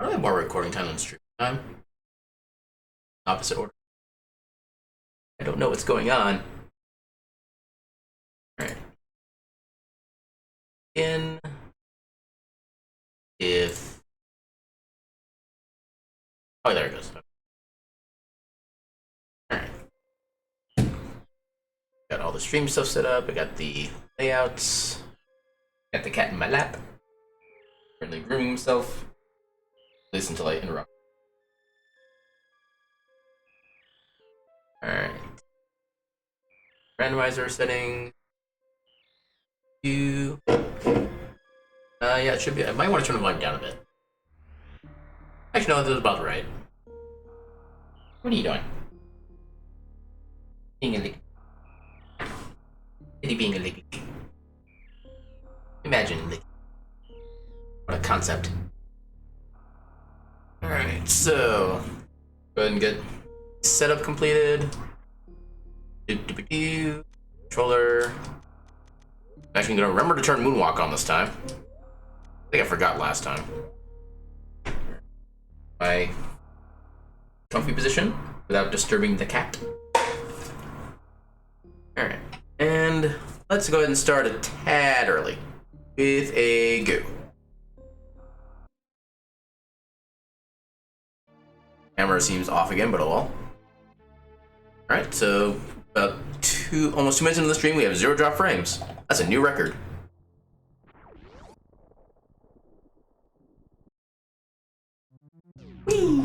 I don't have more recording time than stream time. Opposite order. I don't know what's going on. Alright. In if oh there it goes. Alright. Got all the stream stuff set up, I got the layouts. Got the cat in my lap. Currently grooming himself. At least until I interrupt. Alright. Randomizer setting. Yeah, it should be. I might want to turn the volume down a bit. Actually, no, this is about right. What are you doing? Being a lick. Being a lick. Imagine lick. What a concept. Alright, so go ahead and get setup completed. Controller. I'm actually gonna remember to turn Moonwalk on this time. I think I forgot last time. My comfy position without disturbing the cat. Alright, and let's go ahead and start a tad early with a go. Camera seems off again, but oh well. Alright, so about almost 2 minutes into the stream, we have 0 drop frames. That's a new record. Whee!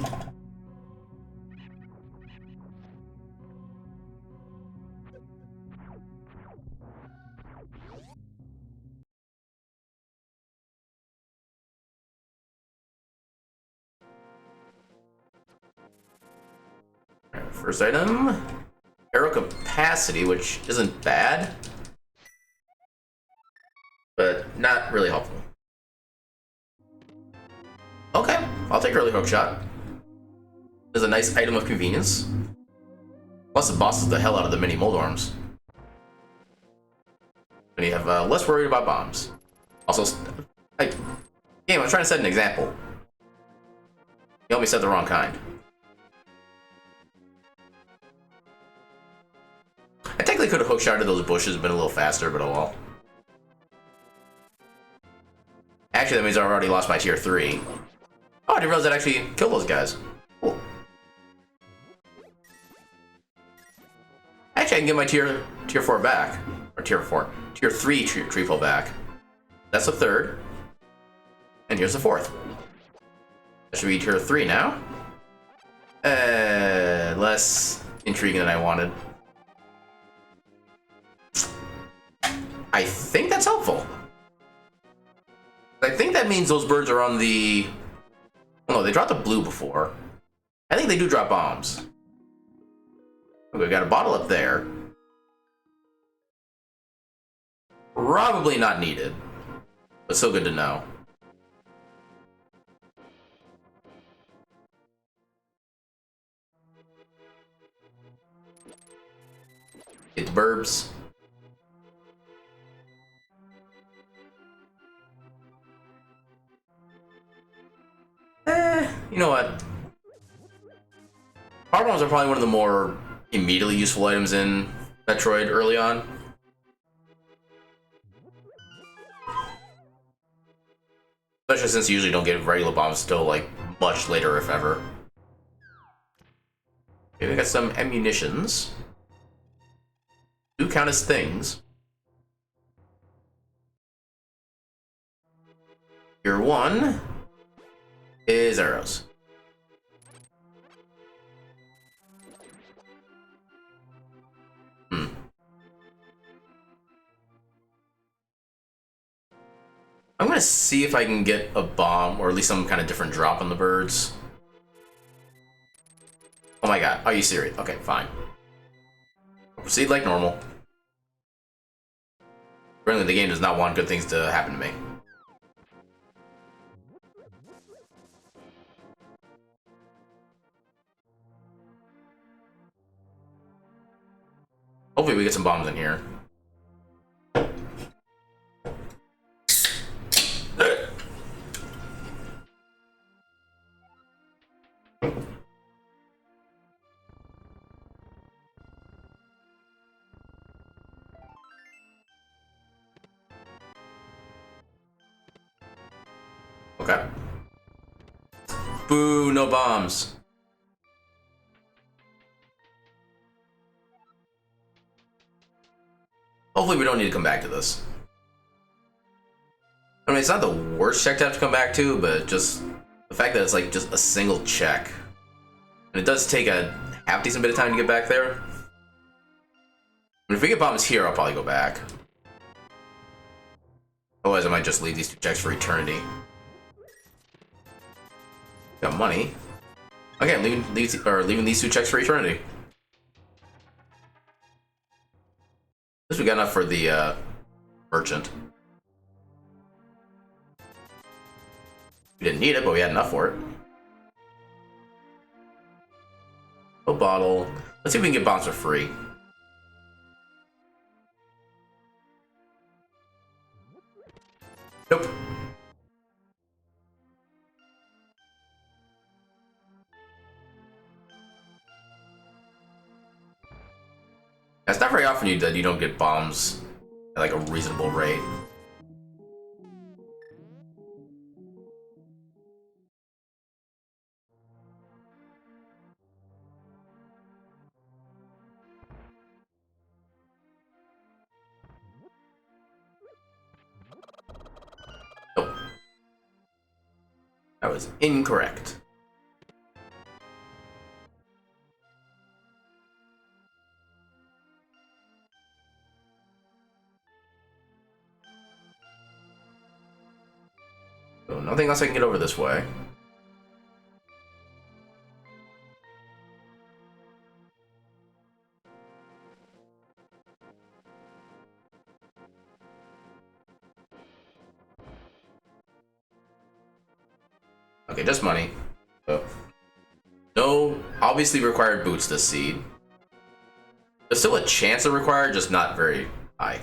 First item, arrow capacity, which isn't bad, but not really helpful. Okay, I'll take early hook shot. There's a nice item of convenience. Plus it bosses the hell out of the mini Moldorms. And you have less worried about bombs. Also, game, I'm trying to set an example. You helped me set the wrong kind. I technically could have hookshotted those bushes, been a little faster, but oh well. Actually, that means I already lost my tier 3. Oh, I didn't realize I'd actually kill those guys. Cool. Actually, I can get my tier 4 back. Or tier 3 tree pull back. That's the 3rd. And here's the 4th. That should be tier 3 now. Less intriguing than I wanted. I think that's helpful. I think that means those birds are on the... Oh, no, they dropped the blue before. I think they do drop bombs. Okay, we got a bottle up there. Probably not needed, but still good to know. Get the burbs. You know what? Power bombs are probably one of the more immediately useful items in Metroid early on. Especially since you usually don't get regular bombs till like much later, if ever. Okay, we got some ammunitions. Do count as things. Tier 1 is arrows. I'm gonna see if I can get a bomb, or at least some kind of different drop on the birds. Oh my god, are you serious? Okay, fine. Proceed like normal. Apparently the game does not want good things to happen to me. Hopefully we get some bombs in here. Okay. Boo, no bombs. Hopefully we don't need to come back to this. I mean, it's not the worst check to have to come back to, but just the fact that it's like just a single check. And it does take a half decent bit of time to get back there. But if we get bombs here, I'll probably go back. Otherwise, I might just leave these 2 checks for eternity. Got money. Okay, I'm leaving these 2 checks for eternity. At least we got enough for the merchant. We didn't need it, but we had enough for it. A bottle. Let's see if we can get bombs for free. Nope. It's not very often that you don't get bombs at like a reasonable rate. Nope. That was incorrect. So nothing else I can get over this way. Okay, just money. Oh. No obviously required boots this seed. There's still a chance of required, just not very high.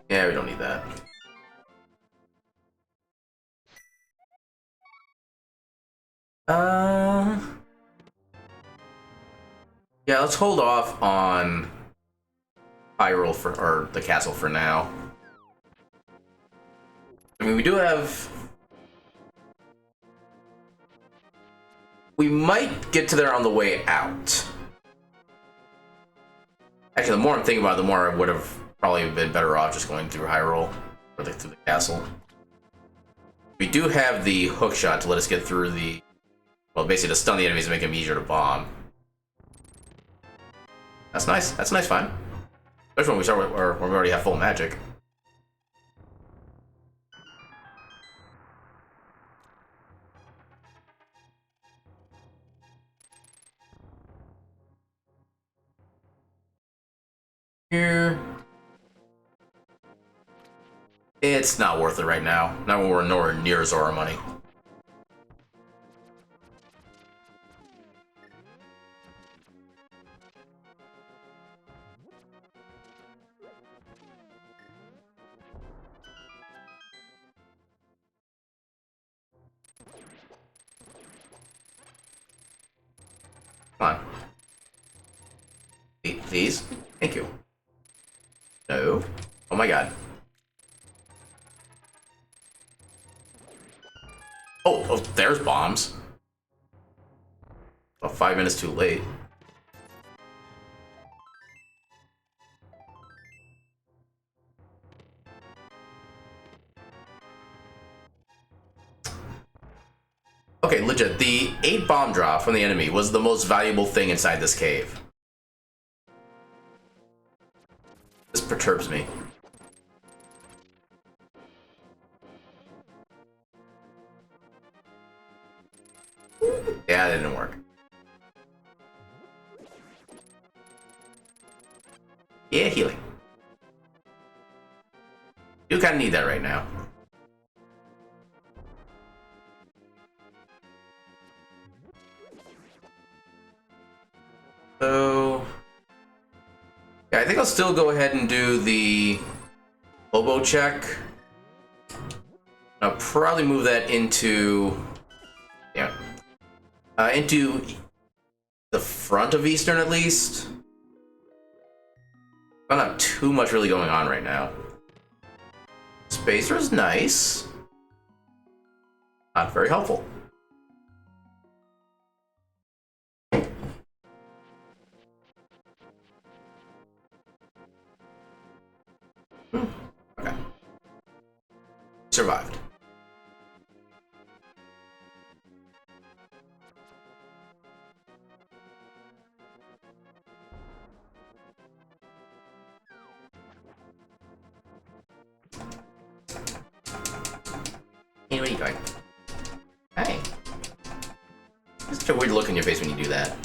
Yeah, we don't need that. Yeah, let's hold off on Hyrule or the castle for now. I mean, we do have... We might get to there on the way out. Actually, the more I'm thinking about it, the more I would have probably been better off just going through Hyrule, or through the castle. We do have the hook shot to let us get through the... Well, basically to stun the enemies and make them easier to bomb. That's nice. That's a nice find. Especially when we start with, or when we already have full magic. Here. It's not worth it right now. Not when we're nowhere near Zora money. Come on. Please. Thank you. No. Oh my god. Oh, there's bombs. About 5 minutes too late. Okay, legit, the 8 bomb drop from the enemy was the most valuable thing inside this cave. This perturbs me. Yeah, that didn't work. Yeah, healing. You kind of need that right now. So... yeah, I think I'll still go ahead and do the Oboe check. I'll probably move that into... Yeah. Into the front of Eastern, at least. I don't have too much really going on right now. Spacer's nice. Not very helpful. Okay. Survived. Hey, what are you doing? Hey. It's such a weird look on your face when you do that.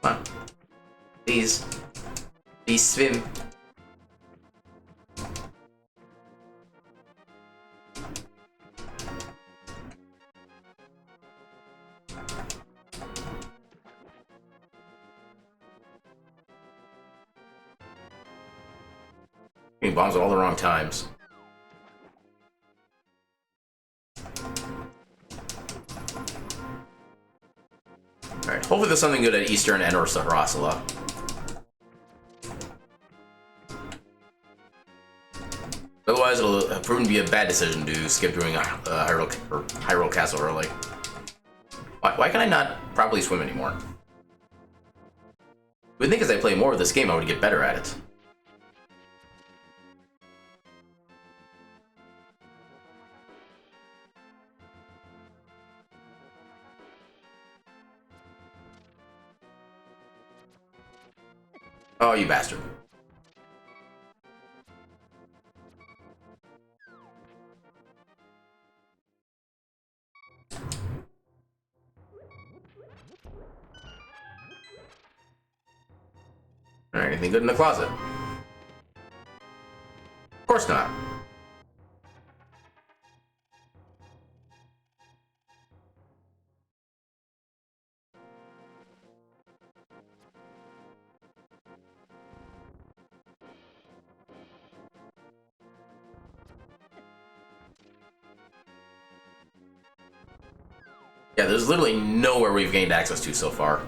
Come on. Please. Please swim. Getting bombs at all the wrong times. Alright, hopefully there's something good at Eastern and or Sarasala. Otherwise, it'll prove to be a bad decision to skip doing Hyrule Castle early. Why can I not properly swim anymore? I would think as I play more of this game, I would get better at it. Oh, you bastard. Alright, anything good in the closet? Of course not. Yeah, there's literally nowhere we've gained access to so far.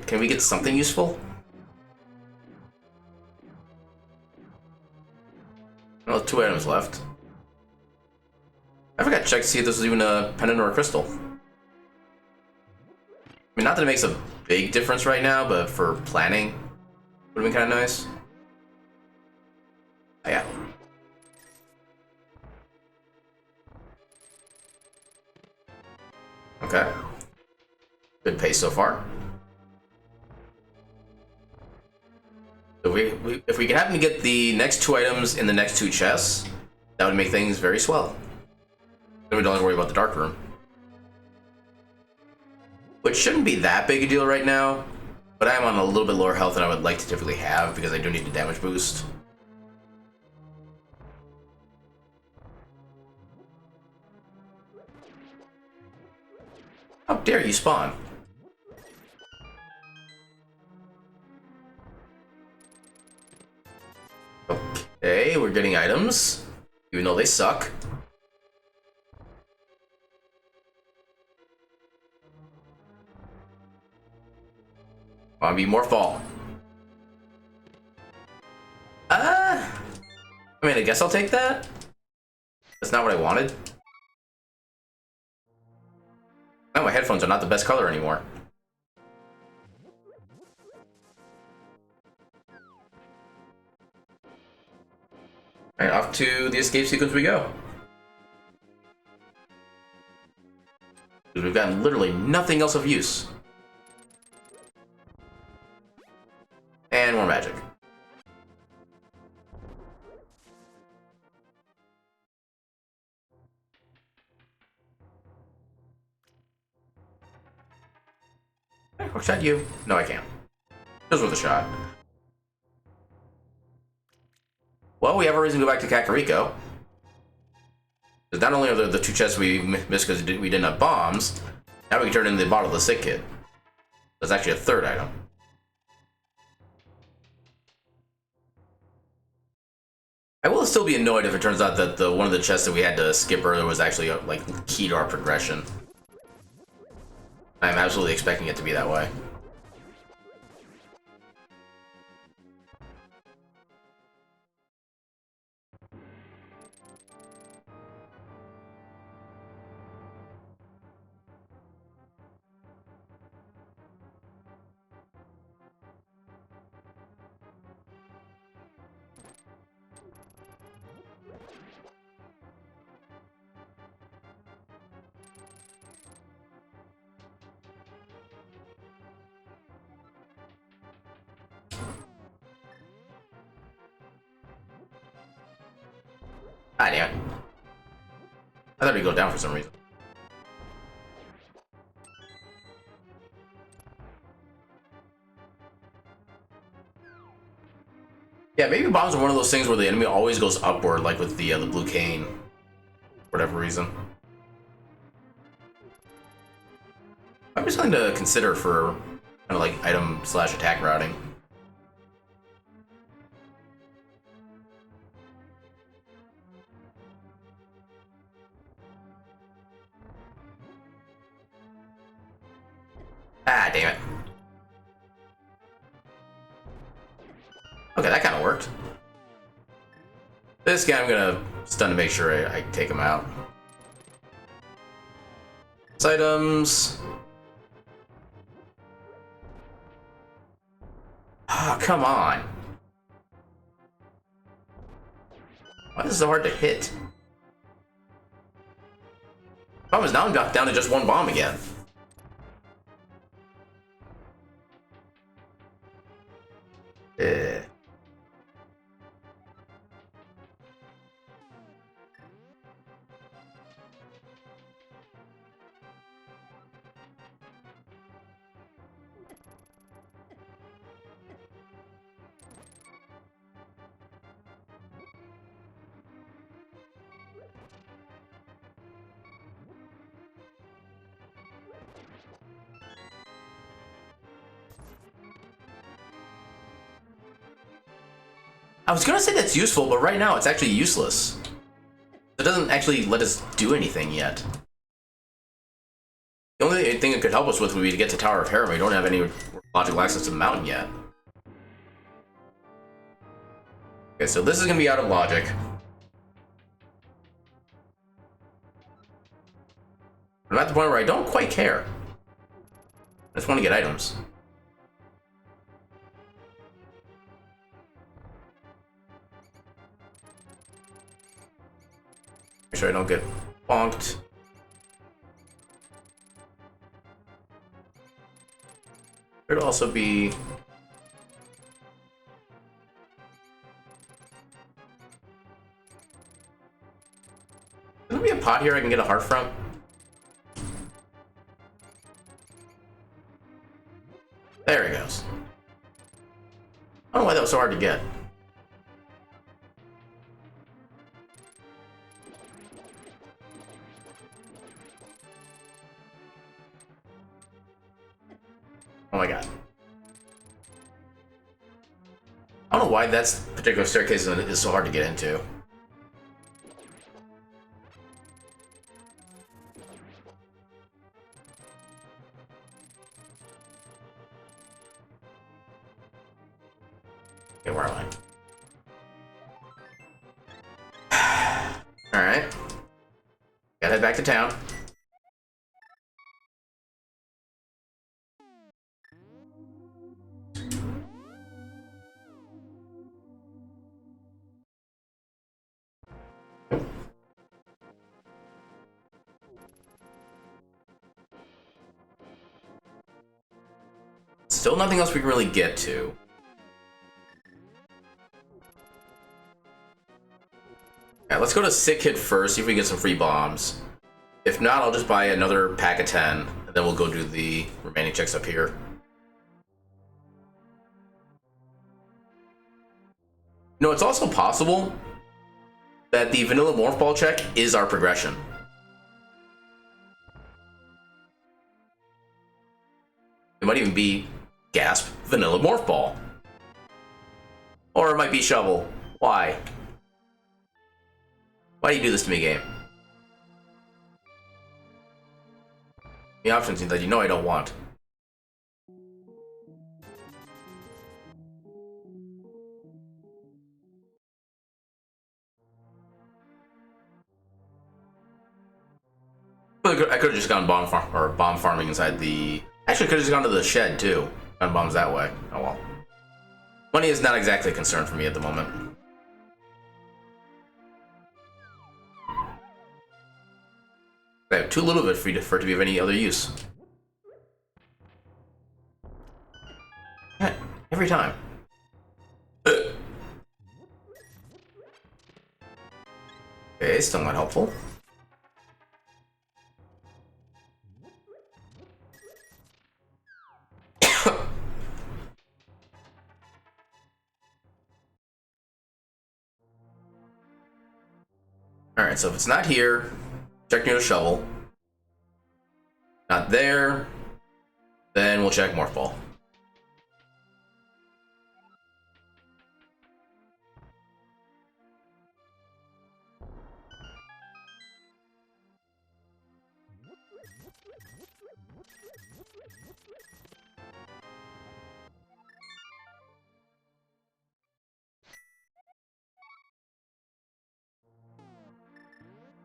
Can we get something useful? Well, 2 items left. I forgot to check to see if this was even a pendant or a crystal. I mean, not that it makes a big difference right now, but for planning, would have been kind of nice. Oh, yeah. Okay. Good pace so far. If we can happen to get the next 2 items in the next 2 chests, that would make things very swell. Then we don't have to worry about the dark room. Which shouldn't be that big a deal right now, but I am on a little bit lower health than I would like to typically have because I do need a damage boost. How dare you spawn? Okay, we're getting items, even though they suck. Wanna be more fall. I mean, I guess I'll take that. That's not what I wanted. Now my headphones are not the best color anymore. Alright, off to the escape sequence we go. We've gotten literally nothing else of use. And more magic. I'll shot you. No, I can't. Just with a shot. Well, we have a reason to go back to Kakariko. Because not only are there the two chests we missed because we didn't have bombs, now we can turn in the bottle of the sick kid. That's actually a third item. I will still be annoyed if it turns out that one of the chests that we had to skip earlier was actually like key to our progression. I'm absolutely expecting it to be that way. Ah, damn it. I thought he'd go down for some reason. Yeah, maybe bombs are one of those things where the enemy always goes upward, like with the blue cane, for whatever reason. I'm just going to consider for kind of like item/attack routing. Ah, damn it. Okay, that kind of worked. This guy I'm gonna stun to make sure I take him out. Items. Oh, come on. Why is it so hard to hit? Problem is now I'm down to just one bomb again. I was gonna say that's useful, but right now it's actually useless. It doesn't actually let us do anything yet. The only thing it could help us with would be to get to Tower of Harem. We don't have any logical access to the mountain yet. Okay, so this is gonna be out of logic. I'm at the point where I don't quite care. I just want to get items. Make sure I don't get bonked. There'd also be... There'll be a pot here I can get a heart from. There he goes. I don't know why that was so hard to get. Oh my god. I don't know why that particular staircase is so hard to get into. Okay, where am I? Alright. Gotta head back to town. Still nothing else we can really get to. Yeah, let's go to Sick Kid first, see if we can get some free bombs. If not, I'll just buy another pack of 10, and then we'll go do the remaining checks up here. No, it's also possible that the vanilla morph ball check is our progression. It might even be, gasp, vanilla morph ball. Or it might be shovel. Why? Why do you do this to me, game? The options that you know I don't want. I could have just gone bomb farming inside the. Actually, could have just gone to the shed too. Gone bombs that way. Oh well. Money is not exactly a concern for me at the moment. I have too little of it for it to be of any other use. Every time. Okay, still not helpful. Alright, so if it's not here, check near the shovel. Not there, then we'll check Morph Ball.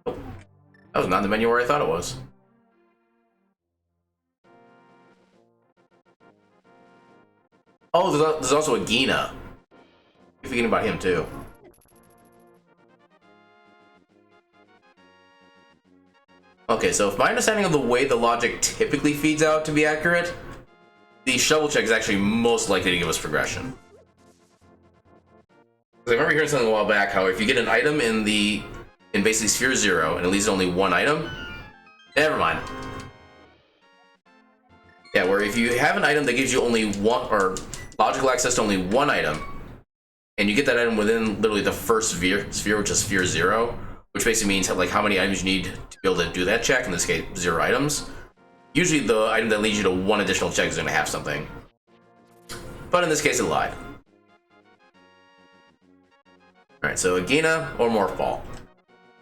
Oh, that was not the menu where I thought it was. Oh, there's also a Gina. You're forgetting about him too. Okay, so if my understanding of the way the logic typically feeds out to be accurate, the shovel check is actually most likely to give us progression. I remember hearing something a while back how if you get an item in basically Sphere 0 and it leaves only one item, never mind. Yeah, where if you have an item that gives you only one, or logical access to only one item, and you get that item within literally the first sphere, which is Sphere 0, which basically means like how many items you need to be able to do that check, in this case 0 items. Usually the item that leads you to one additional check is going to have something. But in this case it lied. Alright, so Agina or Morph Ball.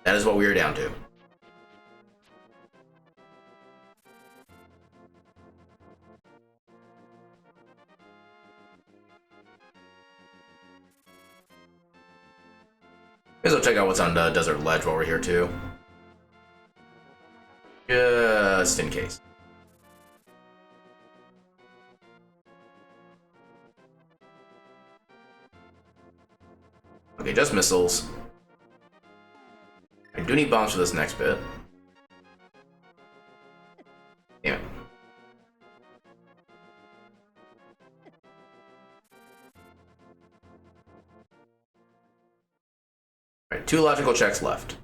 That is what we are down to. Guess I'll check out what's on the Desert Ledge while we're here too. Just in case. Okay, just missiles. I do need bombs for this next bit. Damn it. Alright, 2 logical checks left.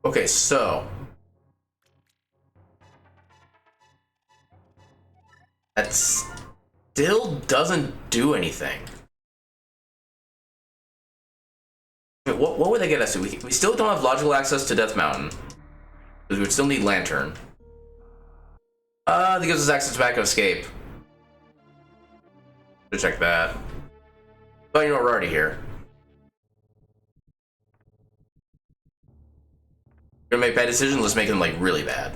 Okay, so that still doesn't do anything. What would they get us to? We still don't have logical access to Death Mountain, because we would still need Lantern. That gives us access to Back of Escape. Should check that. But you know we're already here. We're gonna make bad decisions. Let's make them like really bad.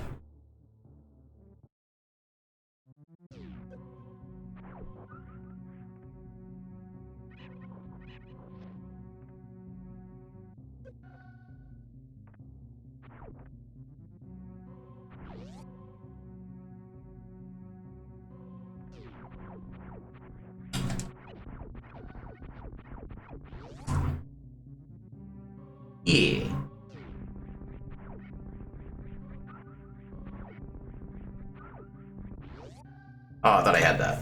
Yeah. Oh, I thought I had that.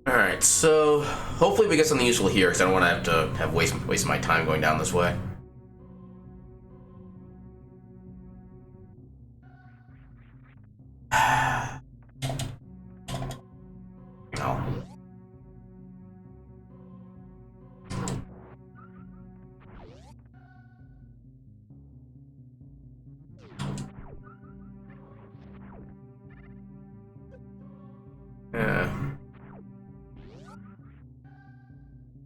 Alright, so hopefully we get something useful here, because I don't want to have waste my time going down this way. No. Yeah.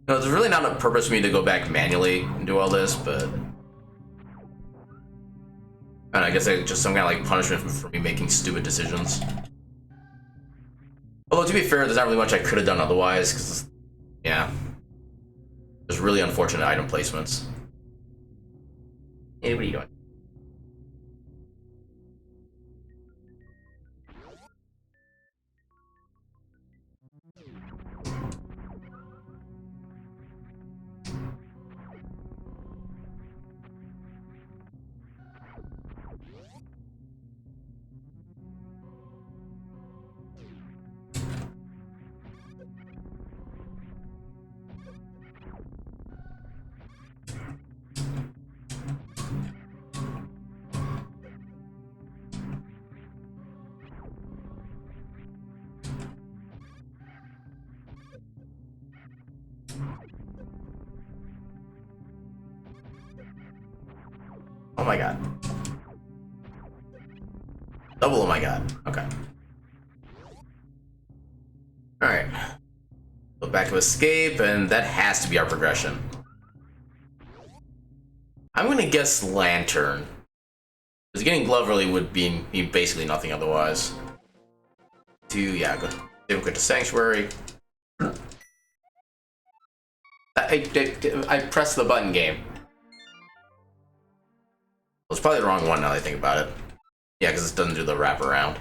No, there's really not a purpose for me to go back manually and do all this, but... And I guess it's just some kind of like punishment for me making stupid decisions. Although, to be fair, there's not really much I could have done otherwise, because... Yeah. There's really unfortunate item placements. Hey, what are you doing? Oh my god. Double oh my god. Okay. Alright. Go back to escape, and that has to be our progression. I'm gonna guess lantern. Because getting glove really would be basically nothing otherwise. Yeah, go to sanctuary. I pressed the button game. Well, it's probably the wrong one now that I think about it. Yeah, because it doesn't do the wraparound.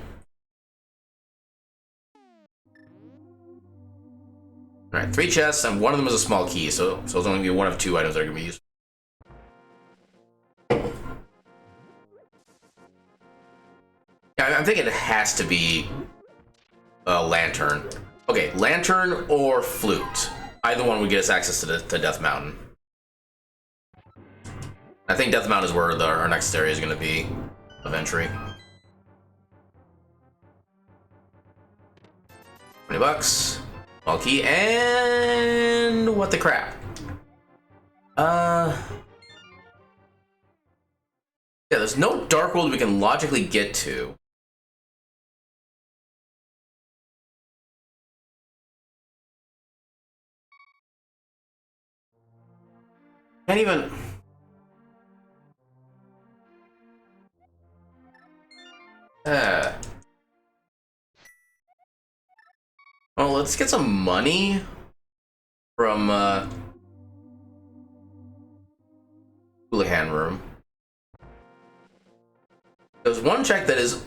Alright, 3 chests, and one of them is a small key, so it's only gonna be one of 2 items that are gonna be used. Yeah, I'm thinking it has to be a lantern. Okay, lantern or flute. Either one would get us access to Death Mountain. I think Death Mountain is where our next area is going to be of entry. $20. Small key, and what the crap? Yeah, there's no dark world we can logically get to. Can't even... Well, let's get some money from, Houlihan Room. There's one check that is...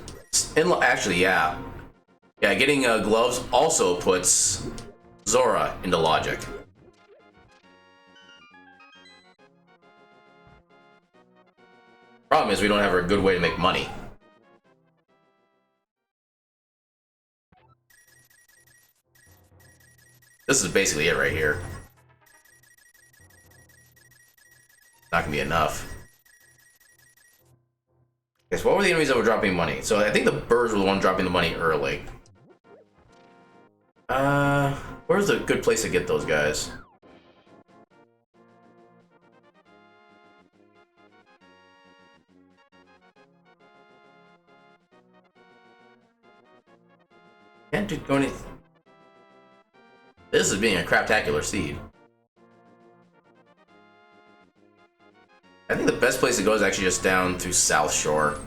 Actually, yeah. Yeah, getting gloves also puts Zora into logic. Problem is, we don't have a good way to make money. This is basically it right here. Not gonna be enough. Okay, so what were the enemies that were dropping money? So I think the birds were the one dropping the money early. Where's a good place to get those guys? Can't do anything. This is being a craptacular seed. I think the best place to go is actually just down through South Shore.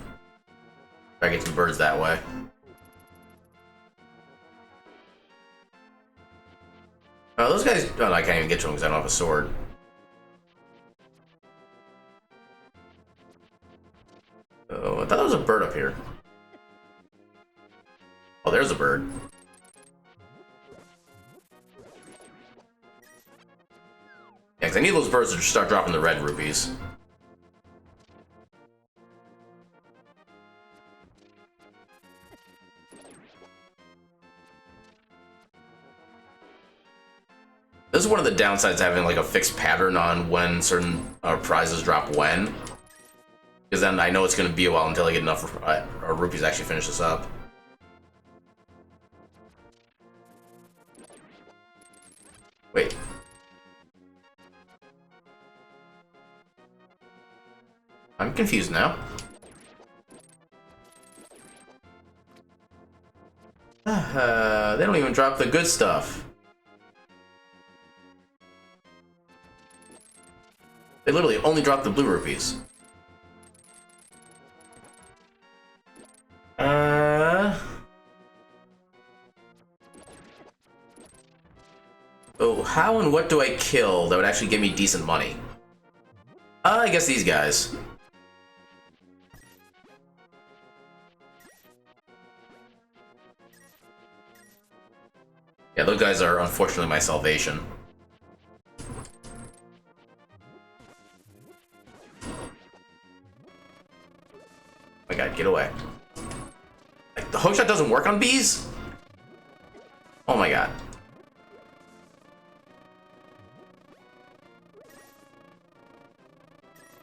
Try to get to the birds that way. Oh, those guys... Oh, no, I can't even get to them because I don't have a sword. Oh, I thought there was a bird up here. Oh, there's a bird. I need those birds to start dropping the red rupees. This is one of the downsides of having like a fixed pattern on when certain prizes drop when. Because then I know it's going to be a while until I get enough rupees to actually finish this up. Wait. I'm confused now. They don't even drop the good stuff. They literally only drop the blue rupees. So how and what do I kill that would actually give me decent money? I guess these guys. Yeah, those guys are unfortunately my salvation. Oh my god, get away. Like, the hookshot doesn't work on bees? Oh my god.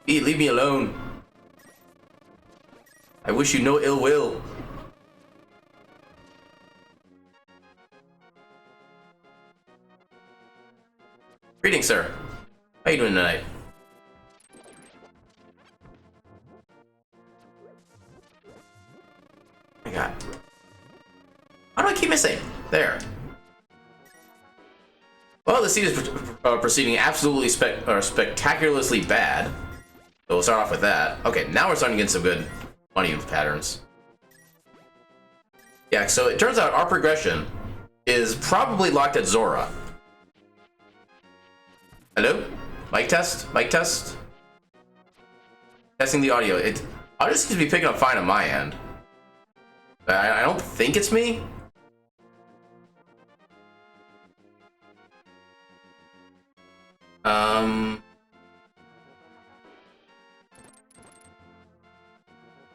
Bee, leave me alone. I wish you no ill will. Greetings, sir. How you doing tonight? Oh my god. How do I keep missing? There. Well, the scene is proceeding absolutely spectacularly bad. So we'll start off with that. Okay, now we're starting to get some good money patterns. Yeah, so it turns out our progression is probably locked at Zora. Hello? Mic test? Mic test? Testing the audio. Audio seems to be picking up fine on my end. I don't think it's me.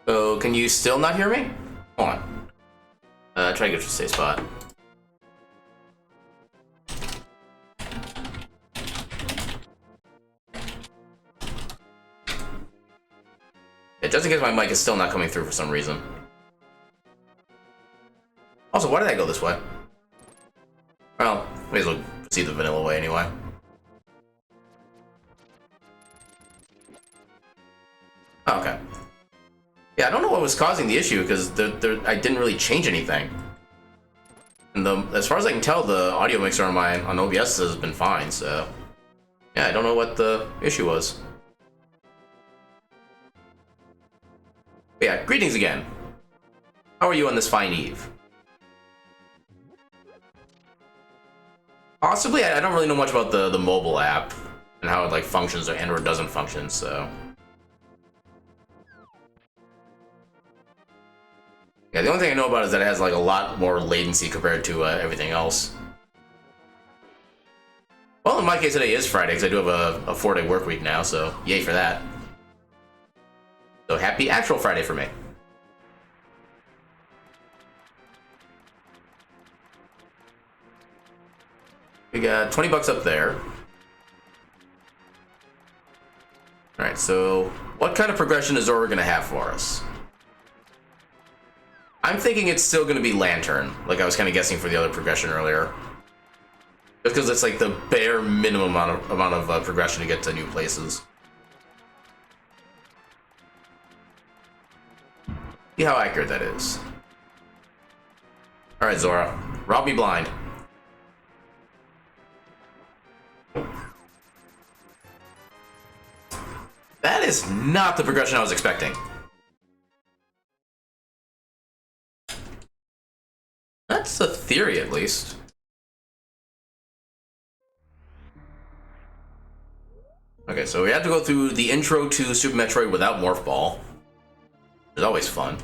So, can you still not hear me? Hold on. Try to get to a safe spot. Yeah, just in case my mic is still not coming through for some reason. Also, why did I go this way? Well, may as well see the vanilla way anyway. Oh, okay. Yeah, I don't know what was causing the issue because I didn't really change anything. And as far as I can tell, the audio mixer on OBS has been fine. So yeah, I don't know what the issue was. But yeah, greetings again. How are you on this fine eve? Possibly, I don't really know much about the mobile app and how it like functions or doesn't function. So. Yeah, the only thing I know about is that it has like a lot more latency compared to everything else. Well, in my case, today is Friday because I do have a 4-day work week now, so yay for that. So happy actual Friday for me. We got 20 bucks up there. All right, so what kind of progression is Zora gonna have for us? I'm thinking it's still going to be Lantern, like I was kind of guessing for the other progression earlier. Just because it's like the bare minimum amount of progression to get to new places. See how accurate that is. Alright, Zora. Rob me blind. That is not the progression I was expecting. That's a theory, at least. Okay, so we had to go through the intro to Super Metroid without Morph Ball. It's always fun.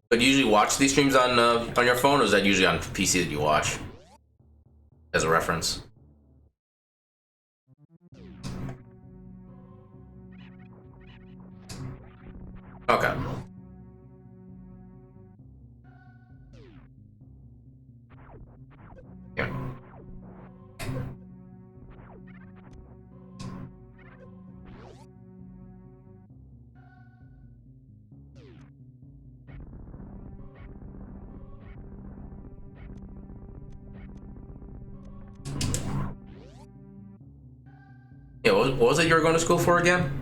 But do you usually watch these streams on your phone, or is that usually on PC that you watch? as a reference. Okay. Yeah. Yeah, what was it you were going to school for again?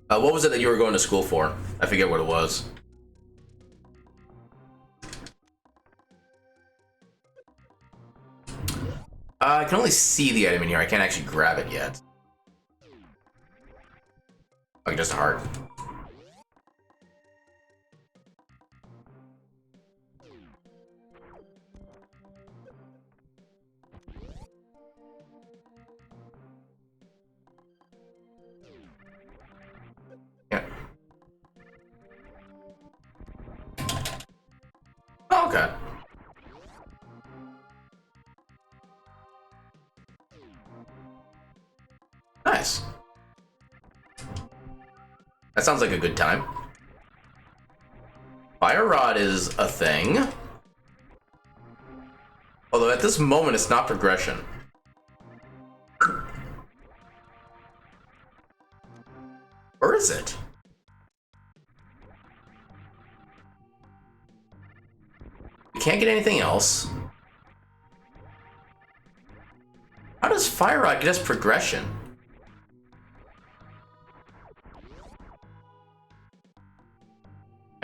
What was it that you were going to school for? I forget what it was. I can only see the item in here. I can't actually grab it yet. Okay, just a heart. Yeah. Oh, okay. Nice. That sounds like a good time. Fire Rod is a thing. Although at this moment, it's not progression. Or is it? We can't get anything else. How does Fire Rod get us progression?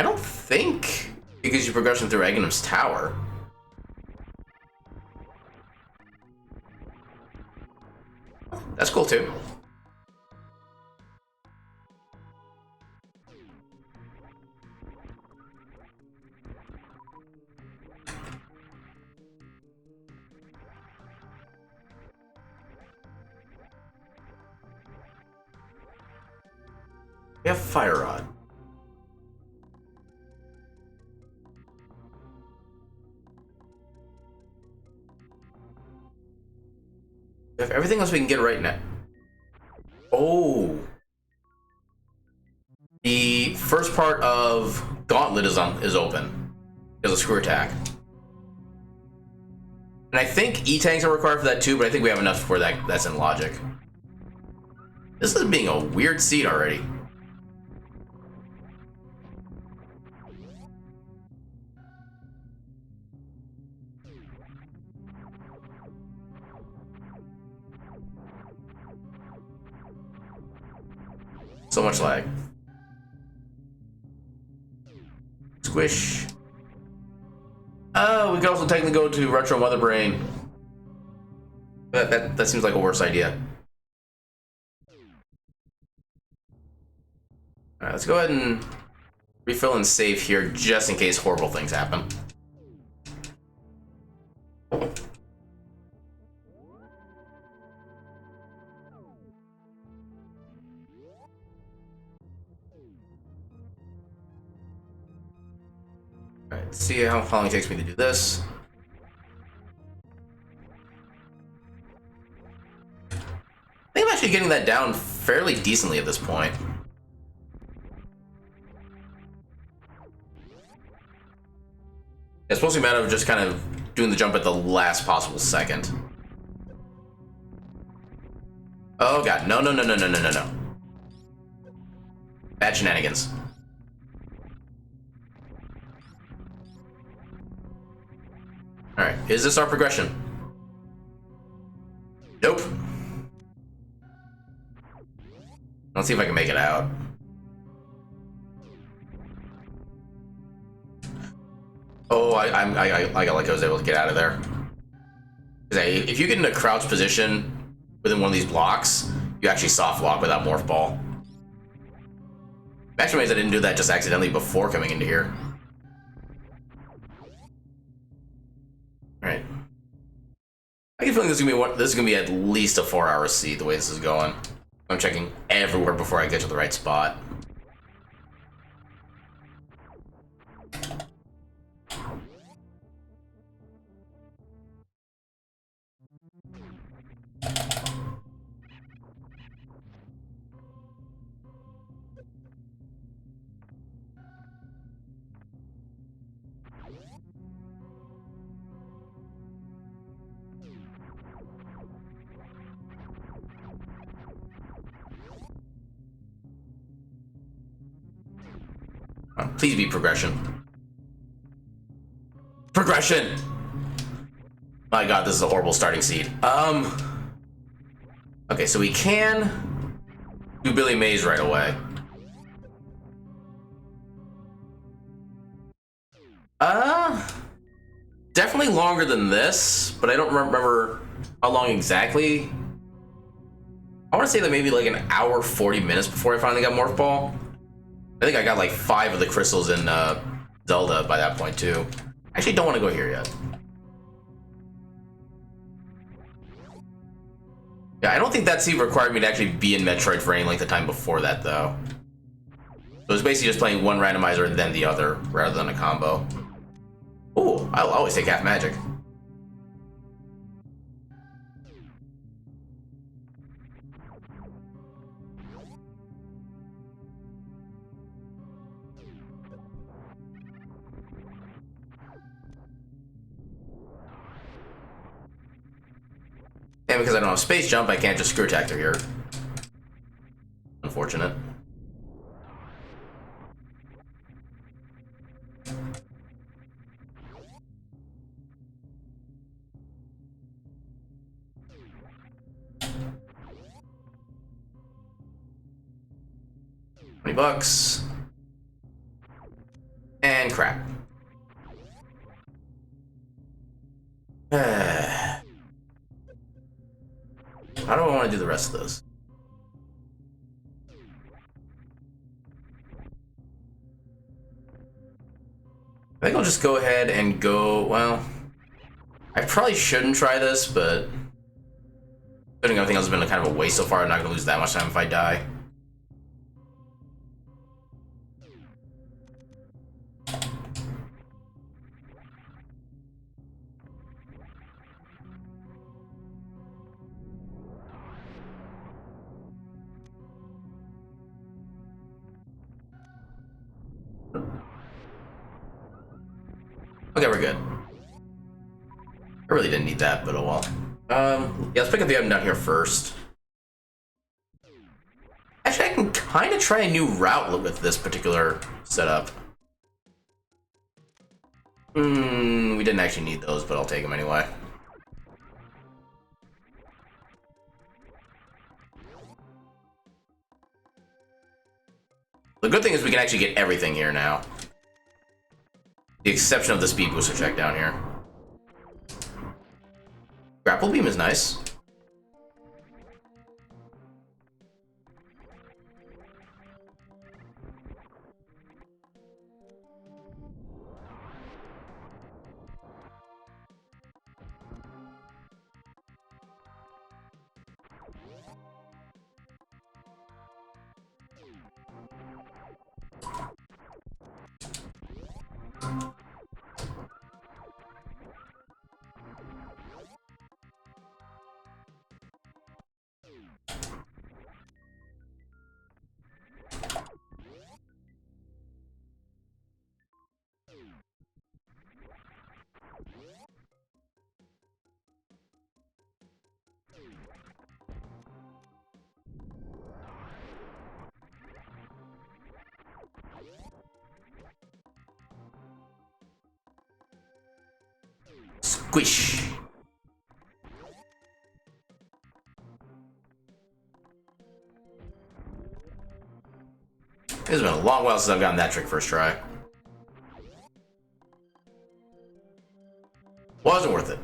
I don't think it gives you progression through Aghanim's tower. That's cool too. We have Fire Rod. We have everything else we can get right now. Oh. The first part of Gauntlet is open. There's a screw attack. And I think E-tanks are required for that too, but I think we have enough for that. That's in logic. This is being a weird seed already. So much lag. Squish. Oh, we could also technically go to Retro Mother Brain. That seems like a worse idea. Alright, let's go ahead and refill and save here just in case horrible things happen. Alright, let's see how long it takes me to do this. I think I'm actually getting that down fairly decently at this point. It's mostly a matter of just kind of doing the jump at the last possible second. Oh god, no. Bad shenanigans. Alright, is this our progression? Nope. Let's see if I can make it out. Oh, I got like I was able to get out of there. If you get in a crouch position within one of these blocks, you actually soft walk without Morph Ball. I'm actually amazed I didn't do that just accidentally before coming into here. Alright. get a feeling this is gonna be at least a 4-hour seed the way this is going. I'm checking everywhere before I get to the right spot. Please be progression. Progression! My god, this is a horrible starting seed. Okay, so we can do Billy Mays right away. Definitely longer than this, but I don't remember how long exactly. I want to say that maybe like an hour, 40 minutes before I finally got Morph Ball. I think I got like 5 of the crystals in Zelda by that point too. Actually, don't want to go here yet. Yeah, I don't think that seed required me to actually be in Metroid for any length of time before that though. So it's basically just playing one randomizer and then the other, rather than a combo. Ooh, I'll always take half magic. And because I don't have space jump, I can't just screw attack through here. Unfortunate. $20. And crap. How do I want to do the rest of this? I think I'll just go ahead and go, well, I probably shouldn't try this, but considering everything else has been kind of a waste so far, I'm not going to lose that much time if I die. Okay, we're good. I really didn't need that, but oh well. Yeah, let's pick up the item down here first. Actually, I can kind of try a new route with this particular setup. We didn't actually need those, but I'll take them anyway. The good thing is we can actually get everything here now. The exception of the speed booster check down here. Grapple beam is nice. Squish. It's been a long while since I've gotten that trick first try. Wasn't worth it.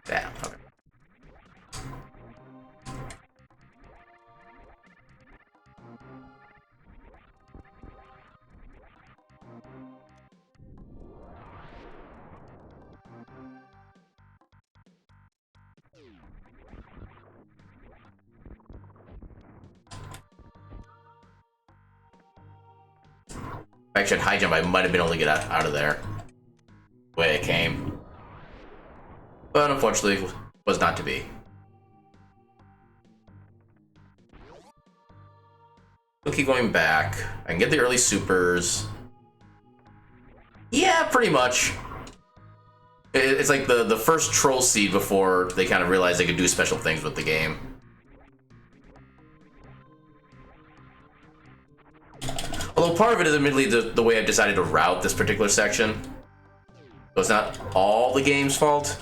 Damn, okay. Actually, high jump, I might have been able to get out of there. The way it came. But unfortunately, was not to be. We'll keep going back. I can get the early supers. Yeah, pretty much. It's like the first troll seed before they kind of realized they could do special things with the game. Although part of it is admittedly the way I've decided to route this particular section. So it's not all the game's fault.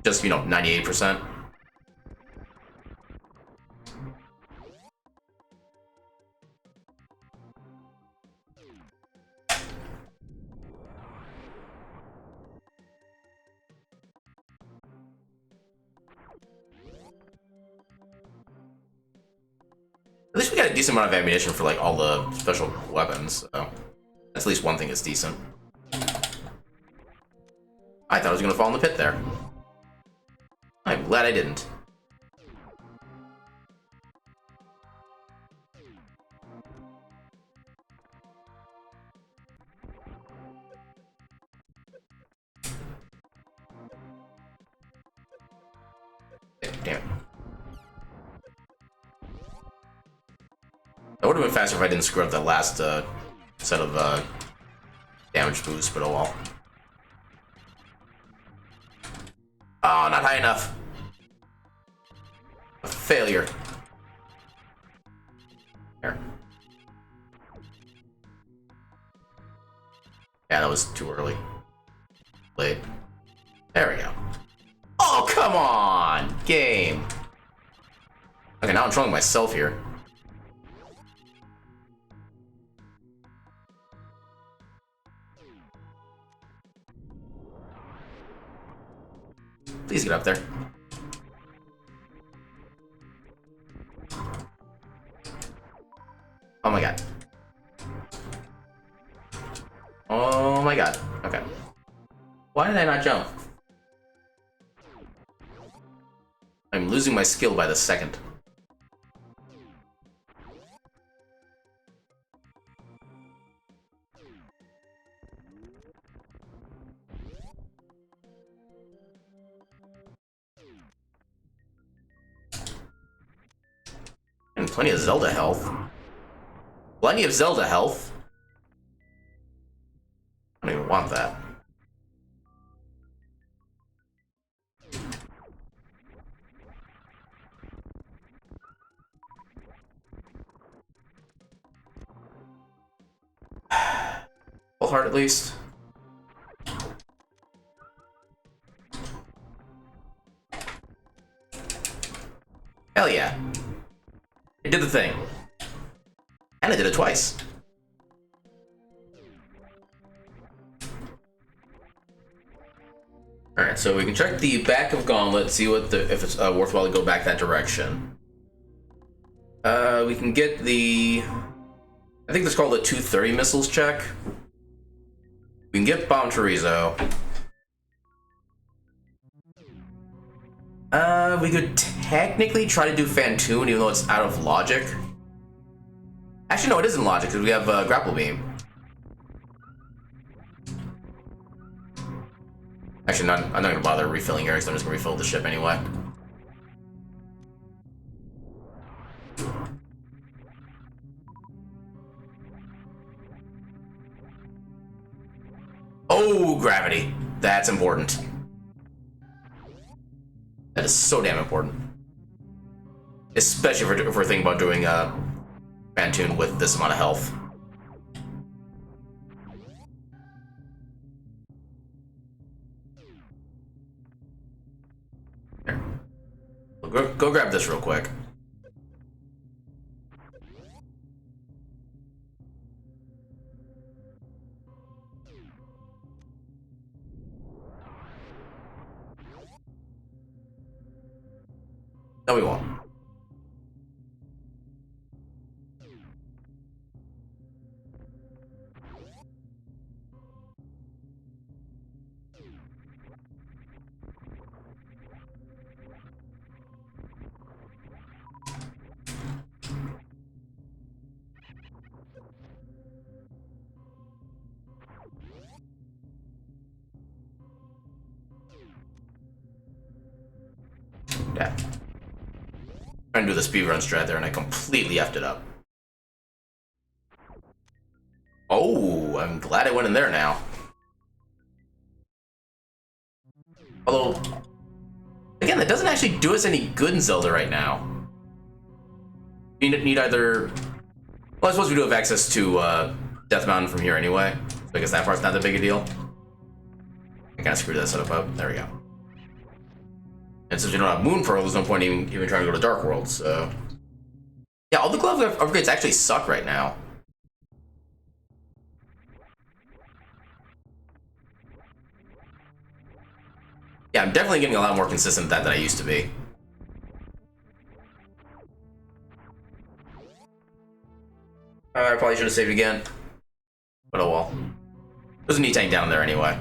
Just, 98%. At least we got a decent amount of ammunition for, like, all the special weapons, so that's at least one thing that's decent. I thought I was gonna fall in the pit there. I'm glad I didn't. Damn it. That would have been faster if I didn't screw up that last set of damage boost, but oh well. Oh, not high enough. A failure. There. Yeah, that was too early. Late. There we go. Oh, come on! Game. Okay, now I'm trolling myself here. Please get up there. Oh my god. Oh my god. Okay. Why did I not jump? I'm losing my skill by the second. And plenty of Zelda health. Plenty of Zelda health. I don't even want that. Full heart at least. Hell yeah. It did the thing. And I did it twice. Alright, so we can check the back of Gauntlet, see what if it's worthwhile to go back that direction. We can get the... I think that's called the 230 missiles check. We can get Bomb Chorizo. We could technically try to do Fantoon, even though it's out of logic. Actually, no, it isn't logic, because we have Grapple Beam. Actually, I'm not going to bother refilling here, because I'm just going to refill the ship anyway. Oh, gravity. That's important. That is so damn important. Especially if we're thinking about doing Fantoon with this amount of health. Here. Go grab this real quick. No, we won't. Yeah. Trying to do the speedrun strat there, and I completely effed it up. Oh, I'm glad I went in there now. Although, again, that doesn't actually do us any good in Zelda right now. We need either... Well, I suppose we do have access to Death Mountain from here anyway. So I guess that part's not that big a deal. I kind of screwed that setup up. There we go. And since we don't have Moon Pearl, there's no point even trying to go to Dark World, so... Yeah, all the glove upgrades actually suck right now. Yeah, I'm definitely getting a lot more consistent at that than I used to be. I probably should have saved again. But oh well. There's an E-Tank down there anyway.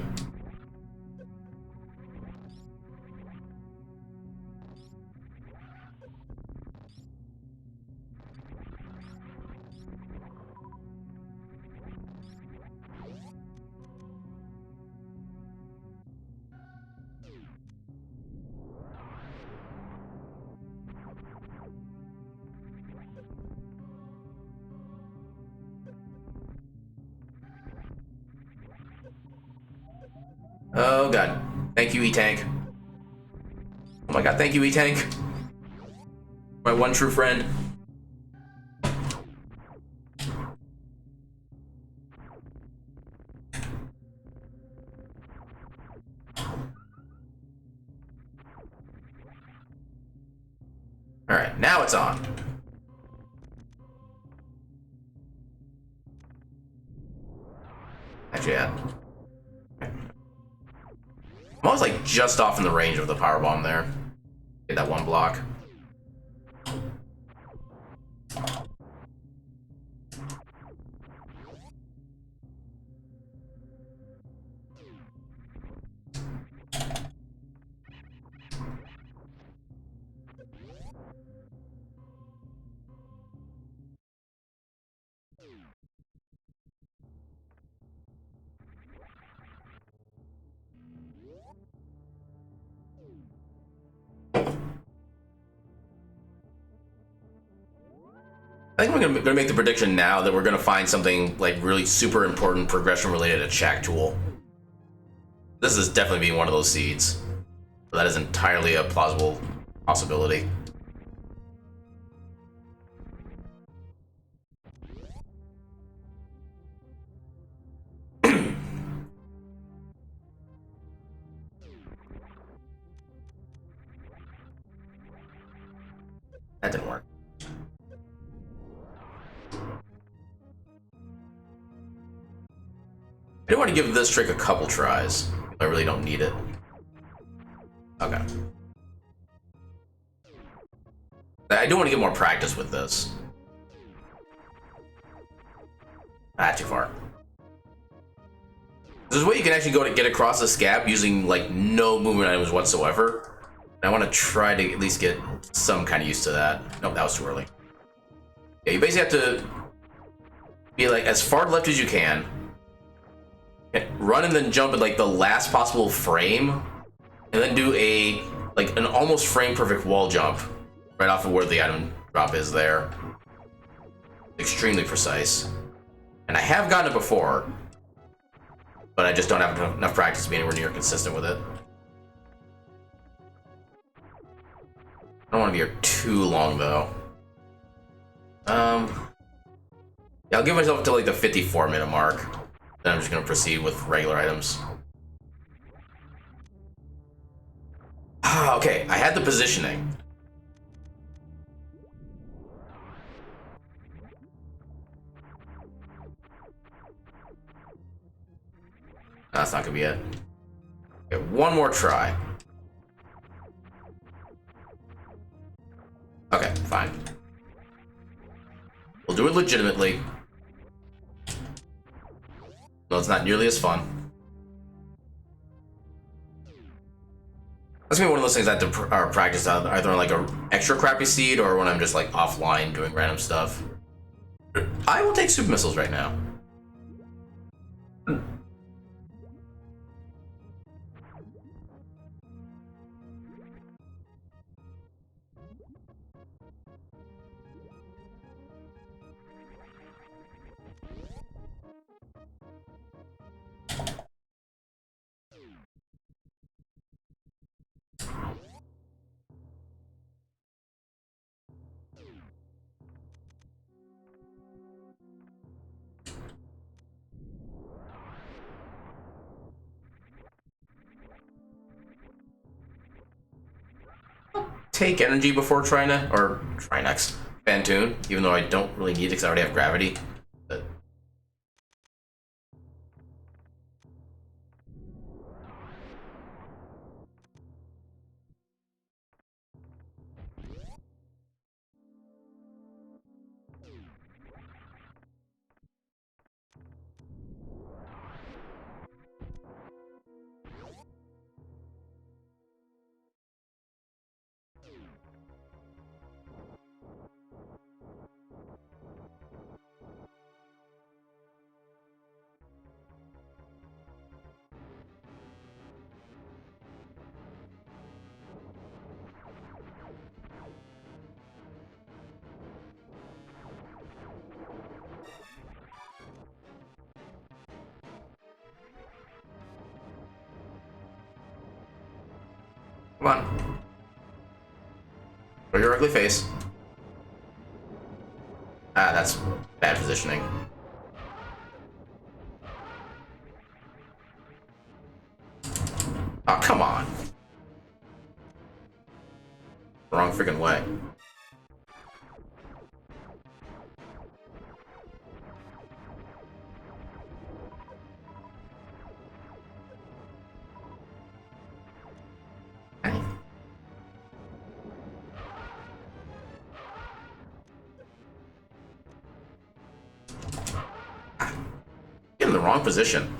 Oh god. Thank you, E-Tank. Oh my god, thank you, E-Tank. My one true friend. Alright, now it's on. Actually, yeah. I'm always like just off in the range of the power bomb there. Get that one block. I think we're gonna make the prediction now that we're gonna find something like really super important progression related to Shack Tool. This is definitely being one of those seeds. That is entirely a plausible possibility. That didn't work. I do want to give this trick a couple tries. I really don't need it. Okay. I do want to get more practice with this. Ah, too far. There's a way you can actually go to get across this gap using like no movement items whatsoever. And I want to try to at least get some kind of used to that. Nope, that was too early. Yeah, you basically have to be like as far left as you can. Run and then jump at like the last possible frame, and then do a like an almost frame perfect wall jump right off of where the item drop is there. Extremely precise. And I have gotten it before, but I just don't have enough practice to be anywhere near consistent with it. I don't want to be here too long though. Yeah, I'll give myself to like the 54-minute mark. Then I'm just gonna proceed with regular items. Ah, okay, I had the positioning. That's not gonna be it. Okay, one more try. Okay, fine. We'll do it legitimately. No, it's not nearly as fun. That's gonna be one of those things I have to practice either on like a extra crappy seed or when I'm just like offline doing random stuff. I will take super missiles right now. take energy before Trinex Phantoon, even though I don't really need it because I already have gravity. But come on. Show your ugly face. Ah, that's bad positioning. Oh, come on. Wrong freaking way. Get in the wrong position.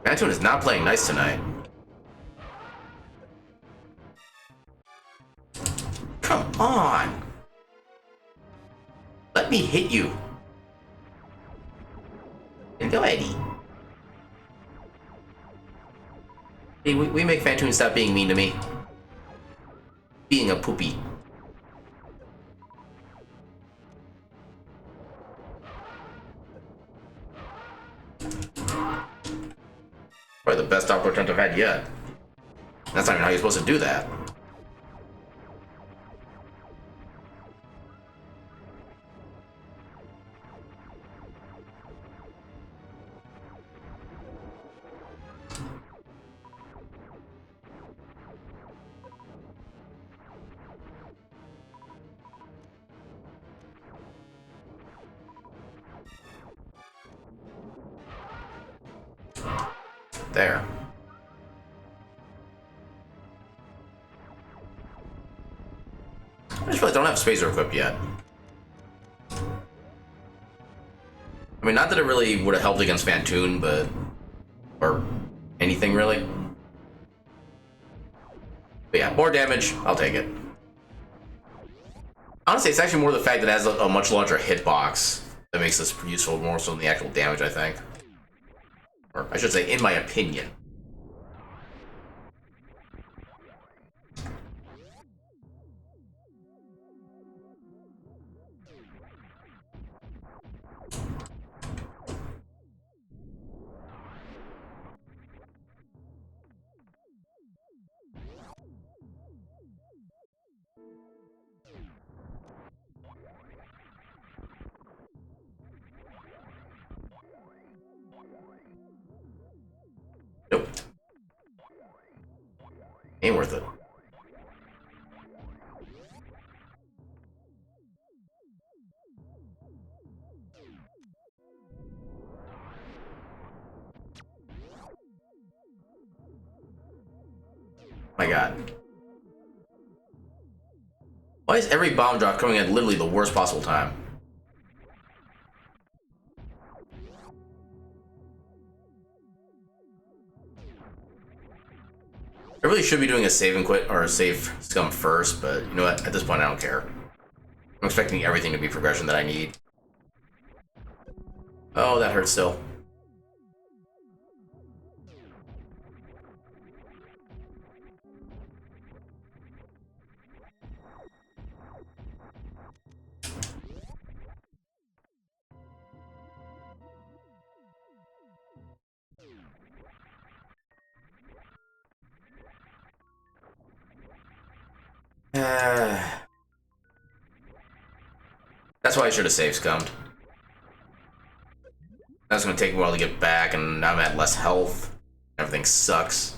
Phantoon is not playing nice tonight. Come on! Let me hit you. And go, Eddie. Hey, we make Phantoon stop being mean to me. Being a poopy. Probably the best awkward attempt I've had yet. That's not even how you're supposed to do that. There. I just feel like I don't have Spacer equipped yet. I mean, not that it really would have helped against Phantoon, but... or anything, really. But yeah, more damage, I'll take it. Honestly, it's actually more the fact that it has a much larger hitbox that makes this useful more so than the actual damage, I think. Or I should say, in my opinion. Nope. Ain't worth it. My god. Why is every bomb drop coming at literally the worst possible time? I really should be doing a save and quit or a save scum first, but you know what? At this point, I don't care. I'm expecting everything to be progression that I need. Oh, that hurts still. That's why I should have save scummed. That's gonna take me a while to get back, and now I'm at less health. Everything sucks.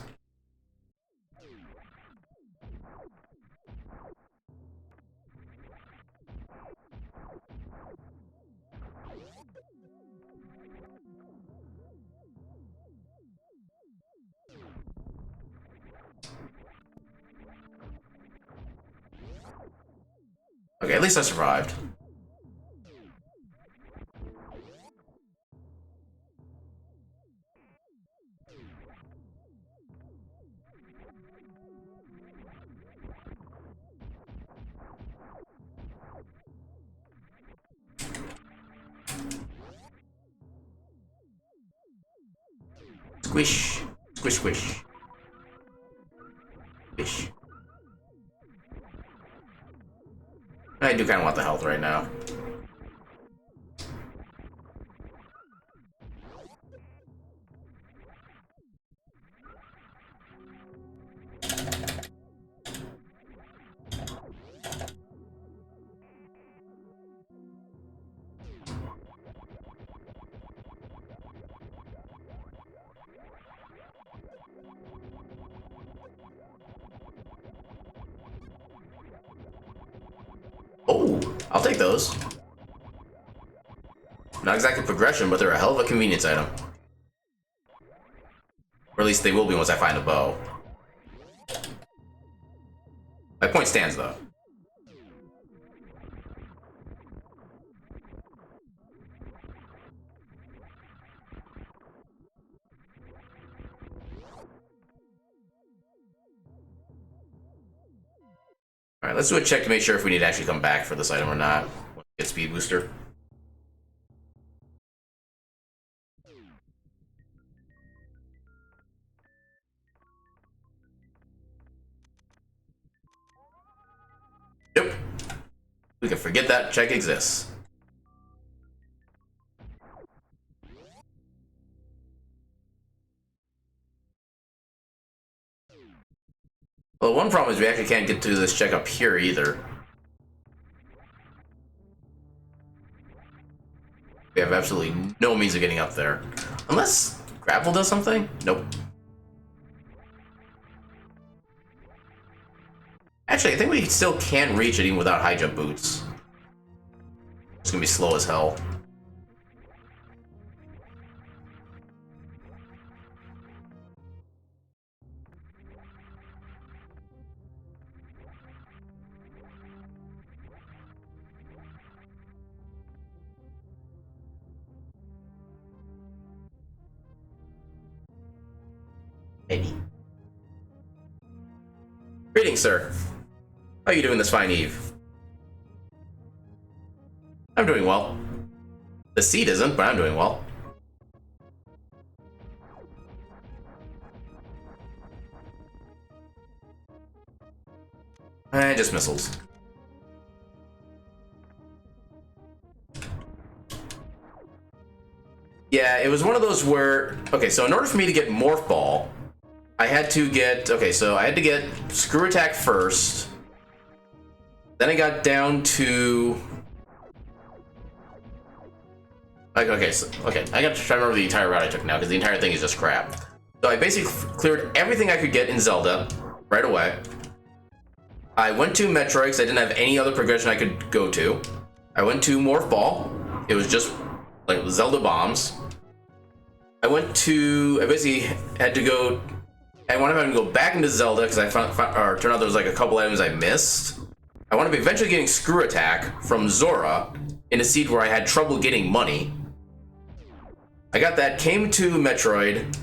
Okay, at least I survived. Squish. Squish, squish. Squish. I do kind of want the health right now. Oh, I'll take those. Not exactly progression, but they're a hell of a convenience item. Or at least they will be once I find a bow. My point stands, though. Alright, let's do a check to make sure if we need to actually come back for this item or not. Get speed booster. Nope. We can forget that check exists. Well, one problem is we actually can't get to this check up here either. We have absolutely no means of getting up there. Unless grapple does something? Nope. Actually, I think we still can reach it even without high jump boots. It's gonna be slow as hell. Maybe. Greetings, sir. How are you doing this fine eve? I'm doing well. The seed isn't, but I'm doing well. Just missiles. Yeah, it was one of those where... Okay, so in order for me to get Morph Ball, I had to get... Okay, so I had to get Screw Attack first. Then I got down to... Okay, I got to try to remember the entire route I took now, because the entire thing is just crap. So I basically cleared everything I could get in Zelda right away. I went to Metroid because I didn't have any other progression I could go to. I went to Morph Ball. It was just like Zelda bombs. I basically had to go... I wanted to go back into Zelda because I found turned out there was like a couple items I missed. I wanted to be eventually getting Screw Attack from Zora in a seed where I had trouble getting money. I got that, came to Metroid,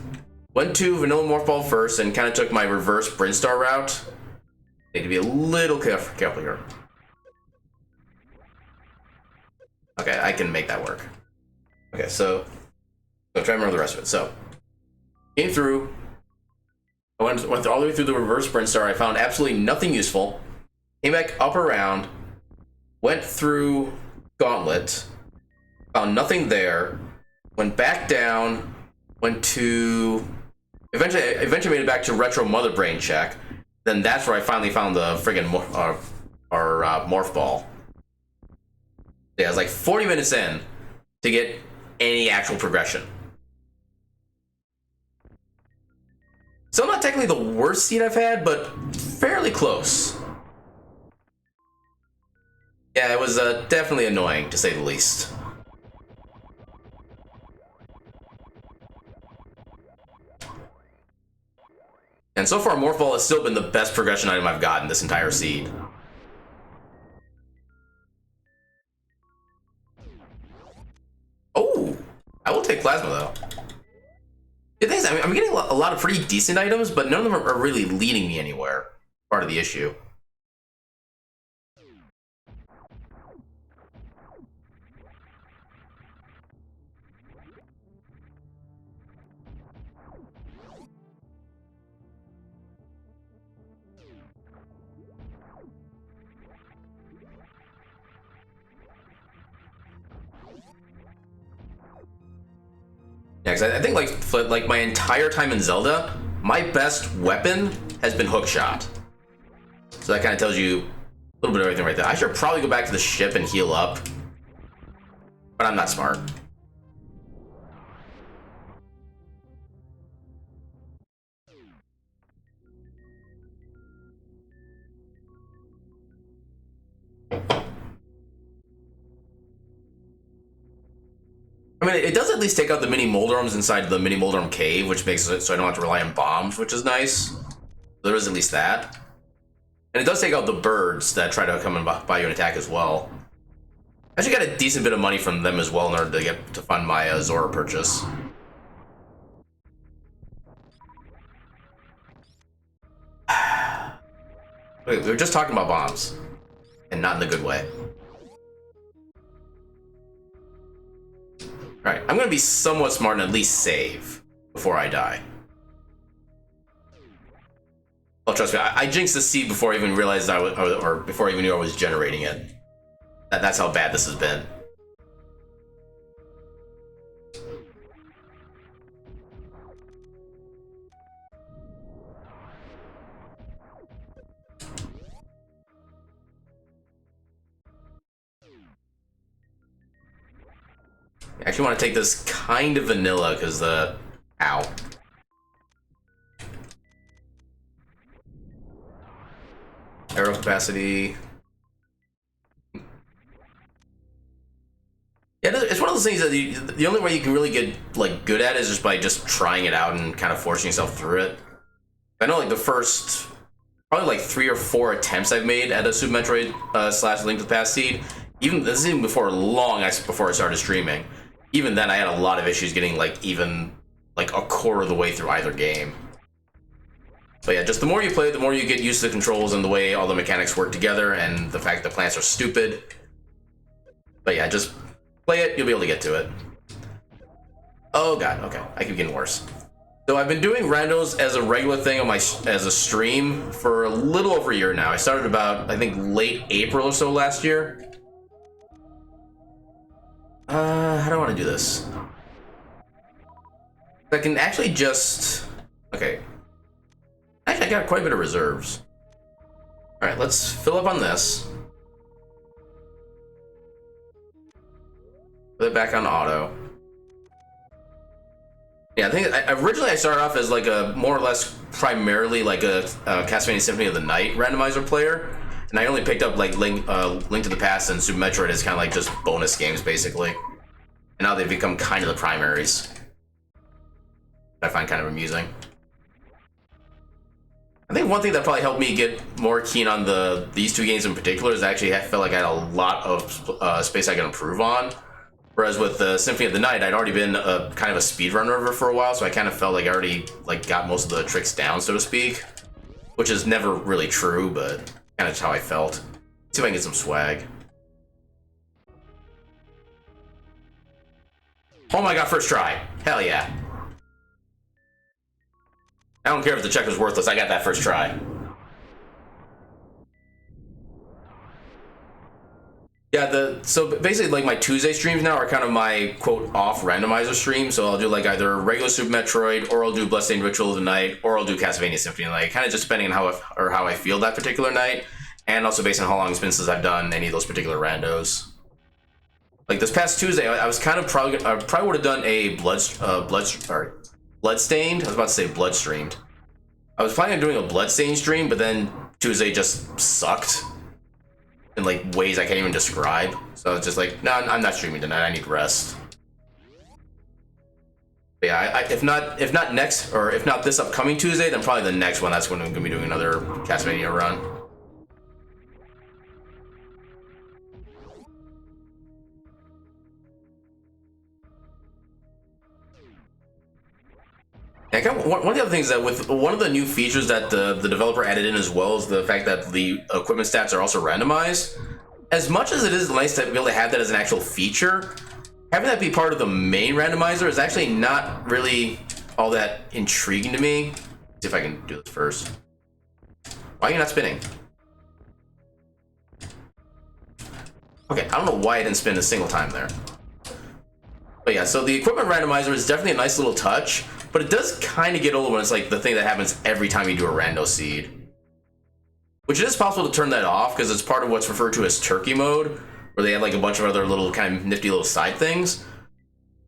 went to Vanilla Morph Ball first, and kind of took my reverse Brinstar route. Need to be a little careful here. Okay, I can make that work. Okay, so I'll try to remember the rest of it. So, came through. I went all the way through the reverse Brinstar. I found absolutely nothing useful. Came back up around. Went through Gauntlet. Found nothing there. Went back down. Went to... Eventually made it back to Retro Mother Brain check. Then that's where I finally found the friggin' Morph Ball. Yeah, I was like 40 minutes in to get any actual progression. So not technically the worst seed I've had, but fairly close. Yeah, it was definitely annoying, to say the least. And so far, Morph Ball has still been the best progression item I've gotten this entire seed. Oh, I will take Plasma, though. The thing is, I'm getting a lot of pretty decent items, but none of them are really leading me anywhere. Part of the issue. Yeah, because I think like my entire time in Zelda, my best weapon has been Hookshot. So that kind of tells you a little bit of everything right there. I should probably go back to the ship and heal up, but I'm not smart. I mean, it does at least take out the mini Moldorums inside the mini Moldorm cave, which makes it so I don't have to rely on bombs, which is nice. There is at least that. And it does take out the birds that try to come and buy you an attack as well. I actually got a decent bit of money from them as well in order to fund my Zora purchase. Wait, we were just talking about bombs, and not in the good way. Alright, I'm gonna be somewhat smart and at least save before I die. Oh, trust me, I jinxed the seed before I even realized I was, or before I even knew I was generating it. That's how bad this has been. I actually want to take this kind of vanilla because the ow. Arrow capacity. Yeah, it's one of those things that the only way you can really get like good at is just by just trying it out and kind of forcing yourself through it. I know like the first probably like 3 or 4 attempts I've made at a Super Metroid slash Link to the Past seed. Even this is even before before I started streaming. Even then, I had a lot of issues getting like even like a quarter of the way through either game. But yeah, just the more you play, the more you get used to the controls and the way all the mechanics work together, and the fact that plants are stupid. But yeah, just play it, you'll be able to get to it. Oh god, okay, I keep getting worse. So I've been doing randos as a regular thing on as a stream for a little over a year now. I started about, I think, late April or so last year. How do I want to do this? I can actually just... Okay. Actually, I got quite a bit of reserves. Alright, let's fill up on this. Put it back on auto. Yeah, I think originally I started off as like a more or less primarily like a Castlevania Symphony of the Night randomizer player. And I only picked up like Link to the Past and Super Metroid as kind of like just bonus games, basically. And now they've become kind of the primaries. I find kind of amusing. I think one thing that probably helped me get more keen on these two games in particular is actually I felt like I had a lot of space I could improve on. Whereas with the Symphony of the Night, I'd already been kind of a speedrunner for a while, so I kind of felt like I already like got most of the tricks down, so to speak. Which is never really true, but kind of just how I felt. Let's see if I can get some swag. Oh my god, first try. Hell yeah. I don't care if the check was worthless, I got that first try. Yeah, so basically like my Tuesday streams now are kind of my quote off randomizer stream, so I'll do like either regular Super Metroid, or I'll do Bloodstained Ritual of the Night, or I'll do Castlevania Symphony, like kind of just depending on how I feel that particular night, and also based on how long it's been since I've done any of those particular randos. Like this past Tuesday, I was kind of I probably would have done a Bloodstained. I was about to say Bloodstreamed. I was planning on doing a Bloodstained stream, but then Tuesday just sucked in like ways I can't even describe. So I was just like, no, I'm not streaming tonight. I need rest. But yeah, if not next, or if not this upcoming Tuesday, then probably the next one. That's when I'm gonna be doing another Castlevania run. One of the other things that with one of the new features that the developer added in as well is the fact that the equipment stats are also randomized. As much as it is nice to be able to have that as an actual feature, having that be part of the main randomizer is actually not really all that intriguing to me. Let's see if I can do this first. Why are you not spinning? Okay, I don't know why I didn't spin a single time there. But yeah, so the equipment randomizer is definitely a nice little touch, but it does kind of get old when it's like the thing that happens every time you do a rando seed. Which it is possible to turn that off because it's part of what's referred to as turkey mode, where they have like a bunch of other little kind of nifty little side things.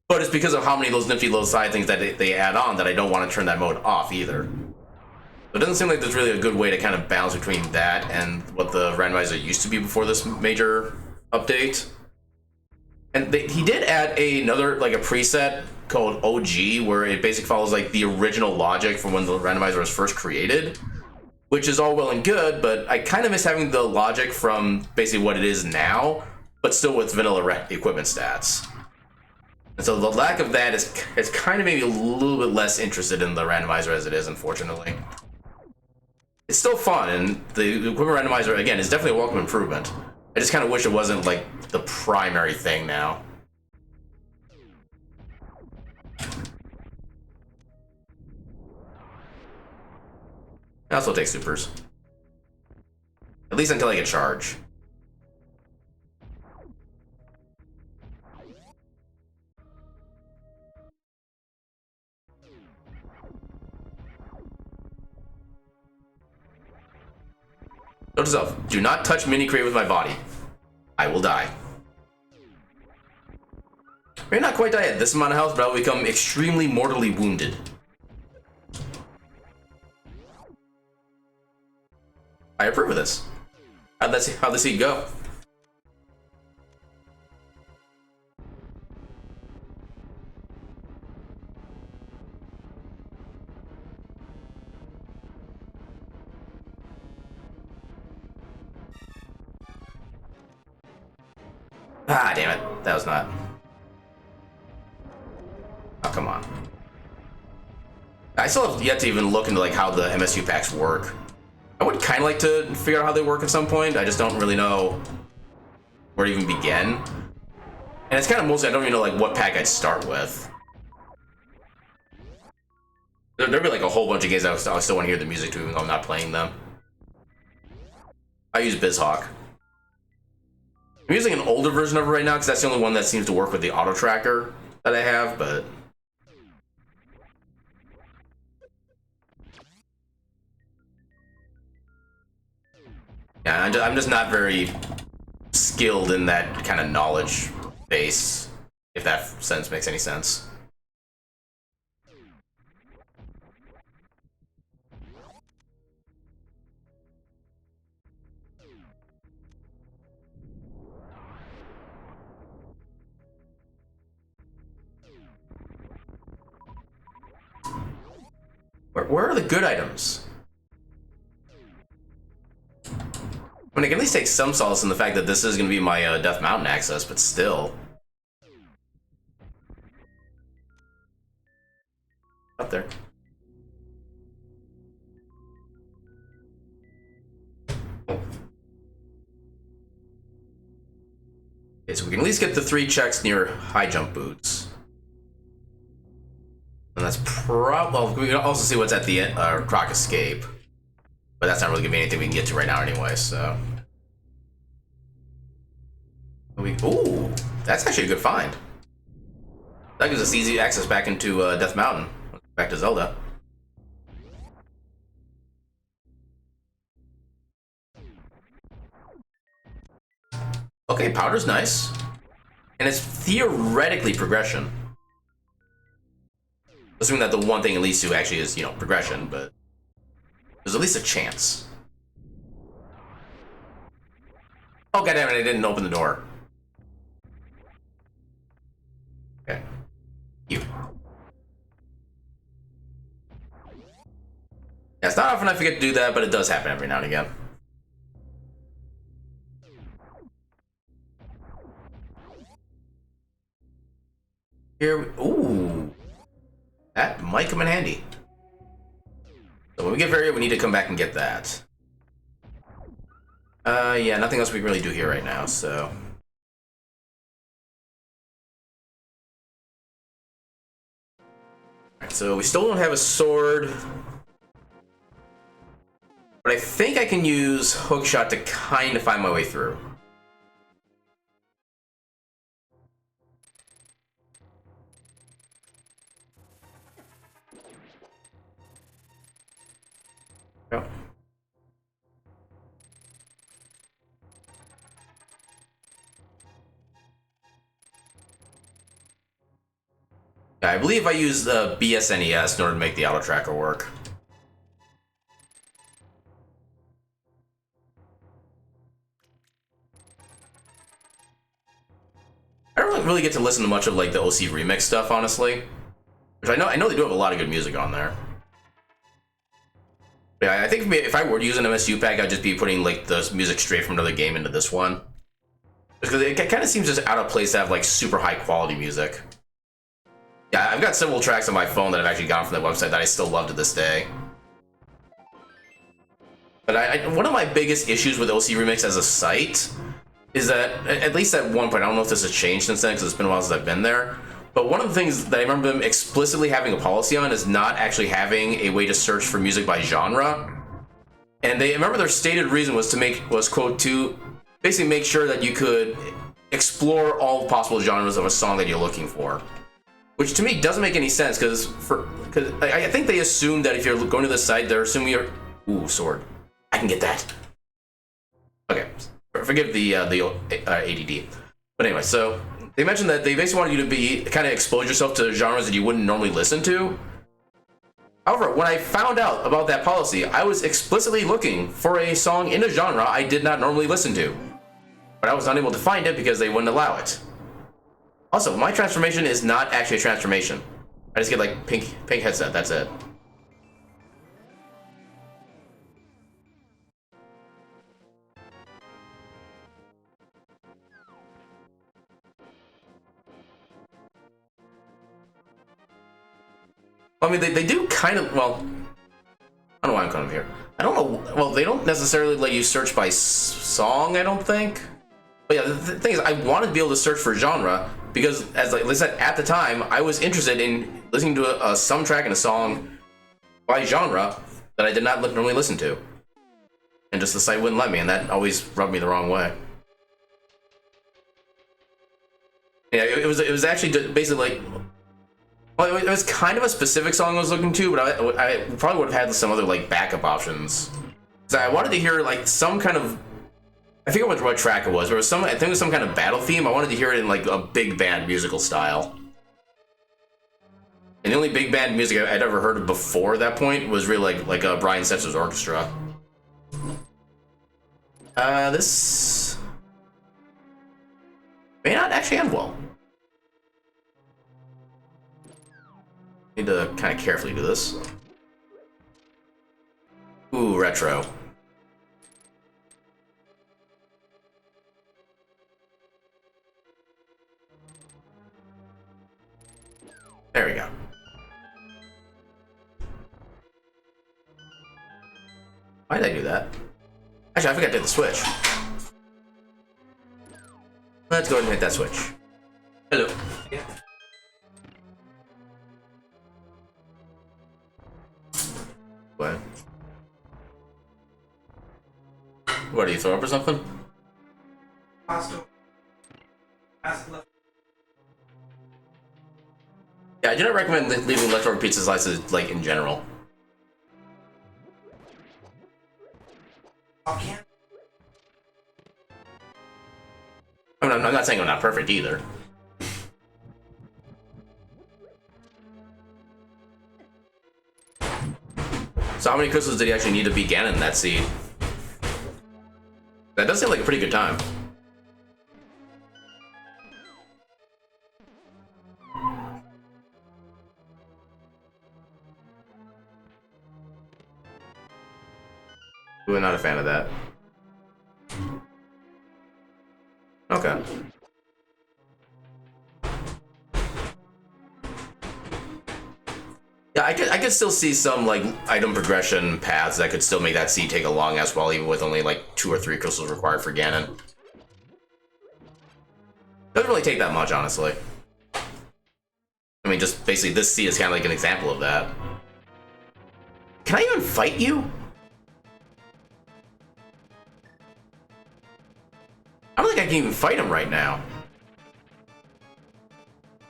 But it's because of how many of those nifty little side things that they add on that I don't want to turn that mode off either. So it doesn't seem like there's really a good way to kind of balance between that and what the randomizer used to be before this major update. And he did add another, like a preset called OG, where it basically follows like the original logic from when the randomizer was first created, which is all well and good, but I kind of miss having the logic from basically what it is now, but still with vanilla equipment stats. And so the lack of that is kind of maybe a little bit less interested in the randomizer as it is, unfortunately. It's still fun, and the equipment randomizer, again, is definitely a welcome improvement. I just kind of wish it wasn't like the primary thing now. I also take supers. At least until I get charge. Note to self, do not touch mini crate with my body. I will die. May not quite die at this amount of health, but I will become extremely mortally wounded. I approve of this. How'd the seed go? Ah, damn it. That was not. Oh, come on. I still have yet to even look into like how the MSU packs work. I would kind of like to figure out how they work at some point. I just don't really know where to even begin. And it's kind of mostly I don't even know like what pack I'd start with. There'd be like a whole bunch of games I still want to hear the music to, even though I'm not playing them. I use BizHawk. I'm using an older version of it right now because that's the only one that seems to work with the auto tracker that I have, but yeah, I'm just not very skilled in that kind of knowledge base, if that sense makes any sense. Where are the good items? I mean, I can at least take some solace in the fact that this is going to be my Death Mountain access, but still. Up there. Okay, so we can at least get the 3 checks near high jump boots. And that's well, we can also see what's at the end, Croc Escape. But that's not really gonna be anything we can get to right now anyway, so. Ooh, that's actually a good find. That gives us easy access back into Death Mountain. Back to Zelda. Okay, powder's nice. And it's theoretically progression. Assuming that the one thing it leads to actually is, you know, progression, but there's at least a chance. Oh, goddammit, I didn't open the door. Okay. You. Yeah, it's not often I forget to do that, but it does happen every now and again. Here, ooh. That might come in handy. So when we get Varia, we need to come back and get that. Yeah, nothing else we can really do here right now, so... Alright, so we still don't have a sword. But I think I can use Hookshot to kind of find my way through. Yep. Yeah, I believe I used the BSNES in order to make the auto tracker work. I don't really get to listen to much of like the OC remix stuff, honestly. Which I know they do have a lot of good music on there. Yeah, I think if I were to use an MSU pack, I'd just be putting like the music straight from another game into this one. Because it kind of seems just out of place to have like super high quality music. Yeah, I've got several tracks on my phone that I've actually gotten from the website that I still love to this day. But one of my biggest issues with OC Remix as a site is that, at least at one point, I don't know if this has changed since then because it's been a while since I've been there, but one of the things that I remember them explicitly having a policy on is not actually having a way to search for music by genre. And I remember their stated reason was quote, to basically make sure that you could explore all possible genres of a song that you're looking for. Which to me doesn't make any sense because I think they assume that if you're going to the site, they're assuming you're... Ooh, sword. I can get that. Okay, forgive the ADD. But anyway, so they mentioned that they basically wanted you to be kind of expose yourself to genres that you wouldn't normally listen to. However, when I found out about that policy, I was explicitly looking for a song in a genre I did not normally listen to. But I was unable to find it because they wouldn't allow it. Also, my transformation is not actually a transformation. I just get like pink headset, that's it. I mean, they do kind of, well, I don't know why I'm coming here. I don't know, well, they don't necessarily let you search by song, I don't think. But yeah, the thing is, I wanted to be able to search for genre because, as I said, at the time, I was interested in listening to some track and a song by genre that I did not normally listen to. And just the site wouldn't let me, and that always rubbed me the wrong way. Yeah, it was actually basically like, well, it was kind of a specific song I was looking to, but I probably would have had some other like backup options. So I wanted to hear like some kind of, I forget what track it was, but it was I think it was some kind of battle theme. I wanted to hear it in like a big band musical style. And the only big band music I'd ever heard of before that point was really like Brian Setzer's orchestra. This may not actually end well. Need to kind of carefully do this. Ooh, retro. There we go. Why did I do that? Actually, I forgot to hit the switch. Let's go ahead and hit that switch. Hello. Yeah. What? What, do you throw up or something? Yeah, I do not recommend leaving leftover pizza slices, like, in general. I mean, I'm not saying I'm not perfect either. So how many crystals did he actually need to beat Ganon in that seed? That does seem like a pretty good time. We're not a fan of that. Okay. Yeah, I could still see some like item progression paths that could still make that seed take a long ass while, even with only like 2 or 3 crystals required for Ganon. Doesn't really take that much, honestly. I mean, just basically this seed is kind of like an example of that. Can I even fight you? I don't think I can even fight him right now.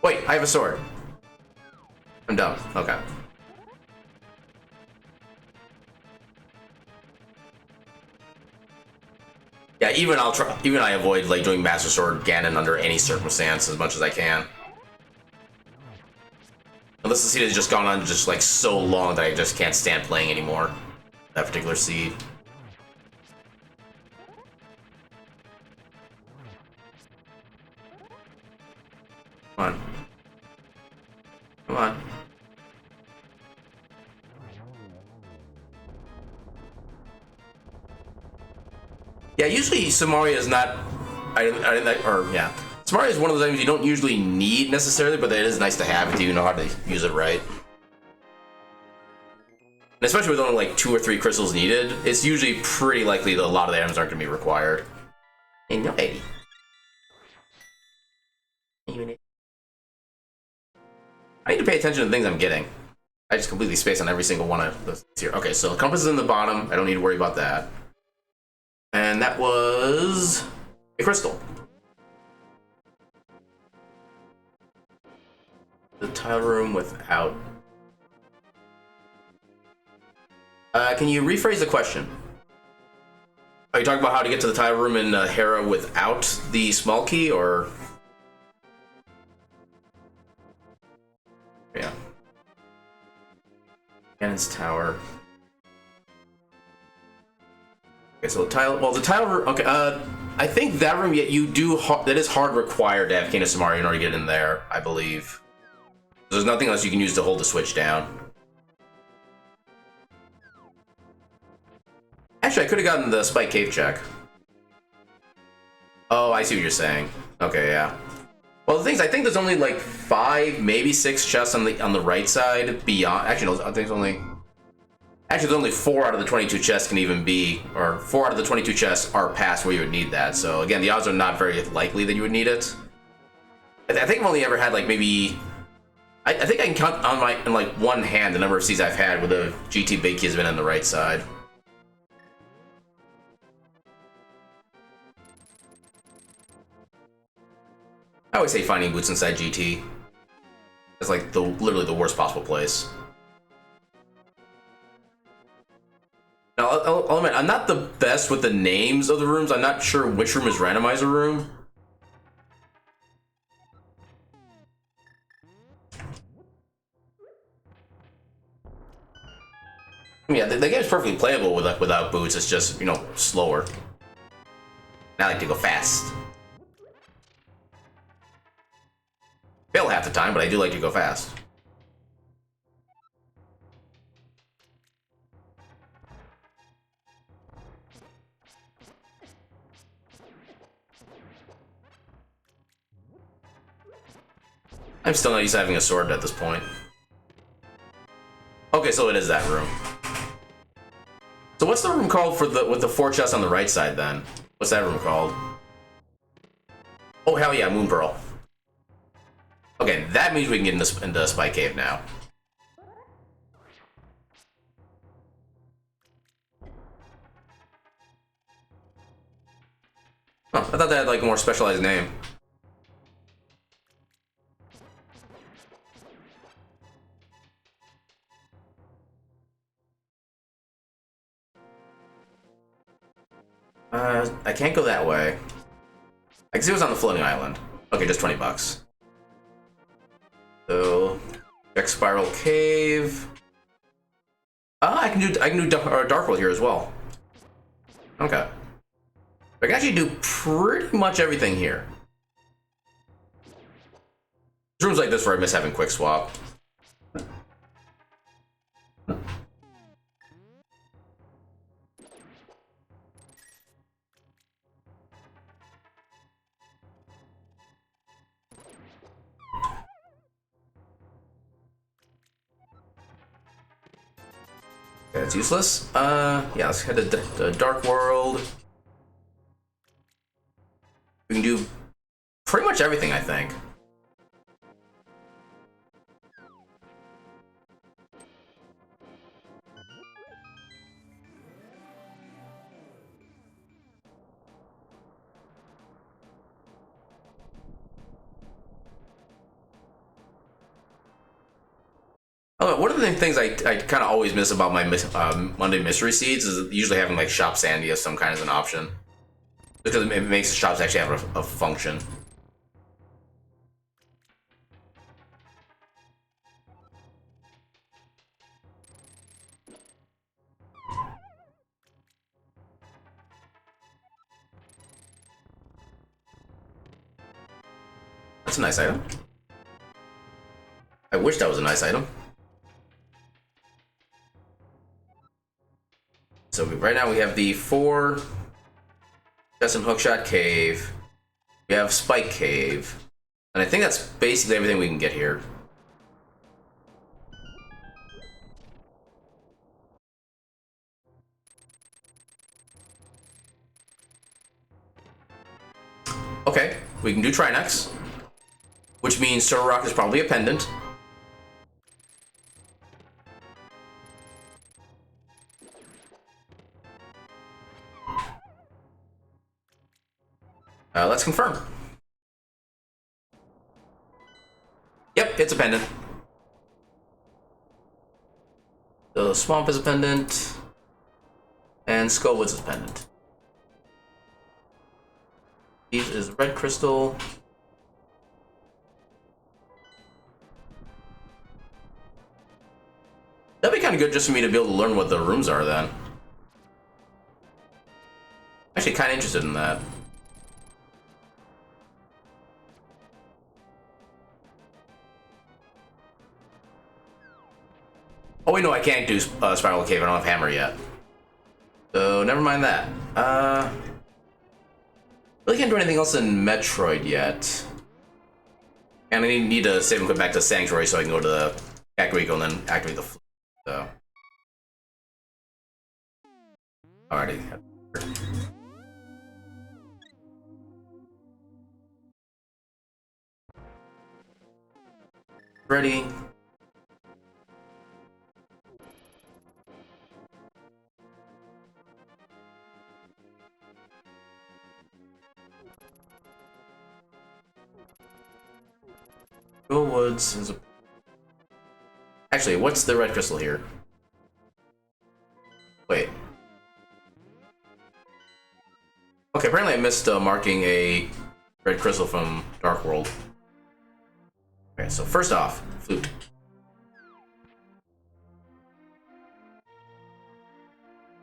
Wait, I have a sword. I'm dumb. Okay. Yeah, even I avoid like doing Master Sword Ganon under any circumstance as much as I can. Unless the seed has just gone on just like so long that I just can't stand playing anymore. That particular seed. Come on. Come on. Yeah, usually Samaria is not. Samaria is one of those items you don't usually need necessarily, but it is nice to have if you know how to use it right. And especially with only like 2 or 3 crystals needed, it's usually pretty likely that a lot of the items aren't going to be required. And no, baby. I need to pay attention to the things I'm getting. I just completely space on every single one of those here. Okay, so the compass is in the bottom. I don't need to worry about that. And that was a crystal. The tile room without. Can you rephrase the question? Are you talking about how to get to the tile room in Hera without the small key, or? Yeah. Ganon's tower. Okay, so the tile. Well, the tile room. Okay. I think that room. Yet you do. That is hard required to have King of Samaria in order to get in there. I believe. There's nothing else you can use to hold the switch down. Actually, I could have gotten the Spike Cave check. Oh, I see what you're saying. Okay, yeah. Well, the thing is, I think there's only like 5, maybe 6 chests on the right side. Beyond, actually, no, I think it's only. Actually, there's only 4 out of the 22 chests can even be, or 4 out of the 22 chests are past where you would need that. So again, the odds are not very likely that you would need it. I think I've only ever had like maybe. I think I can count on in like one hand the number of seeds I've had where the GT big key has been on the right side. I always say finding boots inside GT. It's like literally the worst possible place. Now, I'll admit, I'm not the best with the names of the rooms. I'm not sure which room is Randomizer room. Yeah, the game's perfectly playable without boots. It's just, you know, slower. And I like to go fast. Fail half the time, but I do like to go fast. I'm still not used to having a sword at this point. Okay, so it is that room. So what's the room called with the 4 chests on the right side then? What's that room called? Oh hell yeah, Moon Pearl. Okay, that means we can get into Spike Cave now. Oh, I thought that had like a more specialized name. I can't go that way. I can see what's on the floating island. Okay, just 20 bucks. So, check Spiral Cave. I can do Dark World here as well. Okay. I can actually do pretty much everything here. There's rooms like this where I miss having quick swap. Okay, that's useless. Yeah, let's head to the Dark World. We can do pretty much everything, I think. Oh, one of the things I kind of always miss about my Monday Mystery Seeds is usually having like Shop Sandy as some kind of an option. Because it makes the shops actually have a function. That's a nice item. I wish that was a nice item. So right now we have the 4 Chest and Hookshot Cave. We have Spike Cave. And I think that's basically everything we can get here. Okay, we can do Trinex, which means Sir Rock is probably a pendant. Let's confirm. Yep, it's a pendant. The Swamp is a pendant. And Skullwoods is a pendant. These is Red Crystal. That'd be kind of good just for me to be able to learn what the rooms are then. Actually, kind of interested in that. Oh wait, no, I can't do Spiral Cave. I don't have Hammer yet. So never mind that. Really can't do anything else in Metroid yet. And I need to save and come back to Sanctuary so I can go to the Kakariko and then activate the flute. So. Alrighty. Ready. Woods is a... Actually, what's the red crystal here? Wait. Okay, apparently I missed marking a red crystal from Dark World. Okay, so first off, flute.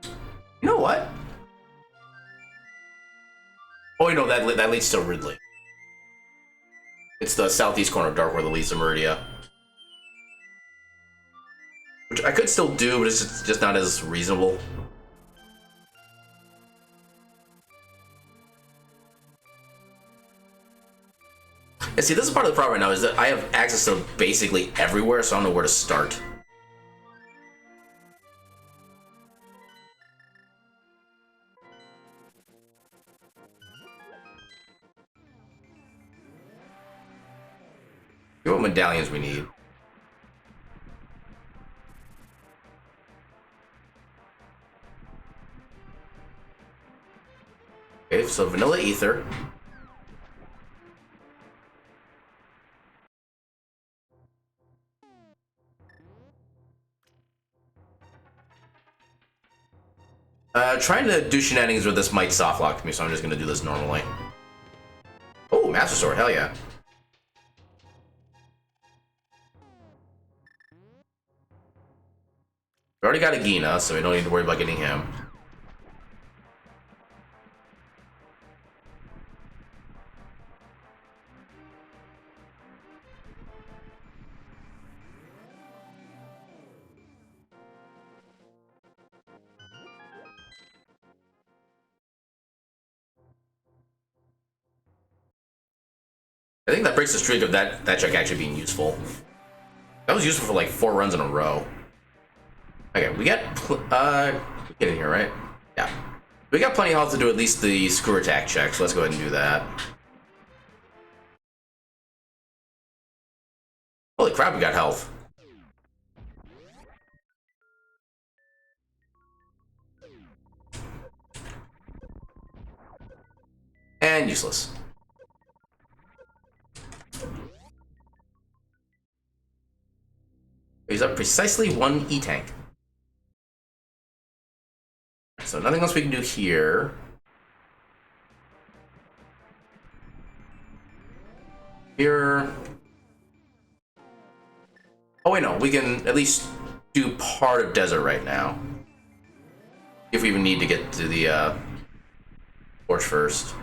You know what? Oh, you know that leads to Ridley. It's the southeast corner of Dark World that leads to Meridia. Which I could still do, but it's just not as reasonable. And see, this is part of the problem right now, is that I have access to basically everywhere, so I don't know where to start. See what medallions we need. Okay, so Vanilla Ether. Trying to do shenanigans with this might softlock me, so I'm just gonna do this normally. Oh, Master Sword, hell yeah. We already got a Gina, so we don't need to worry about getting him. I think that breaks the streak of that check actually being useful. That was useful for like 4 runs in a row. Okay, we get get in here, right? Yeah. We got plenty of health to do at least the screw attack check, so let's go ahead and do that. Holy crap, we got health. And useless. He's up precisely 1 E-tank. So nothing else we can do here. Here. Oh wait, no, we can at least do part of desert right now. If we even need to get to the torch first.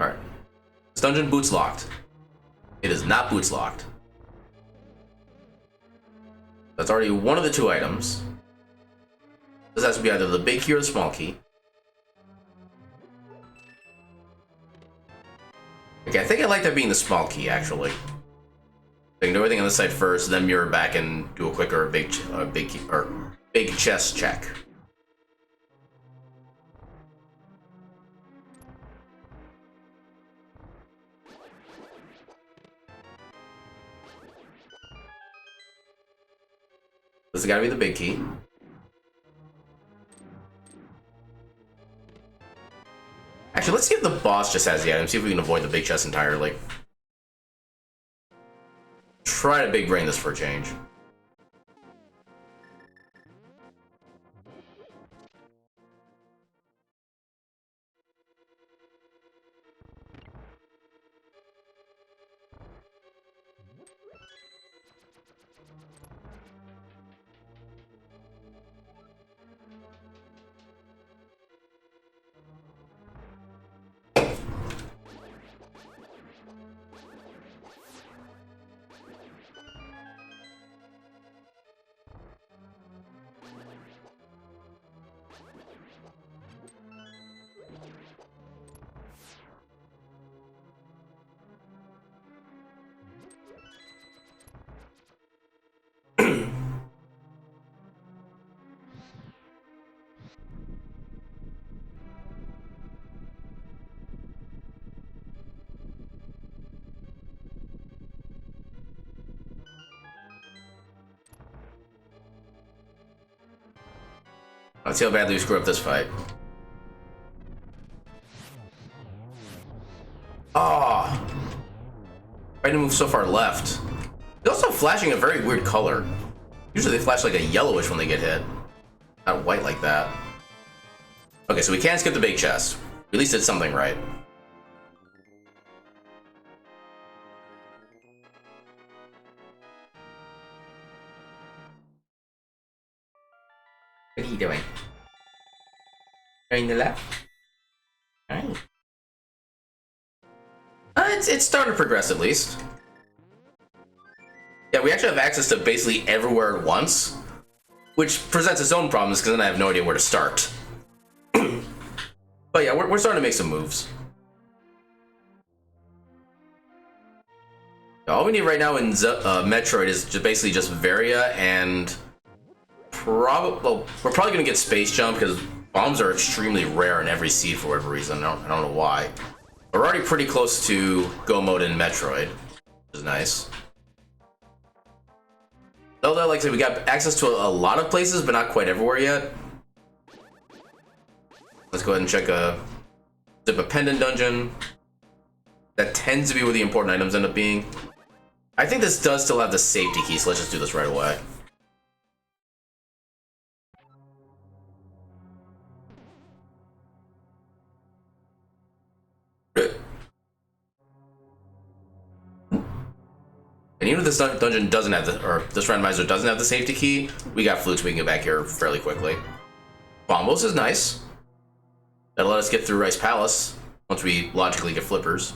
Alright. This dungeon boots locked. It is not boots locked. That's already one of the 2 items. This has to be either the big key or the small key. Okay, I think I like that being the small key, actually. I can do everything on this side first, then mirror back and do a quicker big chest check. This has got to be the big key. Actually, let's see if the boss just has the item. See if we can avoid the big chest entirely. Try to big brain this for a change. Let's see how badly we screw up this fight. Oh, I didn't move so far left. They're also flashing a very weird color. Usually they flash like a yellowish when they get hit, not white like that. Okay, so we can't skip the big chest. We at least did something right. What are you doing? Going to the left? Alright. It's starting to progress at least. Yeah, we actually have access to basically everywhere at once, which presents its own problems because then I have no idea where to start. But yeah, we're starting to make some moves. All we need right now in Metroid is basically just Varia and we're probably gonna get Space Jump because bombs are extremely rare in every seed for whatever reason. I don't know why. We're already pretty close to Go Mode in Metroid, which is nice. Although, like I said, we got access to a lot of places, but not quite everywhere yet. let's go ahead and check a pendant dungeon. That tends to be where the important items end up being. I think this does still have the safety key, so let's just do this right away. And even if this dungeon doesn't have the, or this randomizer doesn't have the safety key, we got flutes, we can get back here fairly quickly. Bombos is nice. That'll let us get through Rice Palace once we logically get flippers.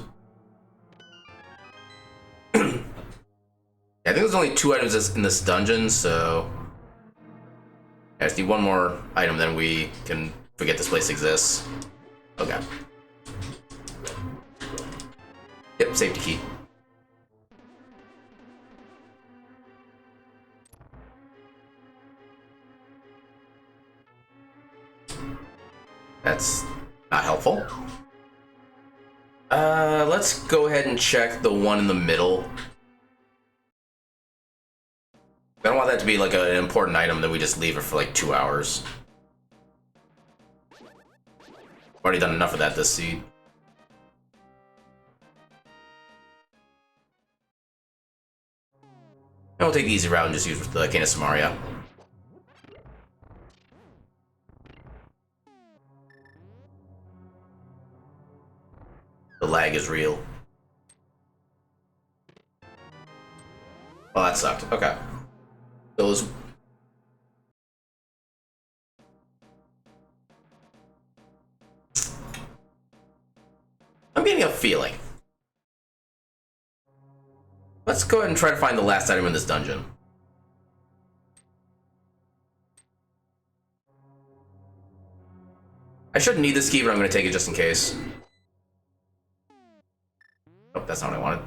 I think there's only 2 items in this dungeon, so I just need 1 more item, then we can forget this place exists. Okay. Yep, safety key. That's not helpful. Let's go ahead and check the one in the middle. I don't want that to be like an important item that we just leave it for like 2 hours. I've already done enough of that this seed. And we'll take the easy route and just use the Cane of Samaria. The lag is real. Well, that sucked. Okay. Those. I'm getting a feeling. Let's go ahead and try to find the last item in this dungeon. I shouldn't need this key, but I'm going to take it just in case. Oh, that's not what I wanted.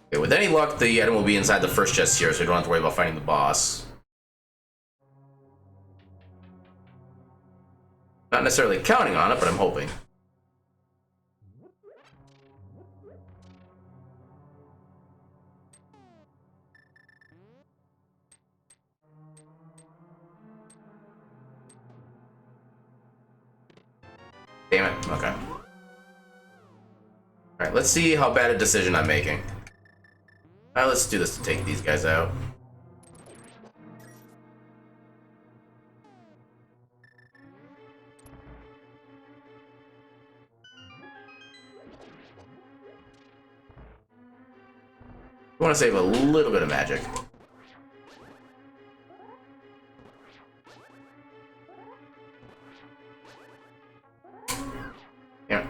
Okay, with any luck, the item will be inside the first chest here, so we don't have to worry about fighting the boss. Not necessarily counting on it, but I'm hoping. Damn it. Okay. Alright, let's see how bad a decision I'm making. Alright, let's do this to take these guys out. I want to save a little bit of magic. Yeah.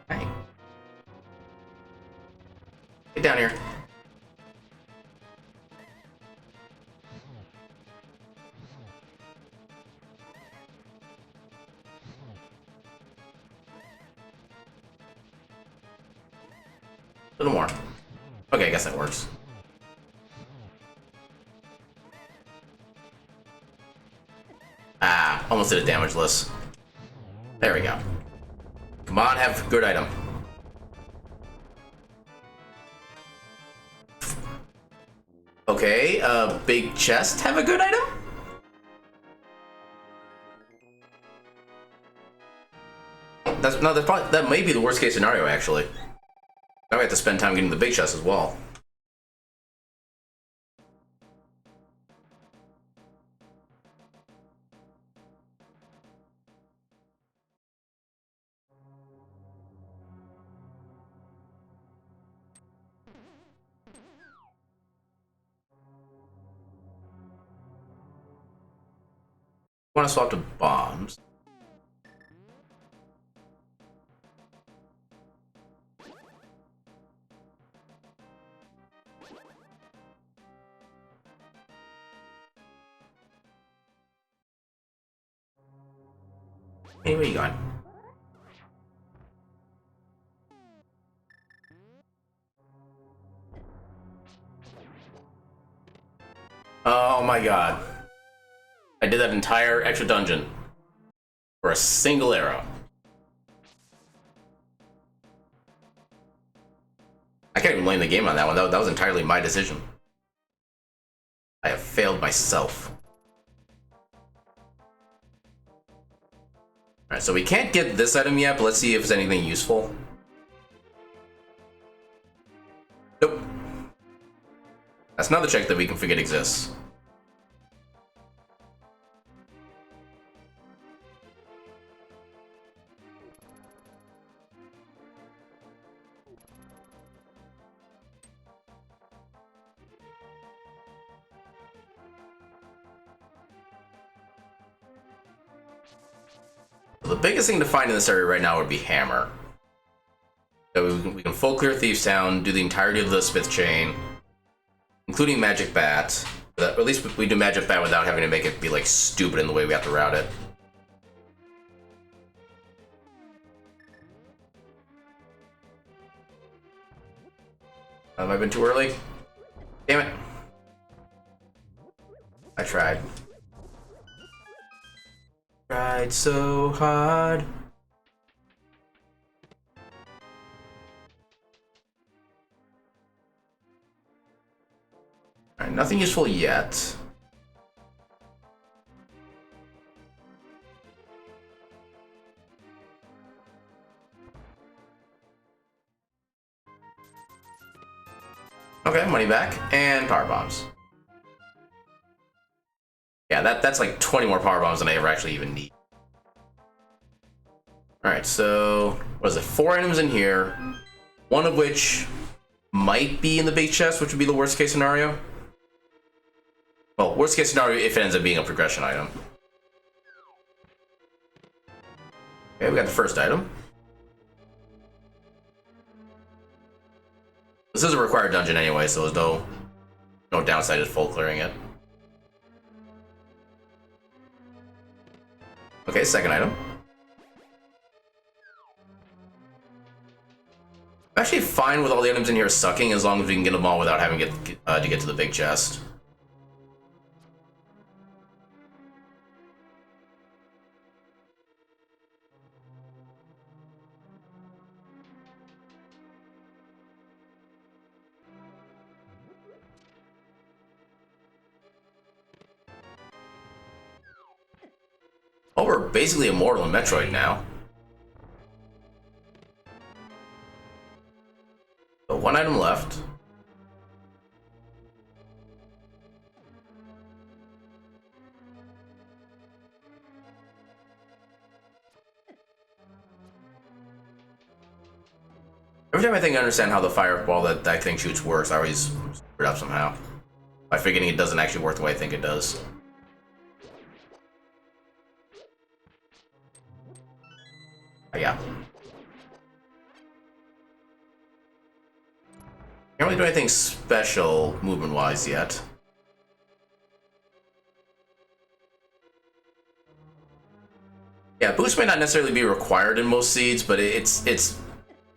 Hey. Get down here. A little more. Okay, I guess that works. Ah, almost did a damageless. There we go. Come on, have a good item. Okay, big chest, have a good item? That may be the worst case scenario, actually. Now we have to spend time getting the big chest as well. Want to swap to bombs. Hey, where you going? Oh my god. I did that entire extra dungeon for a single arrow. I can't even blame the game on that one. That was entirely my decision. I have failed myself. Alright, so we can't get this item yet, but let's see if it's anything useful. Nope. That's another check that we can forget exists. The biggest thing to find in this area right now would be Hammer. So we can full clear Thieves Town, do the entirety of the Smith Chain, including Magic Bat. But at least we do Magic Bat without having to make it be like stupid in the way we have to route it. Have I been too early? Damn it. I tried. Tried so hard. Alright, nothing useful yet. Okay, money back, and power bombs. Yeah, that's like 20 more power bombs than I ever actually even need. Alright, so what is it? 4 items in here, one of which might be in the big chest, which would be the worst case scenario. Well, worst case scenario if it ends up being a progression item. Okay, we got the first item. This is a required dungeon anyway, so there's no downside to full clearing it. Okay, second item. I'm actually fine with all the items in here sucking as long as we can get them all without having to get to the big chest. Oh, we're basically immortal in Metroid now. So 1 item left. Every time I think I understand how the fireball that thing shoots works, I always screw it up somehow. By forgetting it doesn't actually work the way I think it does. Yeah. Can't really do anything special movement-wise yet. Yeah, boost may not necessarily be required in most seeds, but it's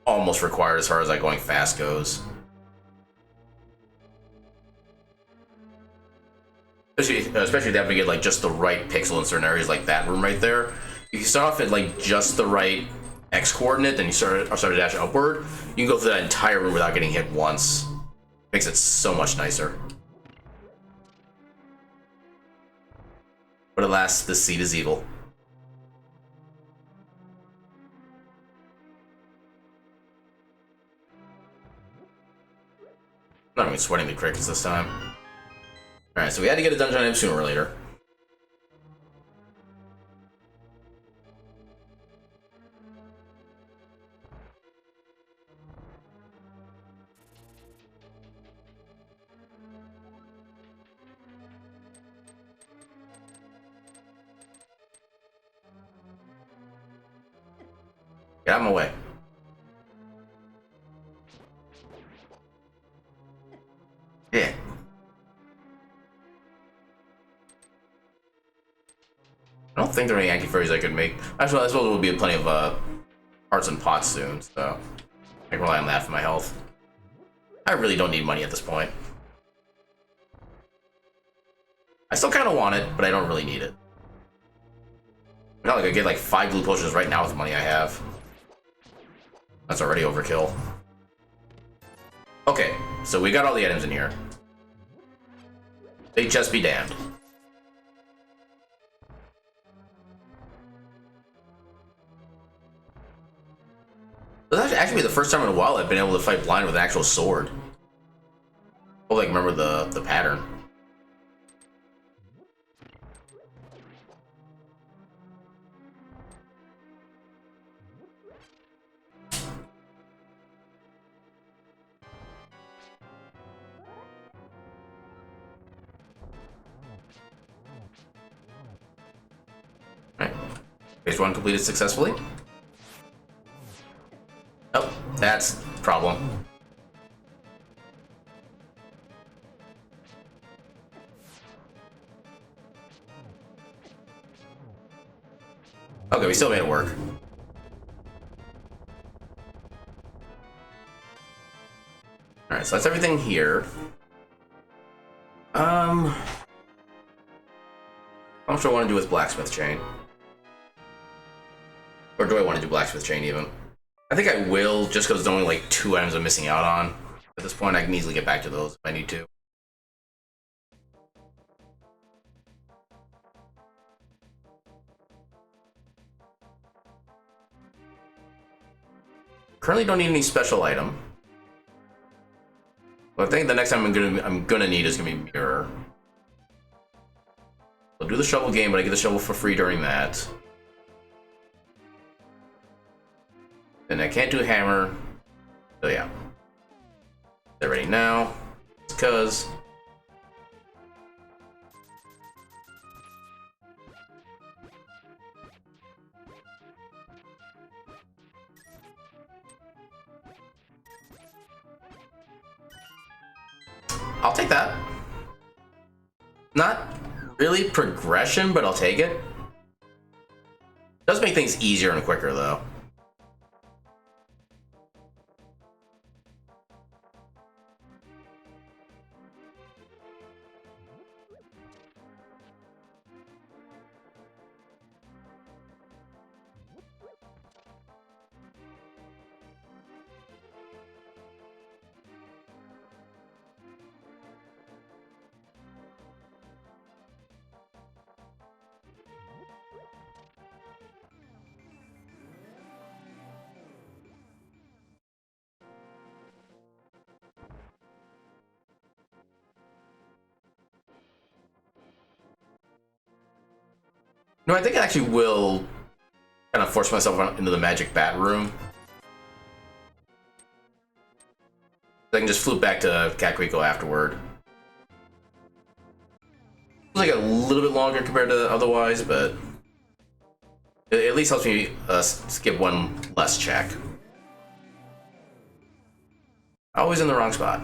almost required as far as like going fast goes. Especially if they have to get like just the right pixel in certain areas, like that room right there. If you start off at like just the right X coordinate, then you start to dash upward, you can go through that entire room without getting hit once. Makes it so much nicer. But alas, the seed is evil. I'm not even sweating the crickets this time. Alright, so we had to get a dungeon item sooner or later. Get out of my way. Yeah. I don't think there are any Yankee furries I could make. Actually, I suppose there will be plenty of hearts and pots soon, so I can rely on that for my health. I really don't need money at this point. I still kind of want it, but I don't really need it. Not like I get like 5 blue potions right now with the money I have. That's already overkill. Okay, so we got all the items in here. They just be damned. This is actually the first time in a while I've been able to fight blind with an actual sword. Oh, like remember the pattern. Alright. Phase 1 completed successfully. Oh, that's a problem. Okay, we still made it work. Alright, so that's everything here. How much do I want to do with blacksmith chain? Or do I want to do blacksmith chain even? I think I will, just because there's only like 2 items I'm missing out on. At this point, I can easily get back to those if I need to. Currently don't need any special item. But I think the next time I'm gonna need is gonna be mirror. I'll do the shovel game, but I get the shovel for free during that. And I can't do hammer. So yeah. They're ready now. It's cause I'll take that. Not really progression, but I'll take it. Does make things easier and quicker though. No, I think I actually will kind of force myself into the magic bat room. I can just flip back to Kakariko afterward. It's like a little bit longer compared to otherwise, but it at least helps me skip one less check. Always in the wrong spot.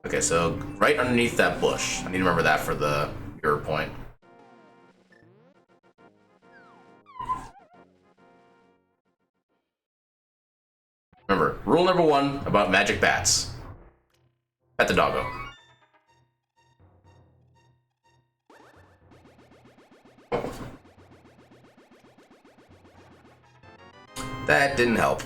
Okay, so right underneath that bush. I need to remember that for the mirror point. Remember, rule number 1 about magic bats. Pet the doggo. That didn't help.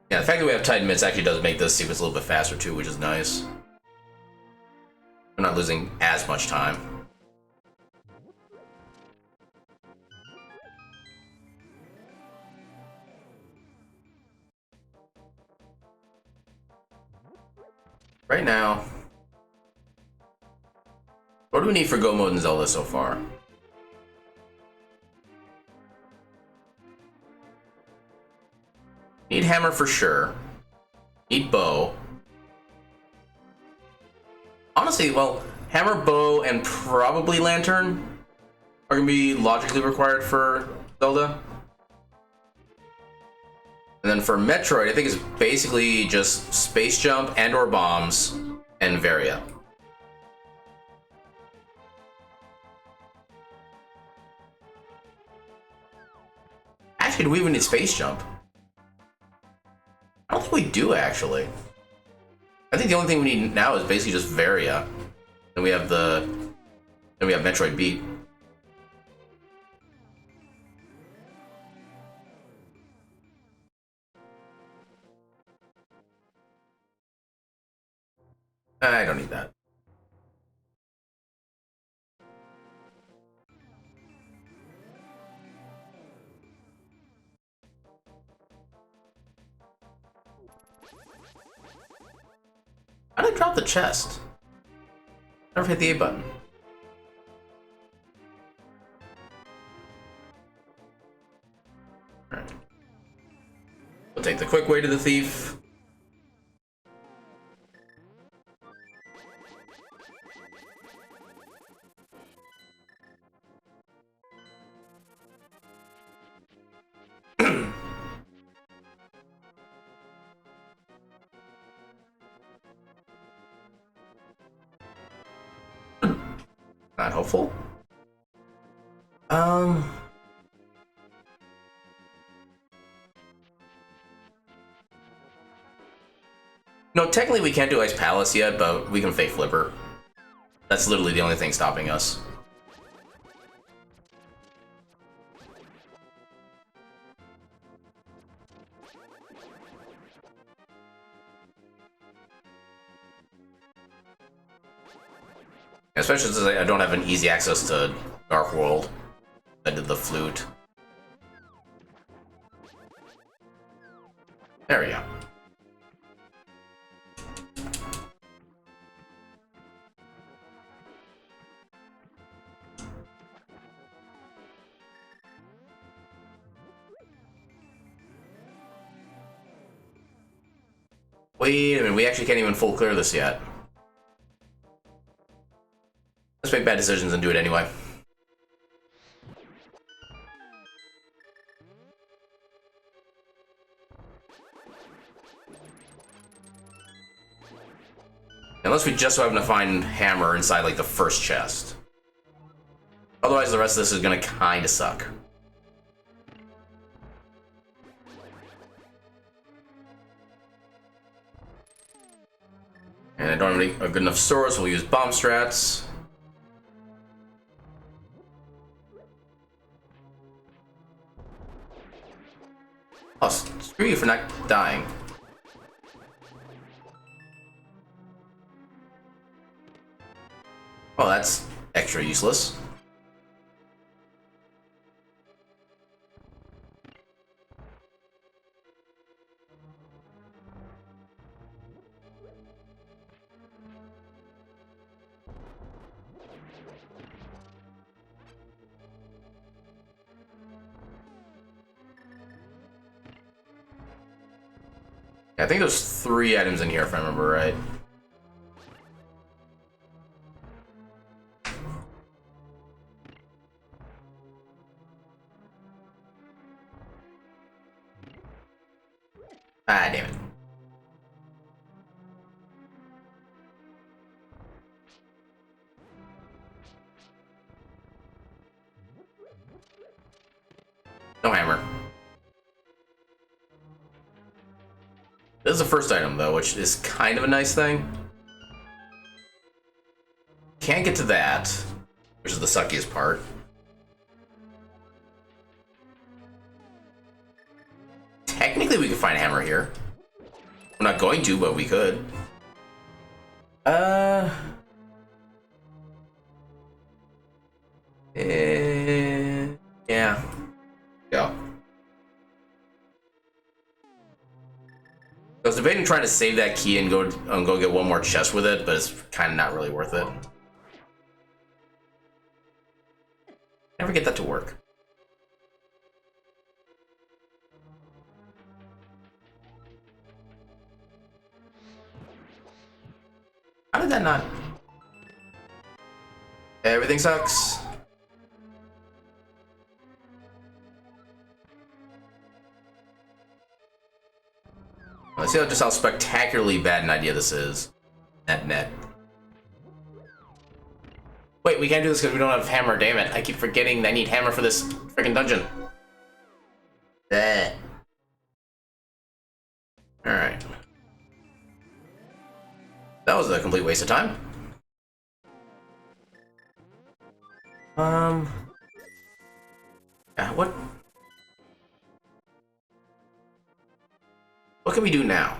Yeah, the fact that we have tight mitts actually does make this sequence a little bit faster too, which is nice. We're not losing as much time. Right now, what do we need for Go Mode in Zelda so far? Need hammer for sure. Need bow. Honestly, well, hammer, bow, and probably lantern are gonna be logically required for Zelda. And then for Metroid, I think it's basically just space jump and or bombs and Varia. Actually, do we even need space jump? I don't think we do, actually. I think the only thing we need now is basically just Varia. Then we have Metroid Beat. I don't need that. How did I drop the chest? Never hit the A button. Alright. We'll take the quick way to the thief. Not hopeful. No, technically we can't do Ice Palace yet, but we can fake Flipper. That's literally the only thing stopping us. Especially since I don't have an easy access to Dark World. I did the flute. There we go. Wait a minute, we actually can't even full clear this yet. Let's make bad decisions and do it anyway. Unless we just so happen to find hammer inside like the first chest. Otherwise the rest of this is gonna kinda suck. And I don't have a good enough sword, so we'll use bomb strats. Oh, screw you for not dying. Oh, that's extra useless. Yeah, I think there's 3 items in here if I remember right. Ah, damn it. No hammer. This is the first item, though, which is kind of a nice thing. Can't get to that, which is the suckiest part. Technically, we could find a hammer here. We're not going to, but we could. Yeah. Go. Because debating trying to save that key and go get one more chest with it, but it's kind of not really worth it. Never get that to work. How did that not? Everything sucks. Let's see just how spectacularly bad an idea this is. Net. Wait, we can't do this because we don't have hammer, damn it. I keep forgetting I need hammer for this freaking dungeon. Alright. That was a complete waste of time. Yeah, what can we do now?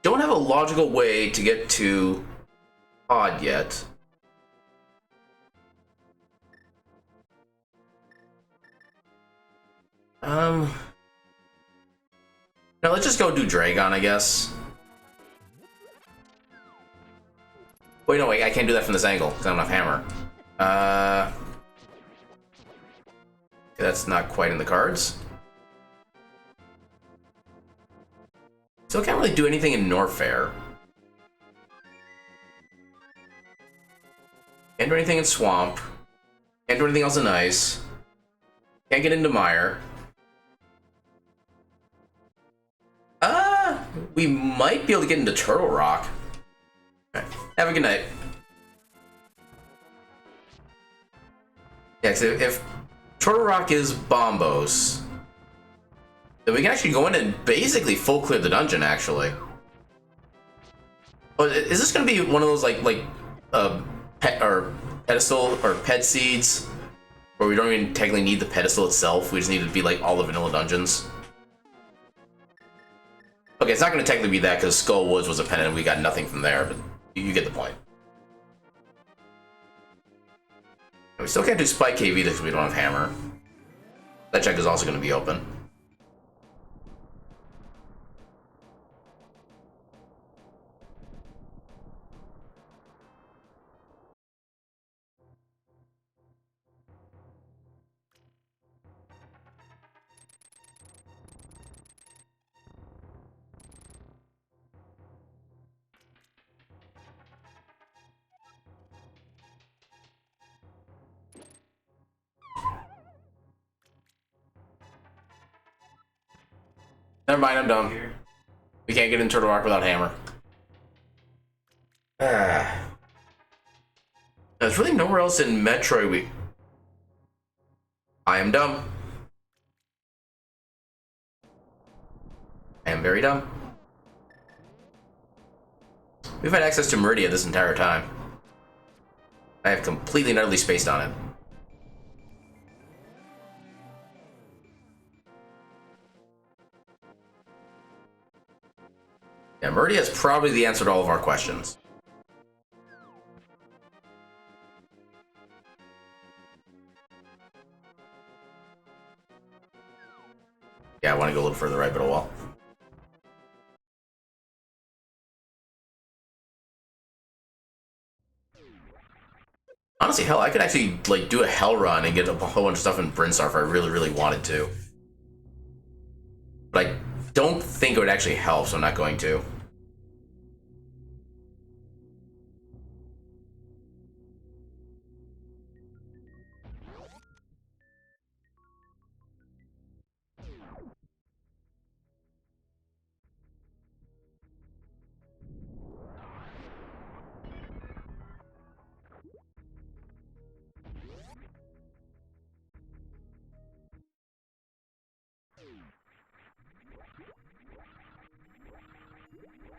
Don't have a logical way to get to Pod yet. No, let's just go do Dragon, I guess. Wait, no, wait, I can't do that from this angle because I don't have hammer. That's not quite in the cards. So I can't really do anything in Norfair. Can't do anything in Swamp. Can't do anything else in Ice. Can't get into Mire. We might be able to get into Turtle Rock. Right. Have a good night. Yeah, so if Turtle Rock is Bombos, then we can actually go in and basically full clear the dungeon, actually. Oh, is this gonna be one of those pet or pedestal or pet seeds where we don't even technically need the pedestal itself, we just need it to be like all the vanilla dungeons? Okay, it's not gonna technically be that because Skull Woods was a pen and we got nothing from there, but you get the point. We still can't do Spike Cave either because we don't have hammer. That check is also gonna be open. Never mind, I'm dumb. We can't get in Turtle Rock without hammer. There's really nowhere else in Metroid I am dumb. I am very dumb. We've had access to Meridia this entire time. I have completely and utterly spaced on it. Yeah, Meridia is probably the answer to all of our questions. Yeah, I want to go a little further right, but oh well. Honestly, hell, I could actually like do a hell run and get a whole bunch of stuff in Brinstar if I really, really wanted to. But I don't think it would actually help, so I'm not going to.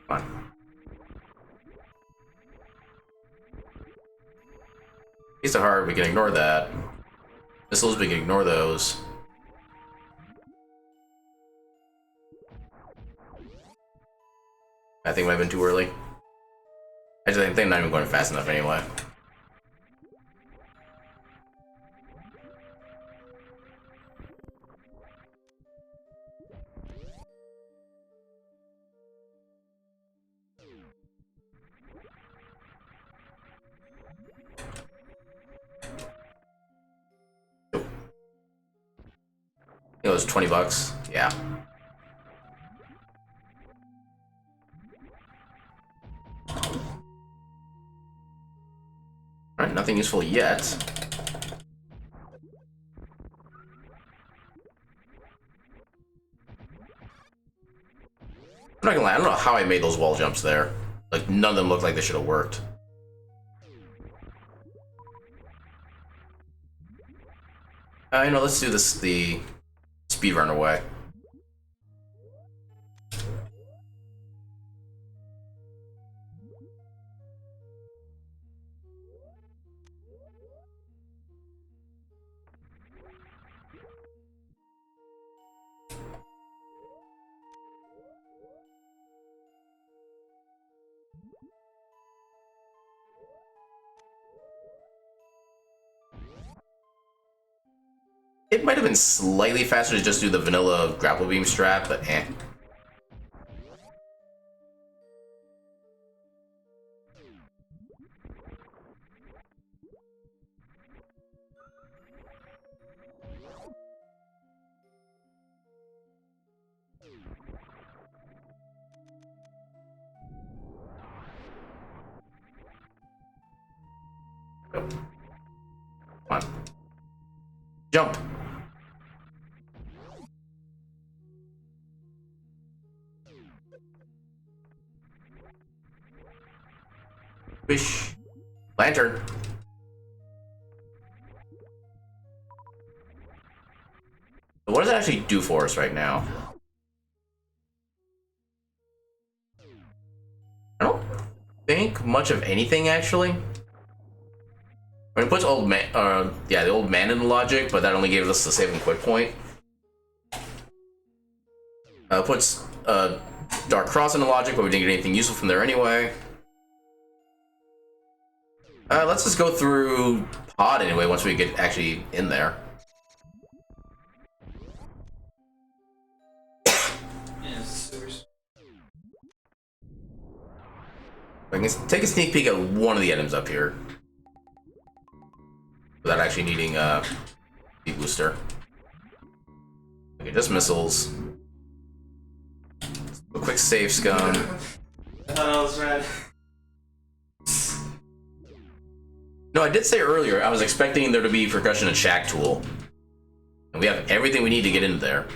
Come on. Piece of heart, we can ignore that. Missiles, we can ignore those. I think it might have been too early. Actually, I think I'm not even going fast enough anyway. was 20 bucks. Yeah. Alright, nothing useful yet. I'm not gonna lie, I don't know how I made those wall jumps there. Like, none of them looked like they should have worked. You know, let's do this the speedrunner way. It might have been slightly faster to just do the vanilla grapple beam strat, but eh. Go. Come on. Jump. Wish. Lantern. So what does it actually do for us right now? I don't think much of anything, actually. I mean, it puts the old man in the logic, but that only gave us the save and quit point. Puts Dark Cross in the logic, but we didn't get anything useful from there anyway. Let's just go through Pod anyway, once we get actually in there. I can take a sneak peek at one of the items up here. Without actually needing a booster. Okay, just missiles. A quick save scum. I thought that was red. No, I did say earlier I was expecting there to be percussion and shack tool. And we have everything we need to get into there.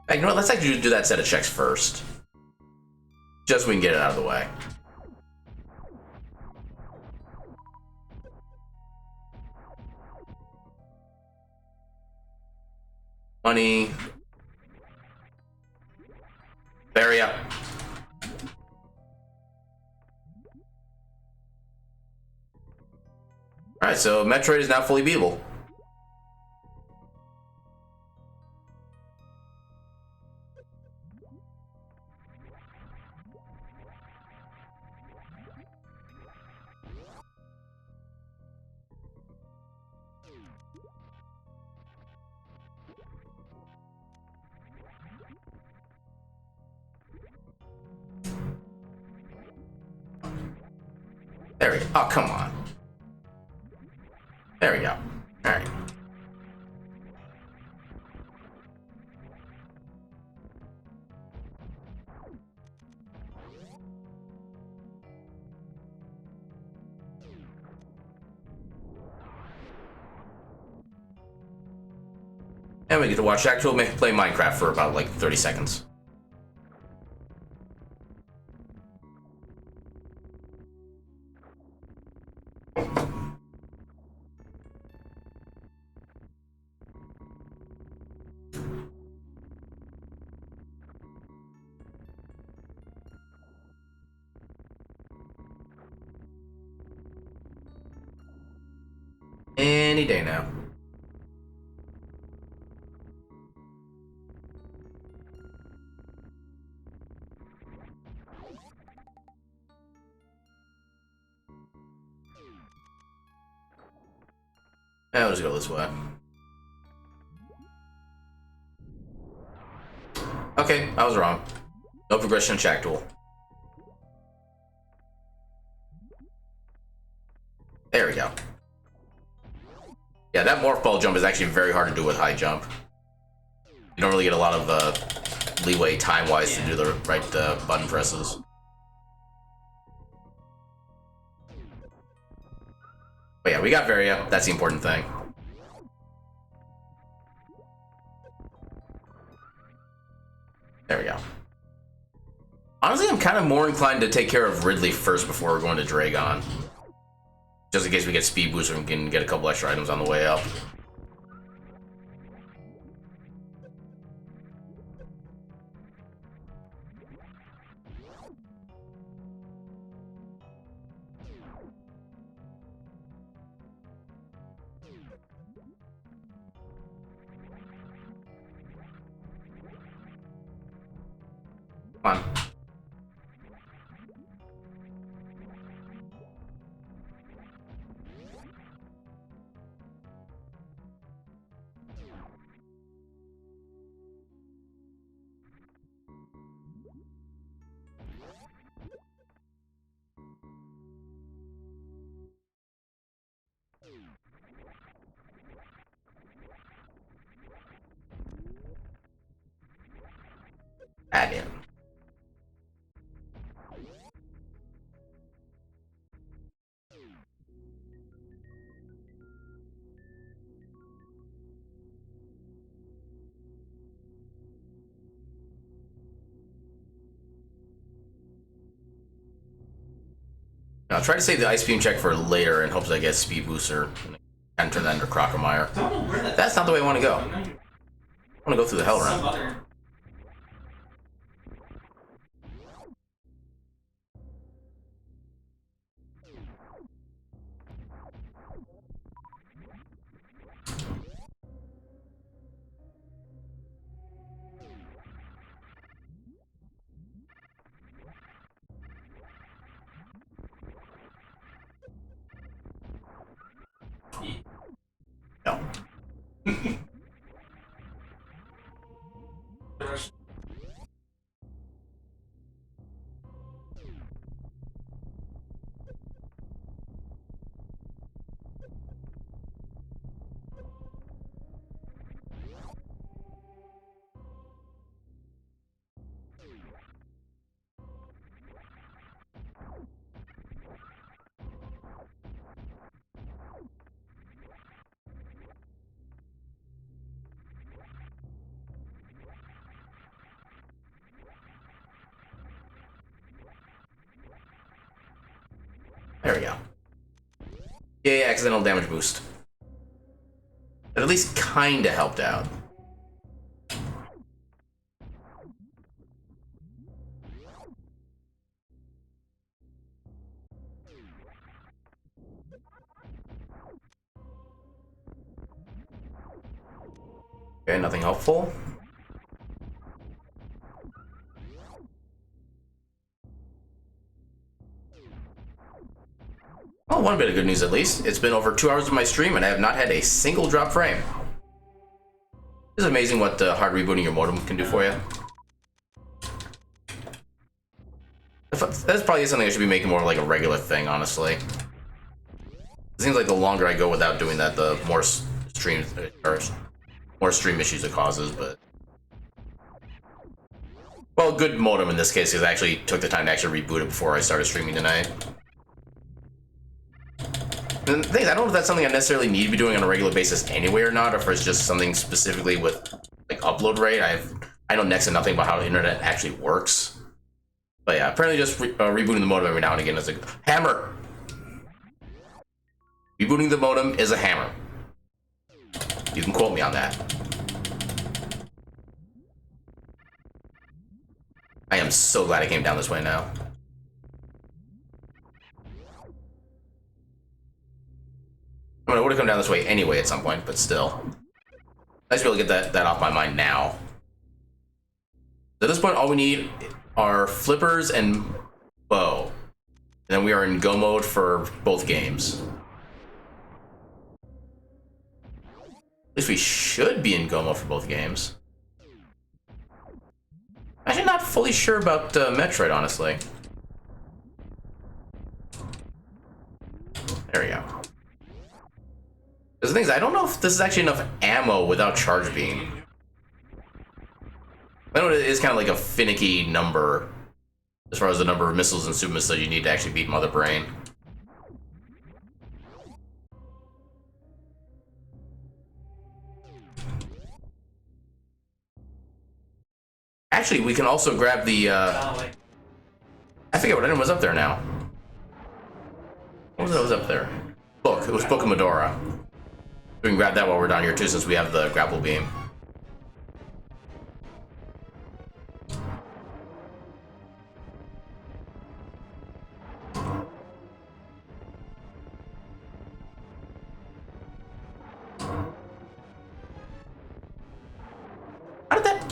Hey, you know what? Let's actually do that set of checks first. Just so we can get it out of the way. Money. Bury up. Alright, so Metroid is now fully beatable. There we go. Oh, come on. There we go. Alright. And we get to watch actual play Minecraft for about like 30 seconds. Any day now. I'll just go this way. Okay, I was wrong. No progression check tool. wall jump is actually very hard to do with high jump. You don't really get a lot of leeway time-wise to do the right button presses. But yeah, we got Varia. That's the important thing. There we go. Honestly, I'm kind of more inclined to take care of Ridley first before we're going to Dragon. Just in case we get speed boost and can get a couple extra items on the way up. Come on. Add in. I'll try to save the ice beam check for later in hopes I get speed booster and turn that into Crocomire. That's not the way I want to go. I want to go through the hell run. No. There we go. Yay, accidental damage boost. It at least kinda helped out. Okay, nothing helpful. Well, one bit of good news at least. It's been over 2 hours of my stream and I have not had a single drop frame. It's amazing what hard rebooting your modem can do for you. That's probably something I should be making more like a regular thing, honestly. It seems like the longer I go without doing that, the more stream issues it causes, but... Well, good modem in this case, because I actually took the time to actually reboot it before I started streaming tonight. And the thing is, I don't know if that's something I necessarily need to be doing on a regular basis anyway or not, or if it's just something specifically with like upload rate. I know next to nothing about how the internet actually works. But yeah, apparently just rebooting the modem every now and again is a hammer. Rebooting the modem is a hammer. You can quote me on that. I am so glad I came down this way now. I mean, I would have come down this way anyway at some point, but still. Nice to be able to get that off my mind now. At this point, all we need are flippers and bow. And then we are in go mode for both games. At least we should be in go mode for both games. Actually, not fully sure about Metroid, honestly. There we go. Because the thing is, I don't know if this is actually enough ammo without charge beam. I know it is kind of like a finicky number as far as the number of missiles and super missiles you need to actually beat Mother Brain. Actually, we can also grab the, I forget what item was up there now. What was that was up there? Book. It was Book of Medora. We can grab that while we're down here too, since we have the grapple beam. How did that...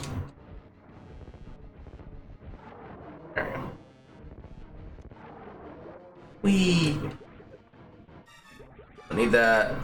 There we go. Whee! I need that.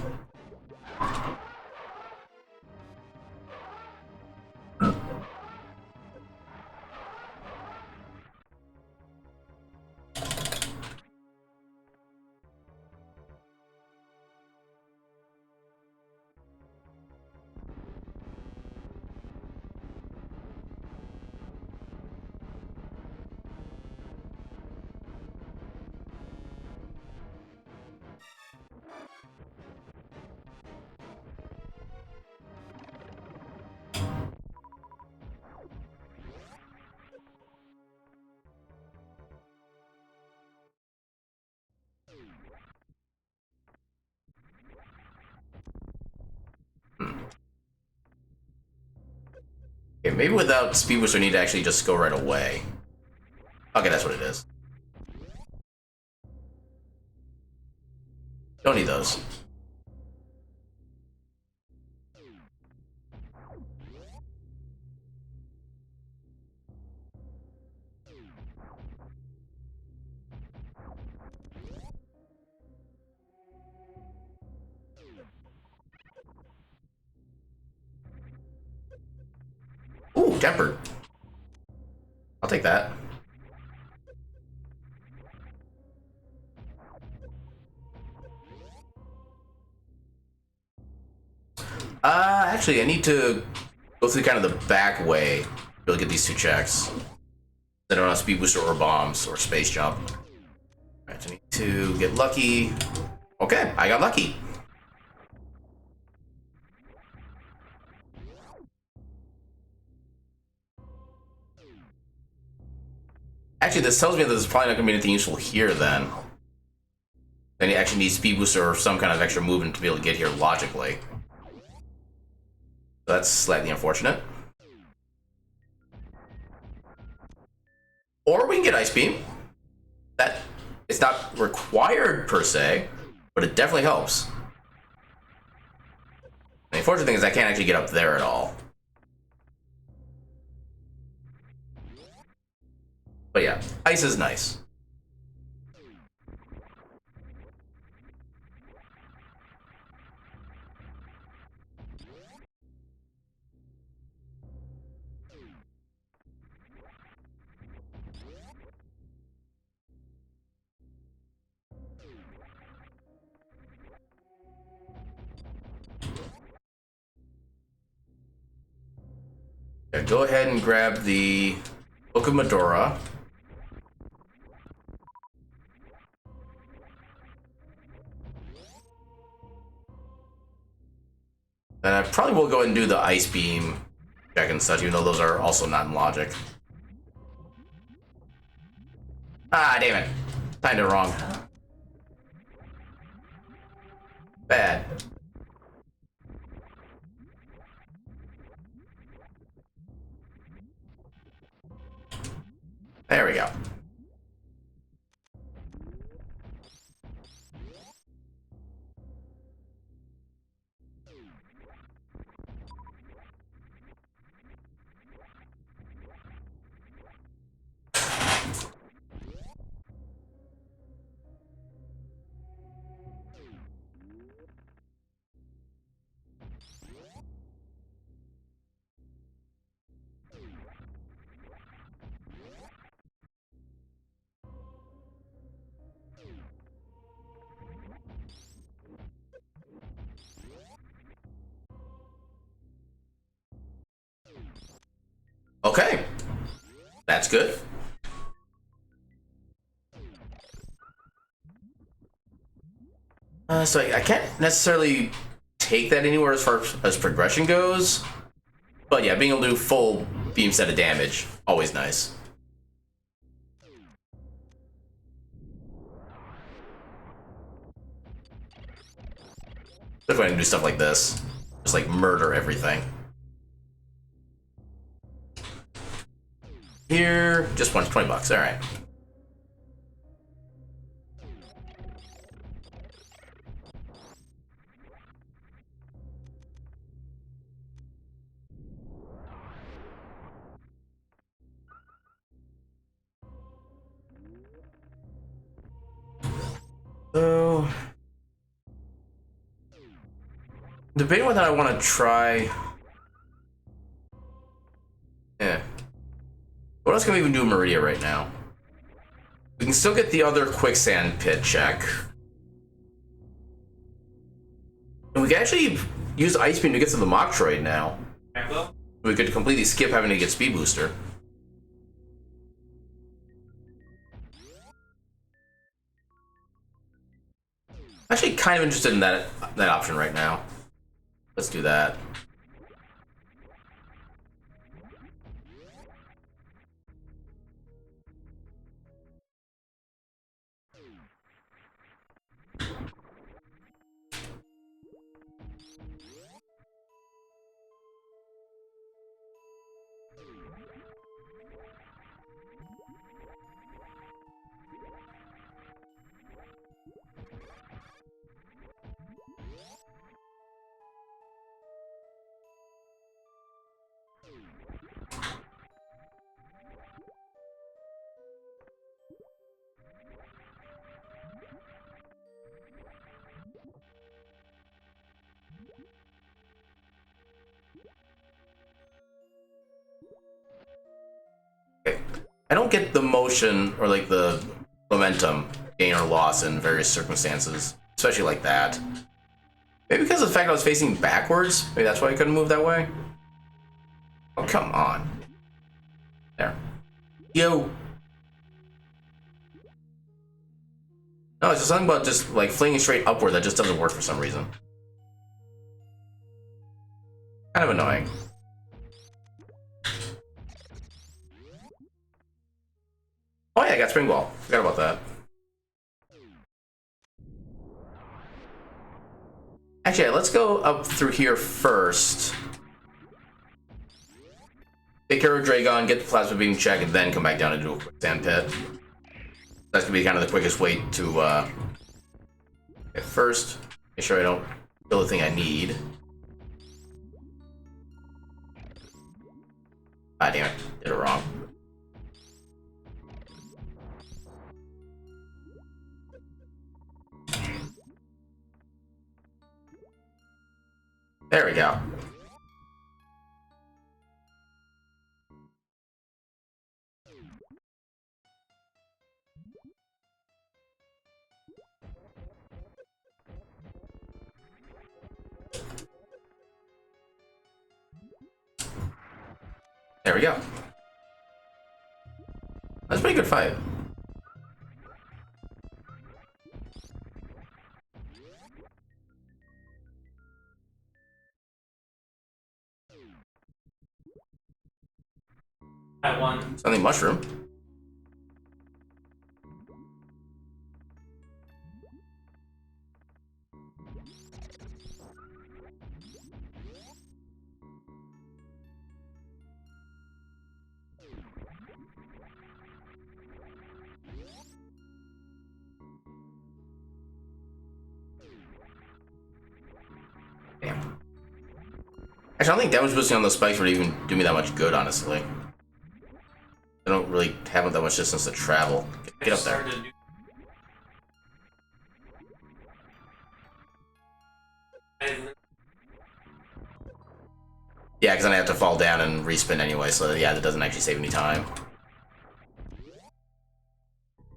Okay, maybe without Speed Boost, we need to actually just go right away. Okay, that's what it is. Don't need those. Ooh, tempered. I'll take that. Actually, I need to go through kind of the back way to be able to get these two checks. I don't have Speed Booster or bombs or space jump. Alright, so I need to get lucky. Okay, I got lucky. Actually, this tells me that there's probably not going to be anything useful here then. Then you actually need Speed Booster or some kind of extra movement to be able to get here logically. So that's slightly unfortunate. Or we can get Ice Beam. That it's not required per se, but it definitely helps. The unfortunate thing is I can't actually get up there at all. But yeah, ice is nice. Yeah, go ahead and grab the Book of Medora. And I probably will go ahead and do the Ice Beam check and such, even though those are also not in logic. Ah, damn it. Timed it wrong. Bad. There we go. Okay. That's good. So I can't necessarily take that anywhere as far as progression goes. But yeah, being able to do full beam set of damage, always nice. If I can do stuff like this, just like murder everything. Here, just $20. All right. So, debating whether I want to try. Yeah. What else can we even do in Meridia right now? We can still get the other quicksand pit check. And we can actually use Ice Beam to get to the Metroid now. We could completely skip having to get Speed Booster. Actually, kind of interested in that option right now. Let's do that. Okay. I don't get the motion or like the momentum gain or loss in various circumstances, especially like that. Maybe because of the fact I was facing backwards. Maybe that's why I couldn't move that way. Oh, come on. There. Yo. No, it's just something about just like flinging straight upward that just doesn't work for some reason. Kind of annoying. Oh yeah, I got Spring Ball. Forgot about that. Actually, let's go up through here first. Take care of Dragon, get the Plasma Beam check, and then come back down and do a quick sand pit. That's gonna be kind of the quickest way to at first, make sure I don't kill the thing I need. Ah, damn it, did it wrong. There we go. There we go. That's a pretty good fight. I won. Something mushroom. Damn. Actually, I don't think damage boosting on those spikes would even do me that much good, honestly. I don't really have that much distance to travel. Get up there. Yeah, because then I have to fall down and respin anyway, so yeah, that doesn't actually save any time.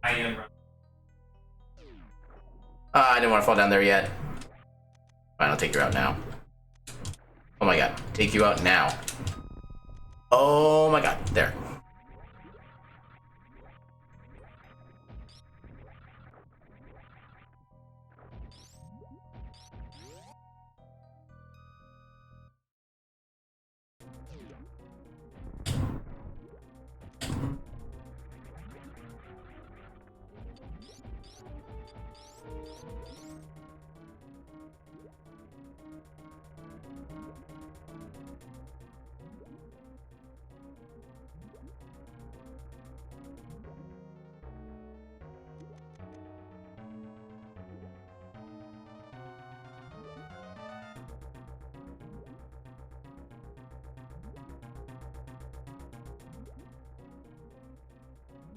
I am. I didn't want to fall down there yet. Fine, I'll take you out now. Oh my god, take you out now. Oh my god, there.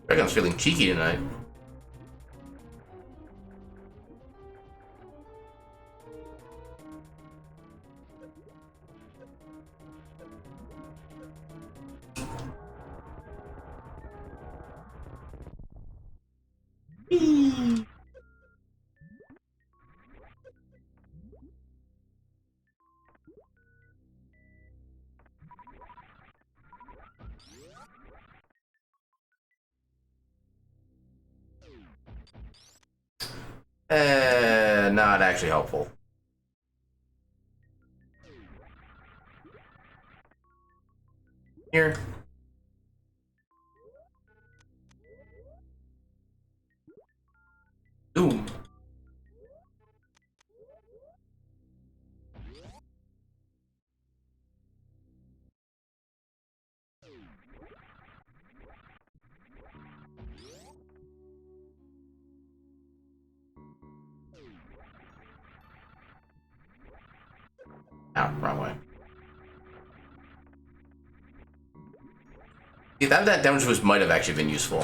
Dragon's feeling cheeky tonight. Not actually helpful. Here. Ooh. Ow, wrong way. See, that damage boost might have actually been useful.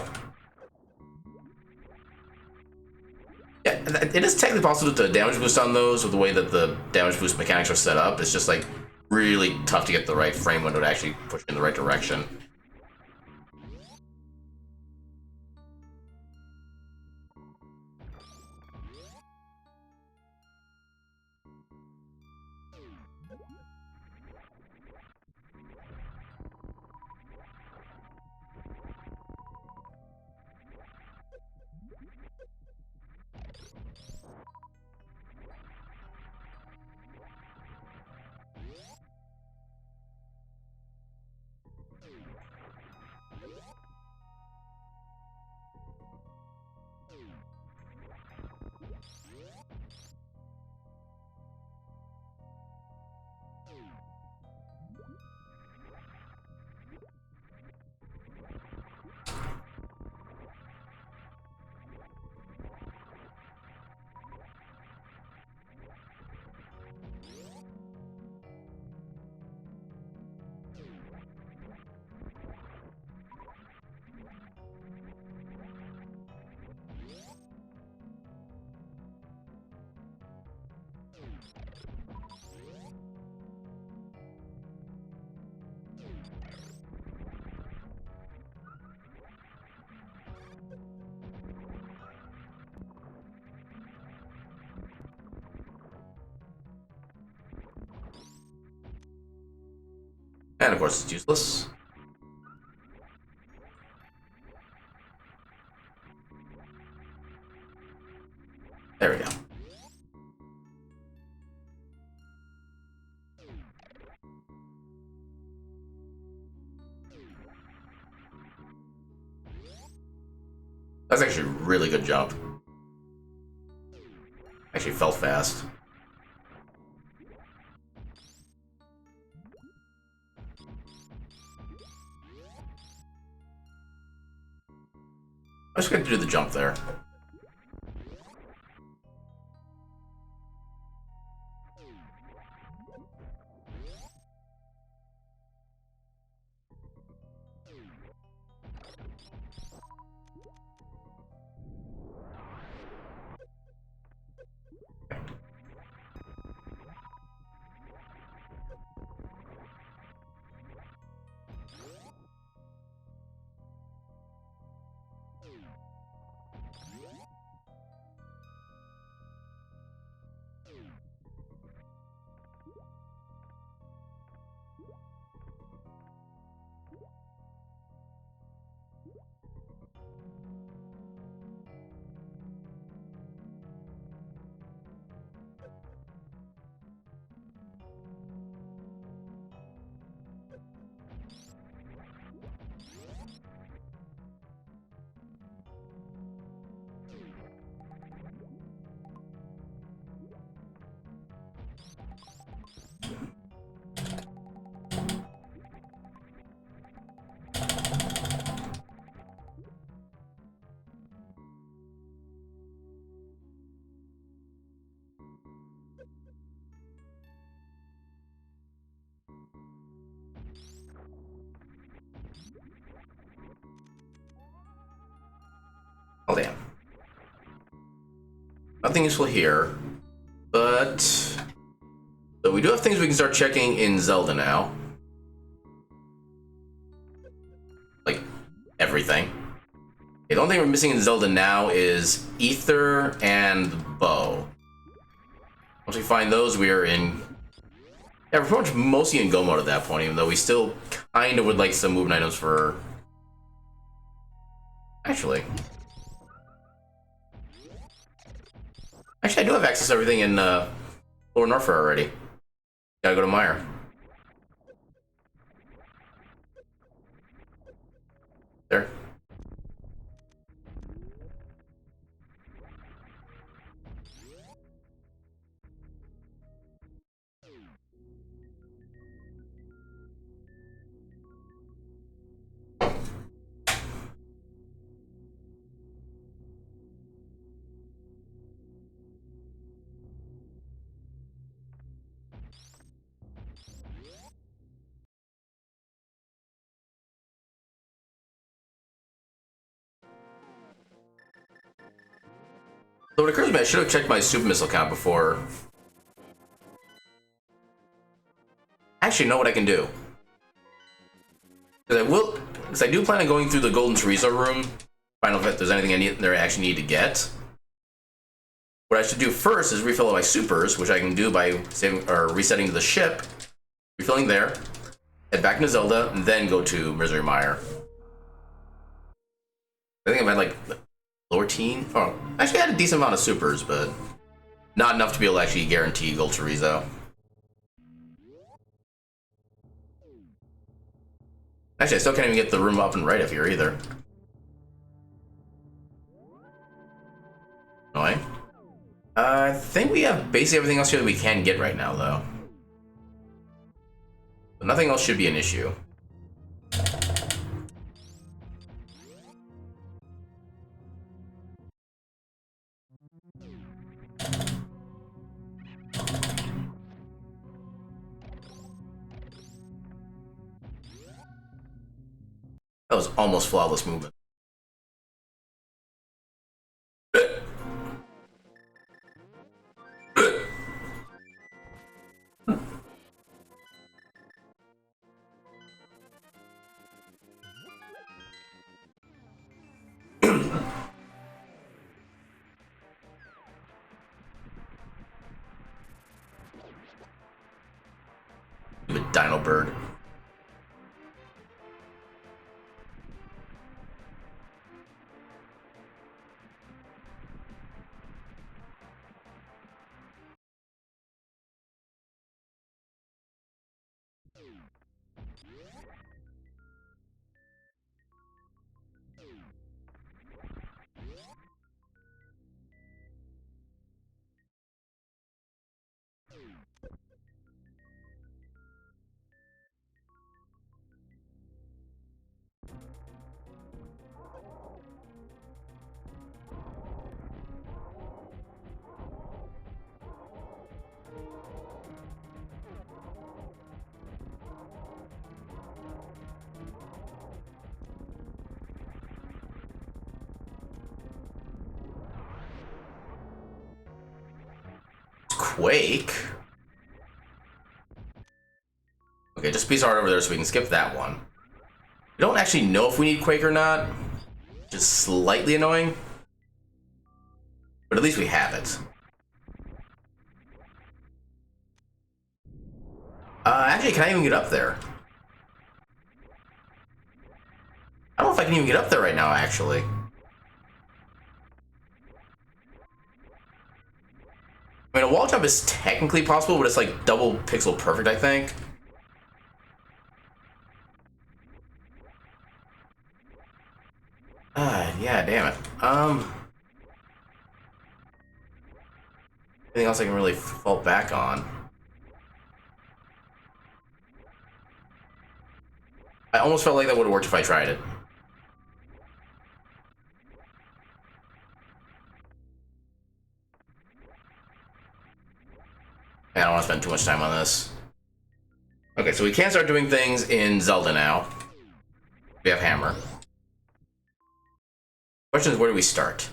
Yeah, it is technically possible to damage boost on those with the way that the damage boost mechanics are set up. It's just like really tough to get the right frame window to actually push in the right direction. And of course, it's useless. There we go. That's actually a really good jump. Actually felt fast. I'm just going to do the jump there. Oh, damn. Nothing useful here. But... So we do have things we can start checking in Zelda now. Like, everything. The only thing we're missing in Zelda now is Ether and Bow. Once we find those, we are in... Yeah, we're pretty much mostly in go mode at that point, even though we still kind of would like some movement items for... Actually, I do have access to everything in Lower Norfair already. Gotta go to Meyer. There. So what occurs to me, I should have checked my super missile count before. Actually, know what I can do. Because I do plan on going through the Golden Teresa room, find out if there's anything I actually need to get. What I should do first is refill my supers, which I can do by saving or resetting to the ship, refilling there, head back into Zelda, and then go to Misery Mire. I think I'm at like lower teen. Oh, actually, I had a decent amount of supers, but not enough to be able to actually guarantee Gold Chorizo. Actually, I still can't even get the room up and right up here either. Annoying. I think we have basically everything else here that we can get right now, though. But nothing else should be an issue. That was almost flawless movement. Dino Bird. Quake. Okay, just piece art over there so we can skip that one. We don't actually know if we need Quake or not, which is slightly annoying. But at least we have it. Actually, can I even get up there? I don't know if I can even get up there right now, actually. I mean, a wall jump is technically possible, but it's like double pixel perfect, I think. Yeah, damn it. Anything else I can really fall back on? I almost felt like that would have worked if I tried it. I don't want to spend too much time on this. Okay, so we can start doing things in Zelda now. We have Hammer. Question is, where do we start?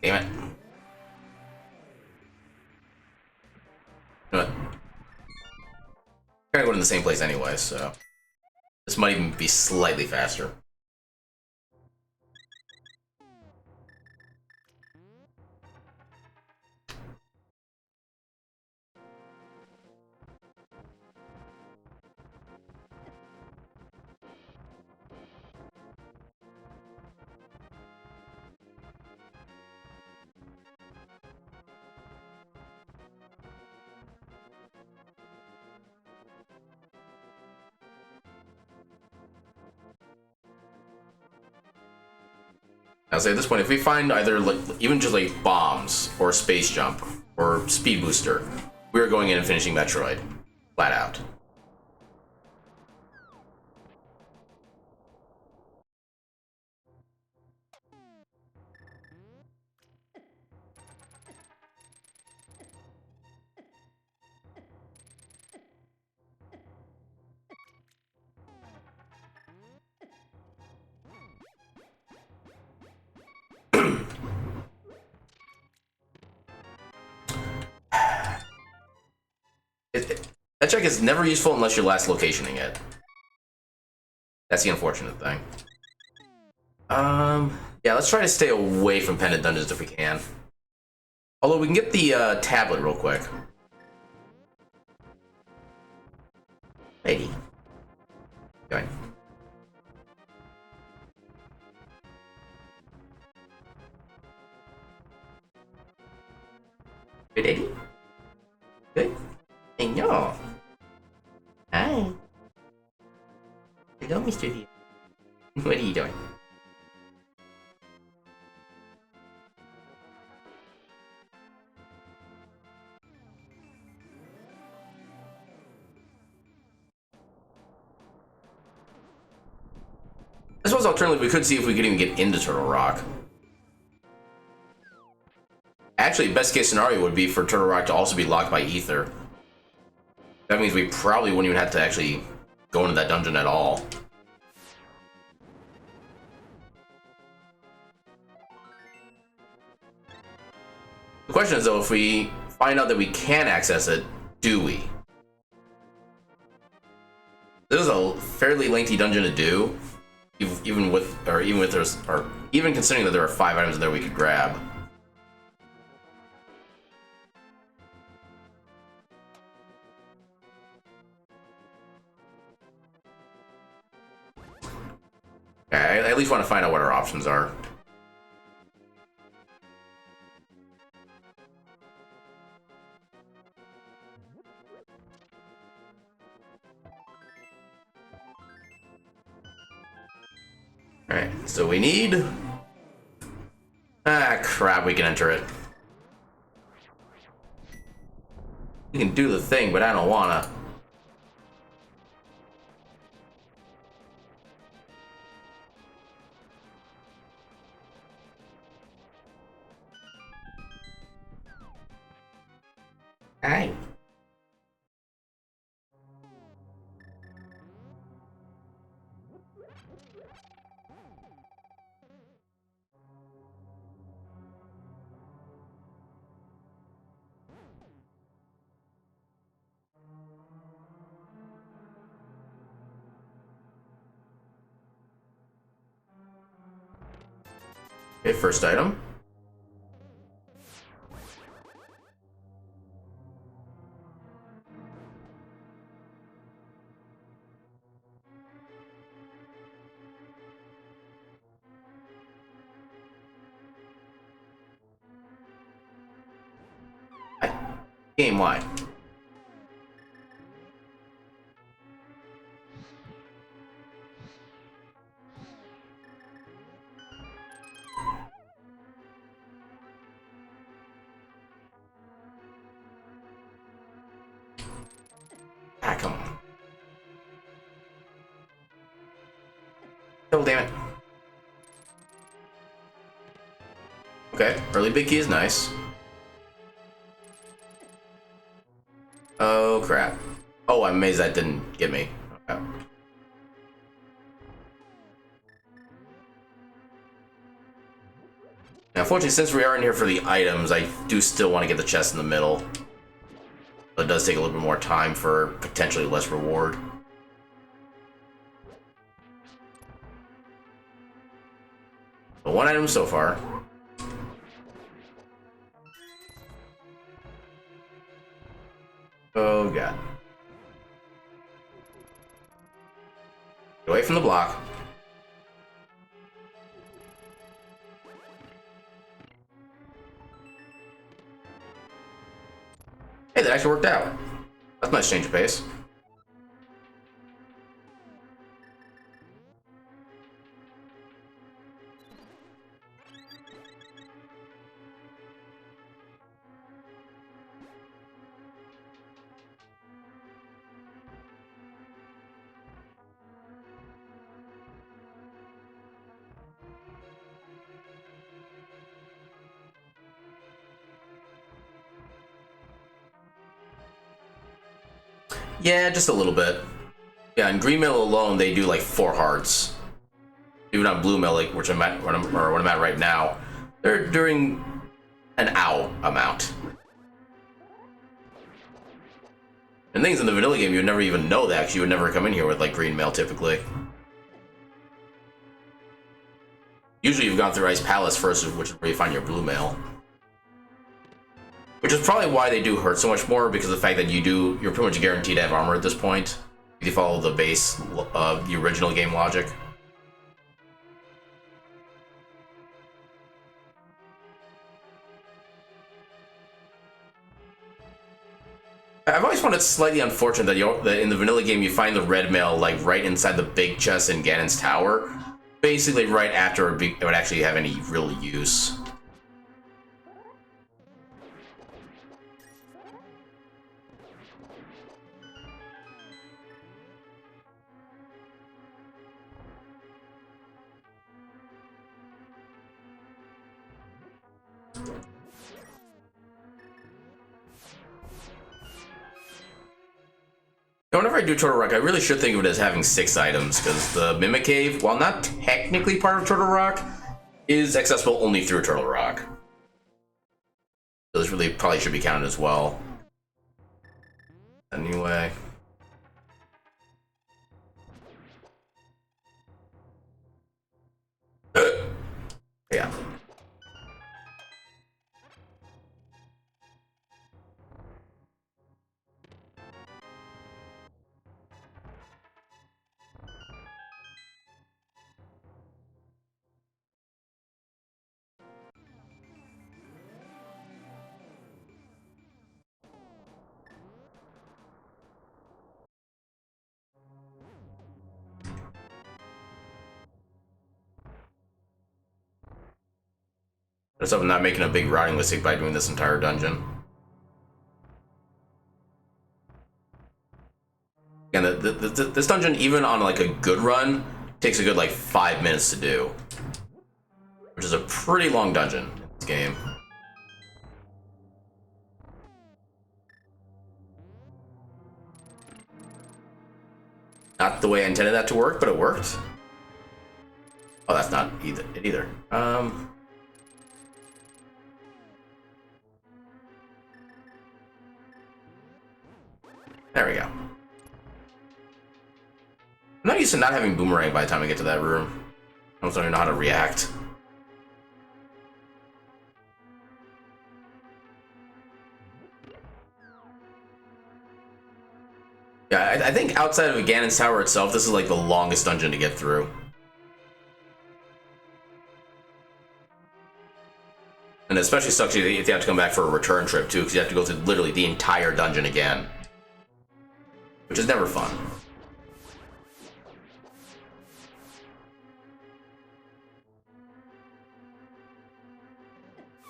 Damn it. You know what? We're gonna go to the same place anyway, so this might even be slightly faster. I'll say at this point, if we find either like even just like bombs or space jump or speed booster, we're going in and finishing Metroid, flat out. That check is never useful unless you're last locationing it. That's the unfortunate thing. Yeah, let's try to stay away from pendant dungeons if we can. Although we can get the tablet real quick. Lady. Going. Good, Eddie? Good? Señor. Hi. Hello, Mr. V. What are you doing? I suppose alternatively we could see if we could even get into Turtle Rock. Actually, best case scenario would be for Turtle Rock to also be locked by Ether. That means we probably wouldn't even have to actually go into that dungeon at all. The question is though, if we find out that we can access it, do we? This is a fairly lengthy dungeon to do, even considering that there are 5 items in there we could grab. I at least want to find out what our options are. Alright, so we need... Ah, crap, we can enter it. We can do the thing, but I don't wanna. Hi. Okay, first item. Game wide. Ah, come on. Oh, damn it. Okay, early big key is nice. crap. Oh, I'm amazed that didn't get me. Okay. Now, unfortunately, since we are in here for the items, I do still want to get the chest in the middle. But it does take a little bit more time for potentially less reward. But one item so far. Oh god. Get away from the block. Hey, that actually worked out. That's a nice change of pace. Yeah, just a little bit. Yeah, in Green Mill alone, they do like 4 hearts. Even on Blue Mill, like, which I'm at, what I'm at right now, they're doing an ow amount. And things in the vanilla game, you would never even know that, because you would never come in here with like Green Mail typically. Usually you've gone through Ice Palace first, which is where you find your Blue Mail. Which is probably why they do hurt so much more, because of the fact that you're pretty much guaranteed to have armor at this point, if you follow the base of the original game logic. I've always found it slightly unfortunate that in the vanilla game you find the red mail like right inside the big chest in Ganon's tower, basically right after it would actually have any real use. Whenever I do Turtle Rock, I really should think of it as having 6 items, because the Mimic Cave, while not technically part of Turtle Rock, is accessible only through Turtle Rock. So this really probably should be counted as well. Anyway. Yeah. Let's hope I'm not making a big routing mistake by doing this entire dungeon. And this dungeon, even on like a good run, takes a good like 5 minutes to do, which is a pretty long dungeon in this game. Not the way I intended that to work, but it worked. Oh, that's not it either. There we go. I'm not used to not having boomerang by the time I get to that room. I don't even know how to react. Yeah, I think outside of Ganon's Tower itself, this is like the longest dungeon to get through. And it especially sucks if you have to come back for a return trip too, because you have to go through literally the entire dungeon again. Which is never fun.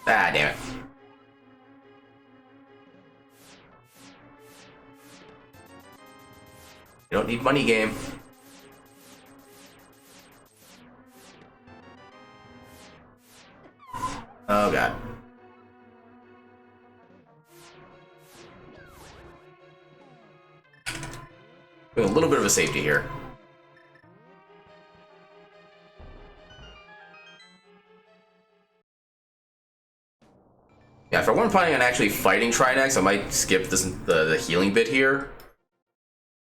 Ah, damn it. You don't need money, game. Oh god. Doing a little bit of a safety here. Yeah, if I weren't planning on actually fighting Trinex, I might skip the healing bit here.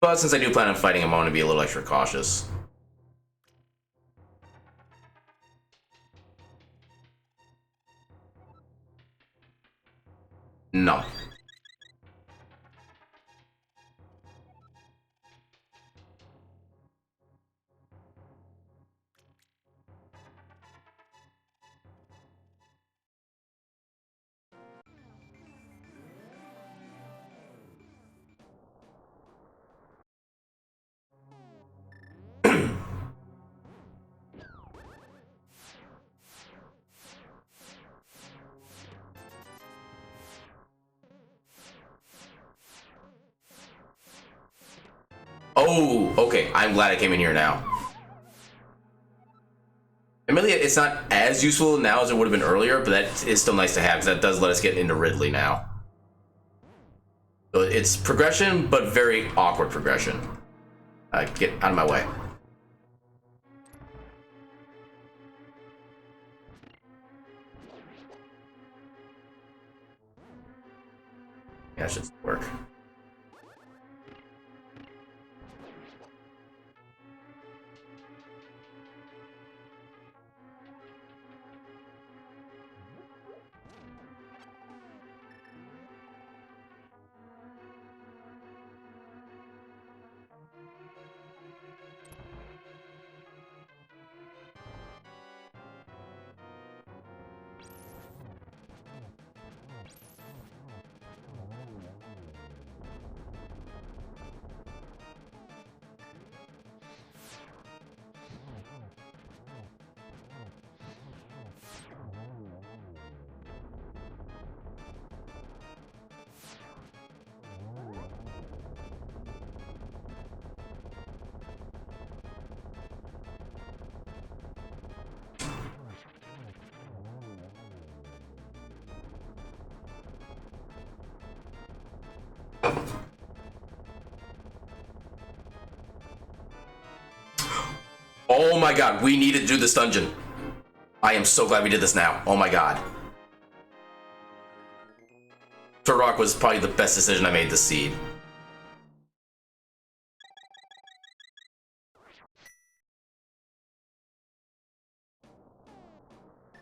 But since I do plan on fighting him, I want to be a little extra cautious. No. Oh, okay. I'm glad I came in here now. Admittedly, it's not as useful now as it would have been earlier, but that is still nice to have because that does let us get into Ridley now. So it's progression, but very awkward progression. Get out of my way. Yeah, that should work. Oh my god, we need to do this dungeon. I am so glad we did this now. Oh my god. Turok was probably the best decision I made this seed.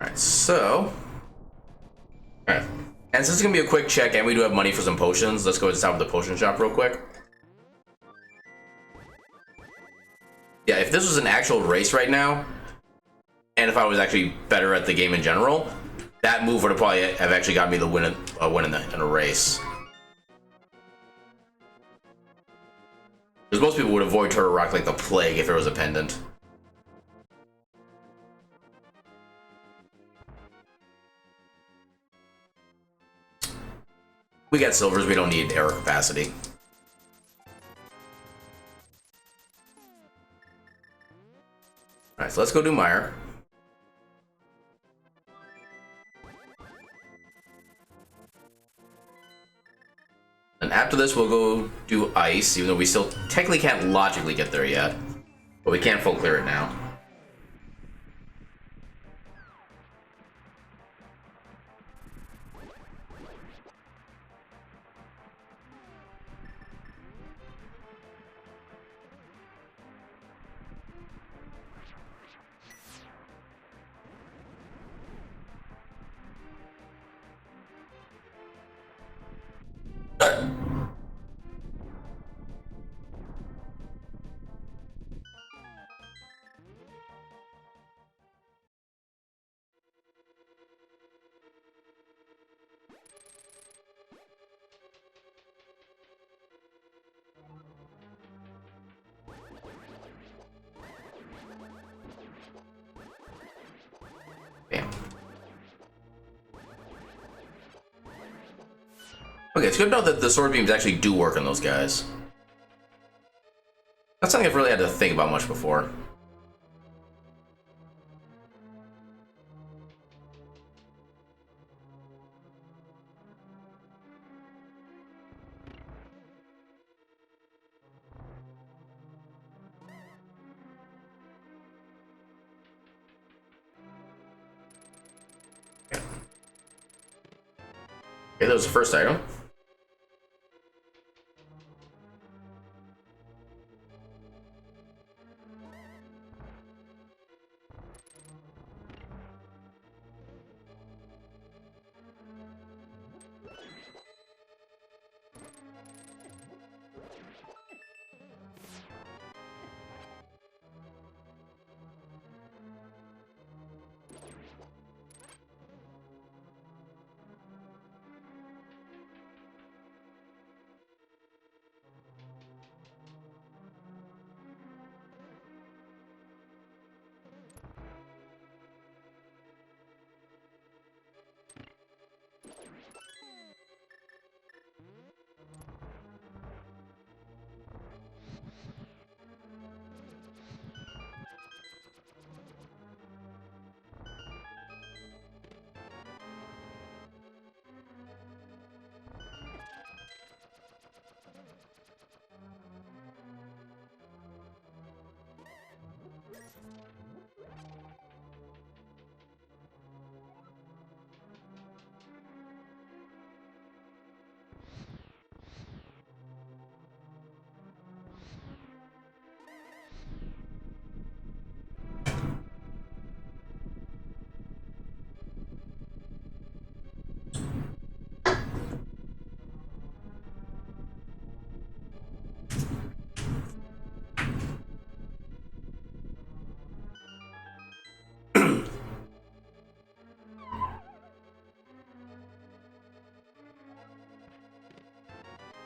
Alright, so... Alright. And since it's gonna be a quick check and we do have money for some potions, let's go to the top of the potion shop real quick. Yeah, if this was an actual race right now, and if I was actually better at the game in general, that move would have probably have actually got me the win in a race. Because most people would avoid Turtle Rock like the plague if it was a pendant. We got silvers, we don't need error capacity. Alright, so let's go do Mire. And after this, we'll go do Ice, even though we still technically can't logically get there yet. But we can full clear it now. Bam. Okay, it's good to know that the sword beams actually do work on those guys. That's something I've really had to think about much before. that was the first item.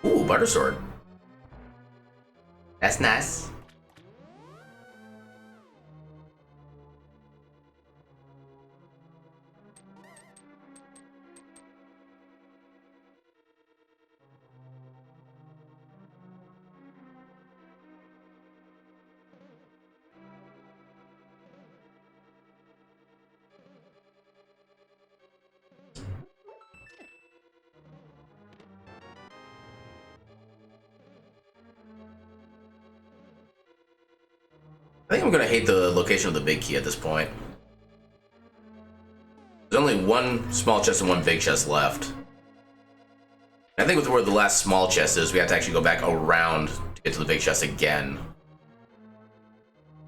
Ooh, butter sword. That's nice. I think I'm gonna hate the location of the big key at this point. There's only one small chest and one big chest left. I think with where the last small chest is, we have to actually go back around to get to the big chest again.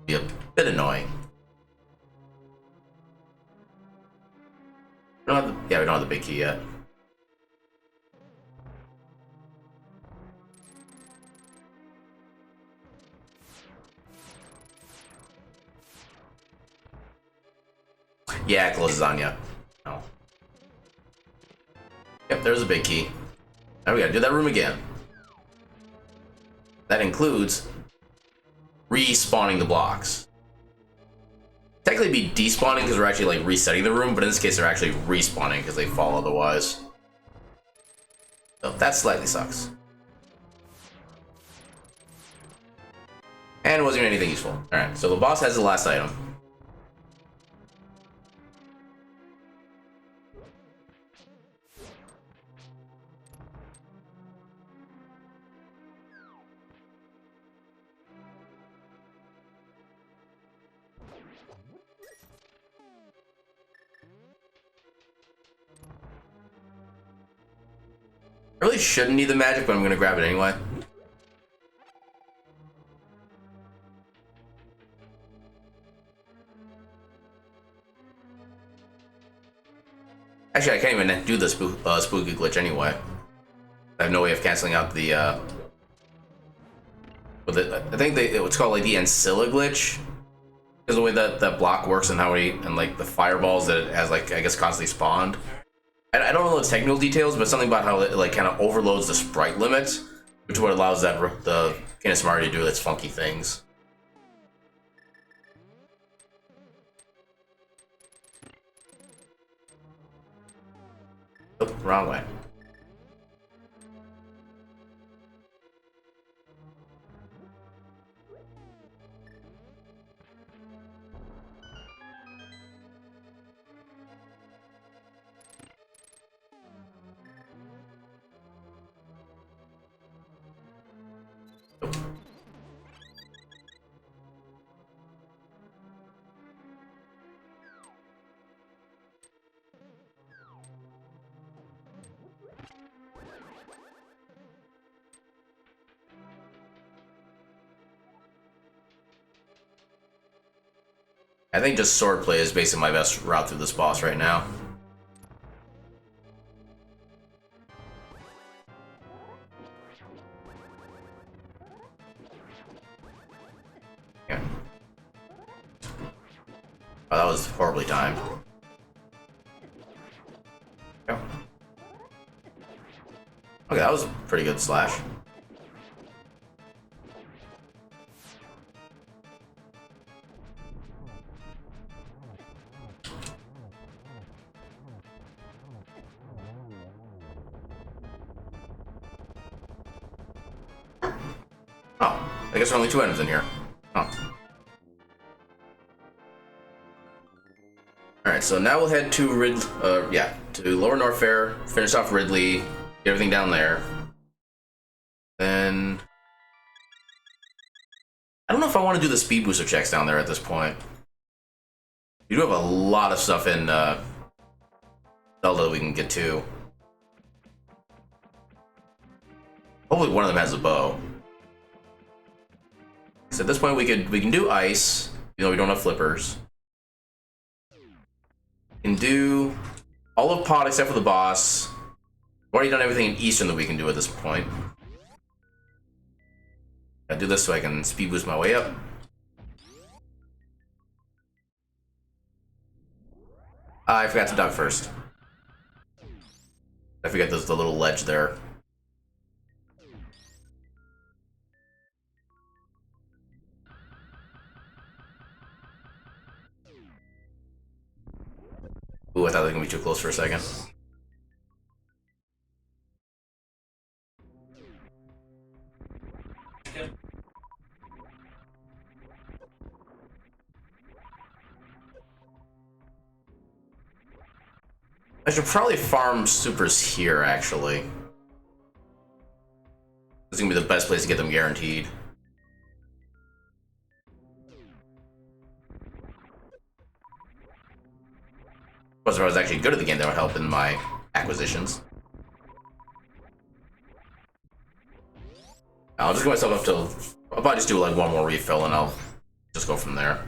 Be a bit annoying. We don't have the, yeah, we don't have the big key yet. Yeah, it closes on you. Oh. Yep, there's a big key. Now we gotta do that room again. That includes respawning the blocks. Technically be despawning because we're actually like resetting the room, but in this case they're actually respawning because they fall otherwise. So that slightly sucks. And it wasn't even anything useful. Alright, so the boss has the last item. I really shouldn't need the magic, but I'm gonna grab it anyway. Actually, I can't even do the spooky glitch anyway. I have no way of canceling out the, I think it's called like the Ancilla glitch. Because the way that block works and how and like the fireballs that it has like, I guess, constantly spawned. I don't know the technical details, but something about how it like kind of overloads the sprite limit, which is what allows the Canis Mario to do its funky things. Oh, wrong way. I think just swordplay is basically my best route through this boss right now. Yeah. Oh, that was horribly timed. Yeah. Okay, that was a pretty good slash. Oh, I guess there are only 2 items in here. Oh. Alright, so now we'll head to to Lower Norfair, finish off Ridley, get everything down there. Then I don't know if I want to do the speed booster checks down there at this point. You do have a lot of stuff in Zelda that we can get to. Hopefully one of them has a bow. So at this point we can do ice, even though we don't have flippers. We can do all of Pod except for the boss. We've already done everything in Eastern that we can do at this point. I do this so I can speed boost my way up. I forgot to duck first. I forgot there's the little ledge there. Ooh, I thought they were gonna be too close for a second. I should probably farm supers here, actually. This is gonna be the best place to get them guaranteed. Plus, if I was actually good at the game, that would help in my acquisitions. I'll just get myself up till... I'll probably just do like one more refill and I'll just go from there.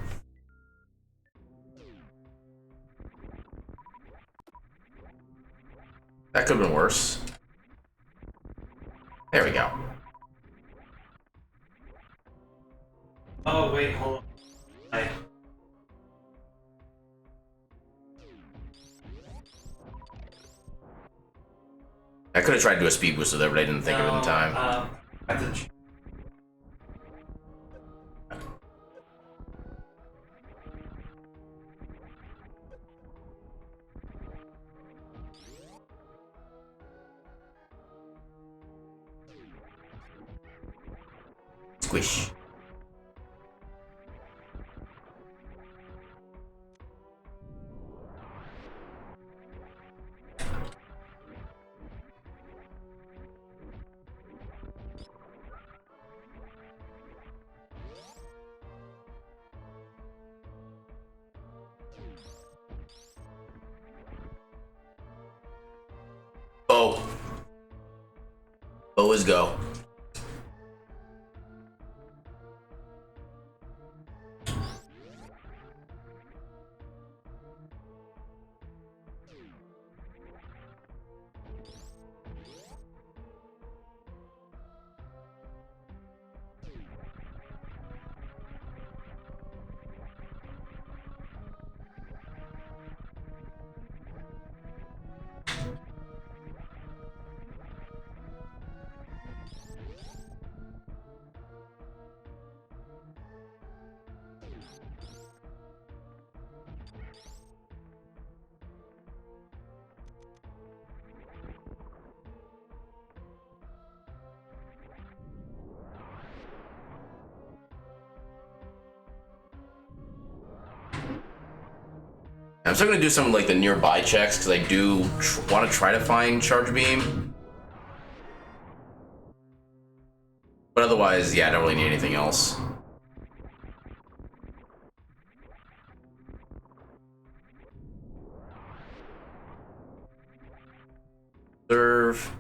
That could have been worse. There we go. Oh, wait, hold on. I could have tried to do a speed booster there, but I didn't think of it in time. I have to Squish. Bow. Bow is go. I'm still gonna do some like the nearby checks because I do want to try to find charge beam, but otherwise, yeah, I don't really need anything else. Serve.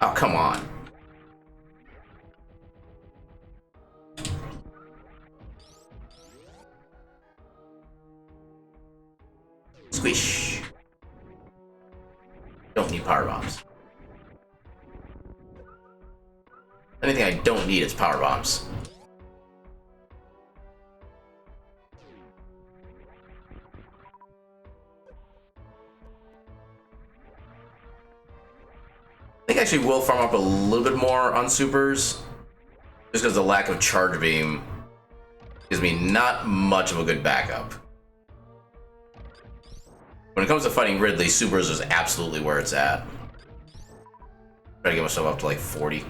Oh, come on. Squish. Don't need power bombs. Anything I don't need is power bombs. I think I actually will farm up a little bit more on supers, just because the lack of charge beam gives me not much of a good backup. When it comes to fighting Ridley, supers is absolutely where it's at. Try to get myself up to like 40.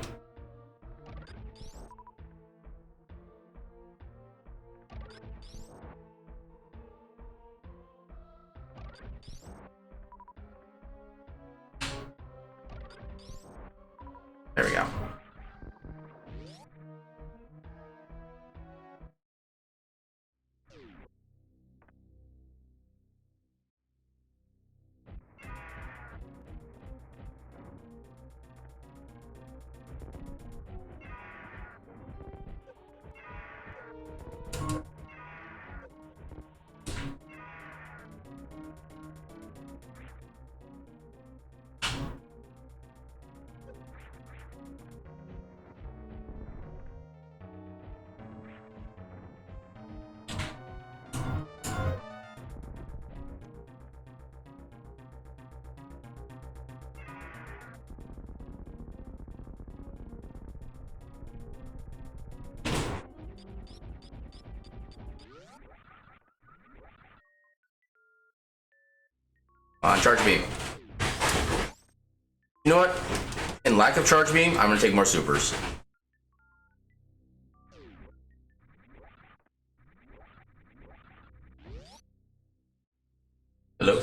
There we go. Charge beam. You know what? In lack of charge beam, I'm gonna take more supers. Hello?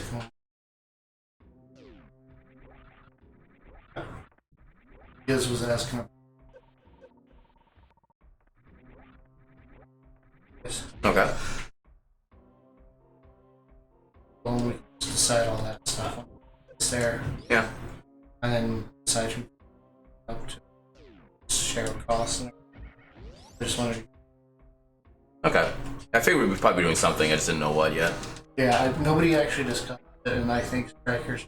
His was asking. Okay. Well, we decide all that stuff. It's there. Yeah. And then decide who up to share costs. And I just wanted to. Okay. I figured we'd probably be doing something, I just didn't know what yet. Yeah, nobody actually discussed it, and I think strikers.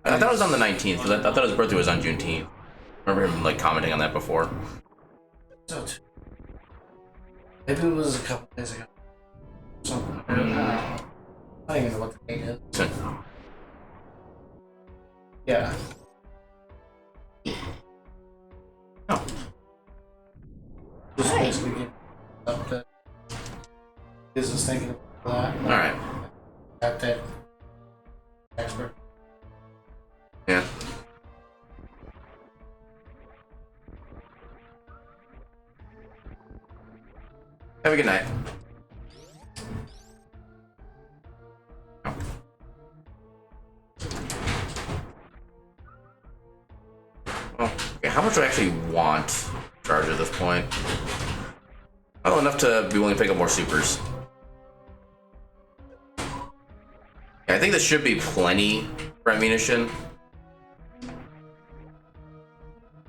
I thought it was on the 19th, because I thought his birthday was on Juneteenth. I remember him like commenting on that before. So, maybe it was a couple days ago. Something. I don't even know what the date is. Yeah. Oh. Just basically get up to business thinking about that. Alright. Got that expert. Yeah. Have a good night. Oh, okay, how much do I actually want charge at this point? Oh, enough to be willing to pick up more supers. Yeah, I think this should be plenty for ammunition.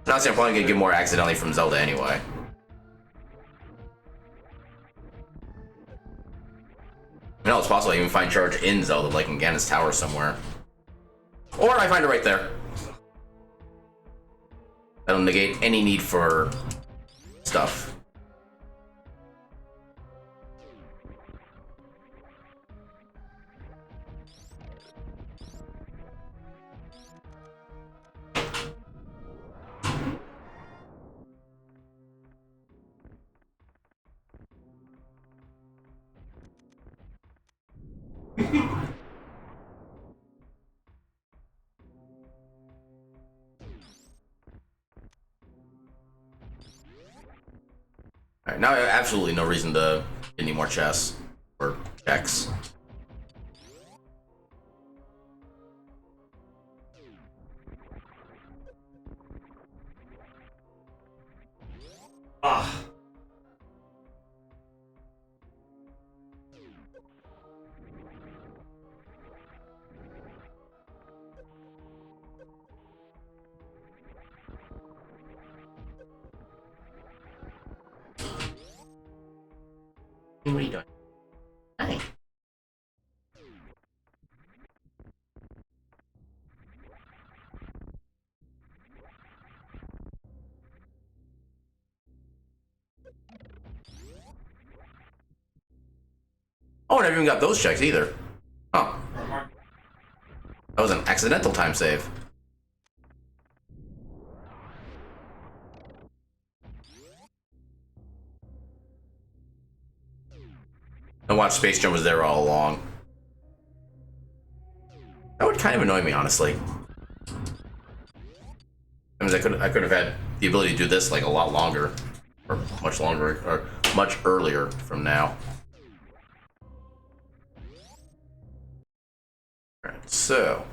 Honestly, I'm probably gonna get more accidentally from Zelda anyway. You know, it's possible I even find charge in Zelda, like in Ganon's Tower somewhere. Or I find it right there. That'll negate any need for stuff. Alright, now I have absolutely no reason to get any more chests or checks. Ah. never even got those checks either. Huh. Mark. That was an accidental time save. And watch, Space Jam was there all along. That would kind of annoy me, honestly. I mean, I could have had the ability to do this like a lot longer, or much longer, or much earlier from now. All right, so.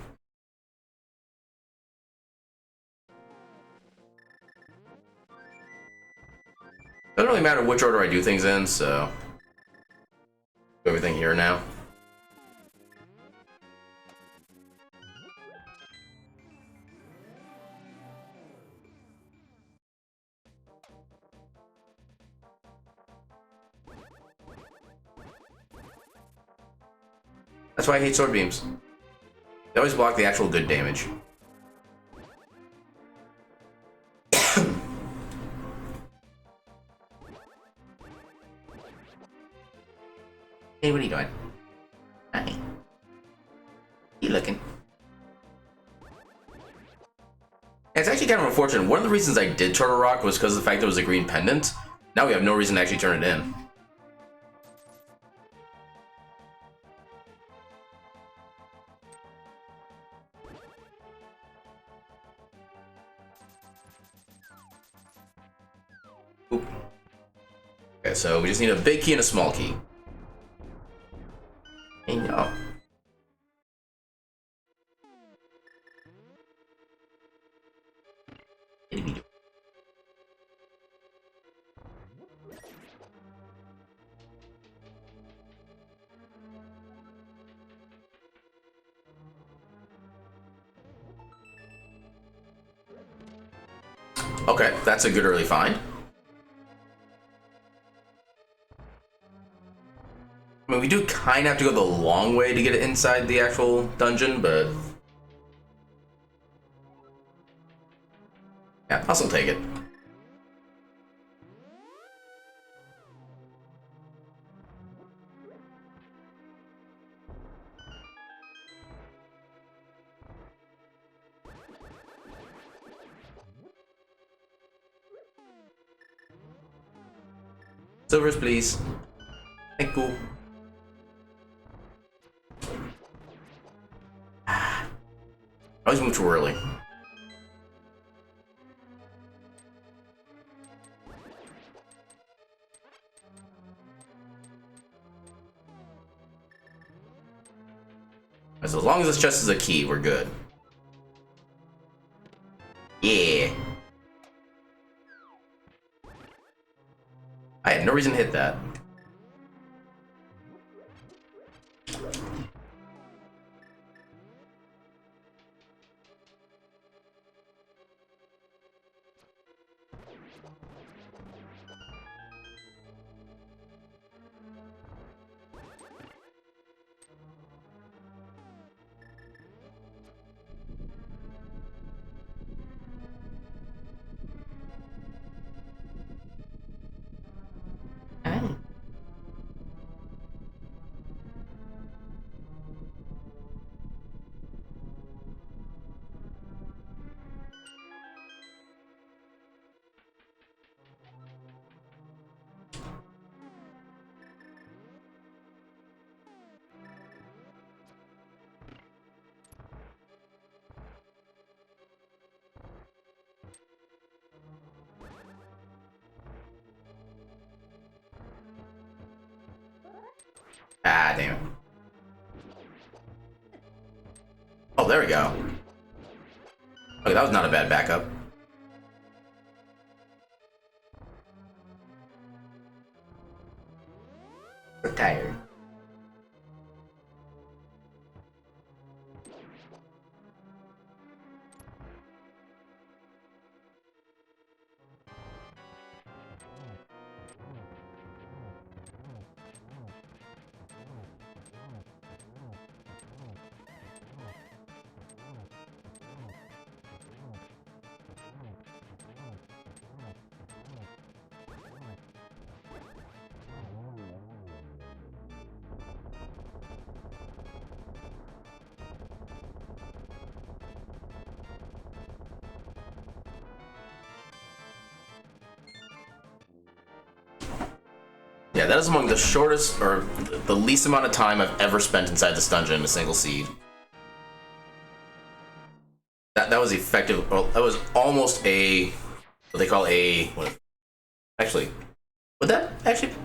Doesn't really matter which order I do things in, so. Everything here now. That's why I hate sword beams. They always block the actual good damage. Hey, what are you doing? Hi. You looking? It's actually kind of unfortunate. One of the reasons I did Turtle Rock was because of the fact that it was a green pendant. Now we have no reason to actually turn it in. Oop. Okay, so we just need a big key and a small key. Hey, no. Okay, that's a good early find. I mean, we do kind of have to go the long way to get it inside the actual dungeon, but... yeah, I'll still take it. Silvers, please. Thank you. I always move too early. So as long as this chest is a key, we're good. Yeah. I had no reason to hit that. Ah, damn it. Oh, there we go. Okay, that was not a bad backup. We're tired. Yeah, that is among the shortest or the least amount of time I've ever spent inside this dungeon in a single seed. That was effective. Well, that was almost a what they call a actually. Would that actually? If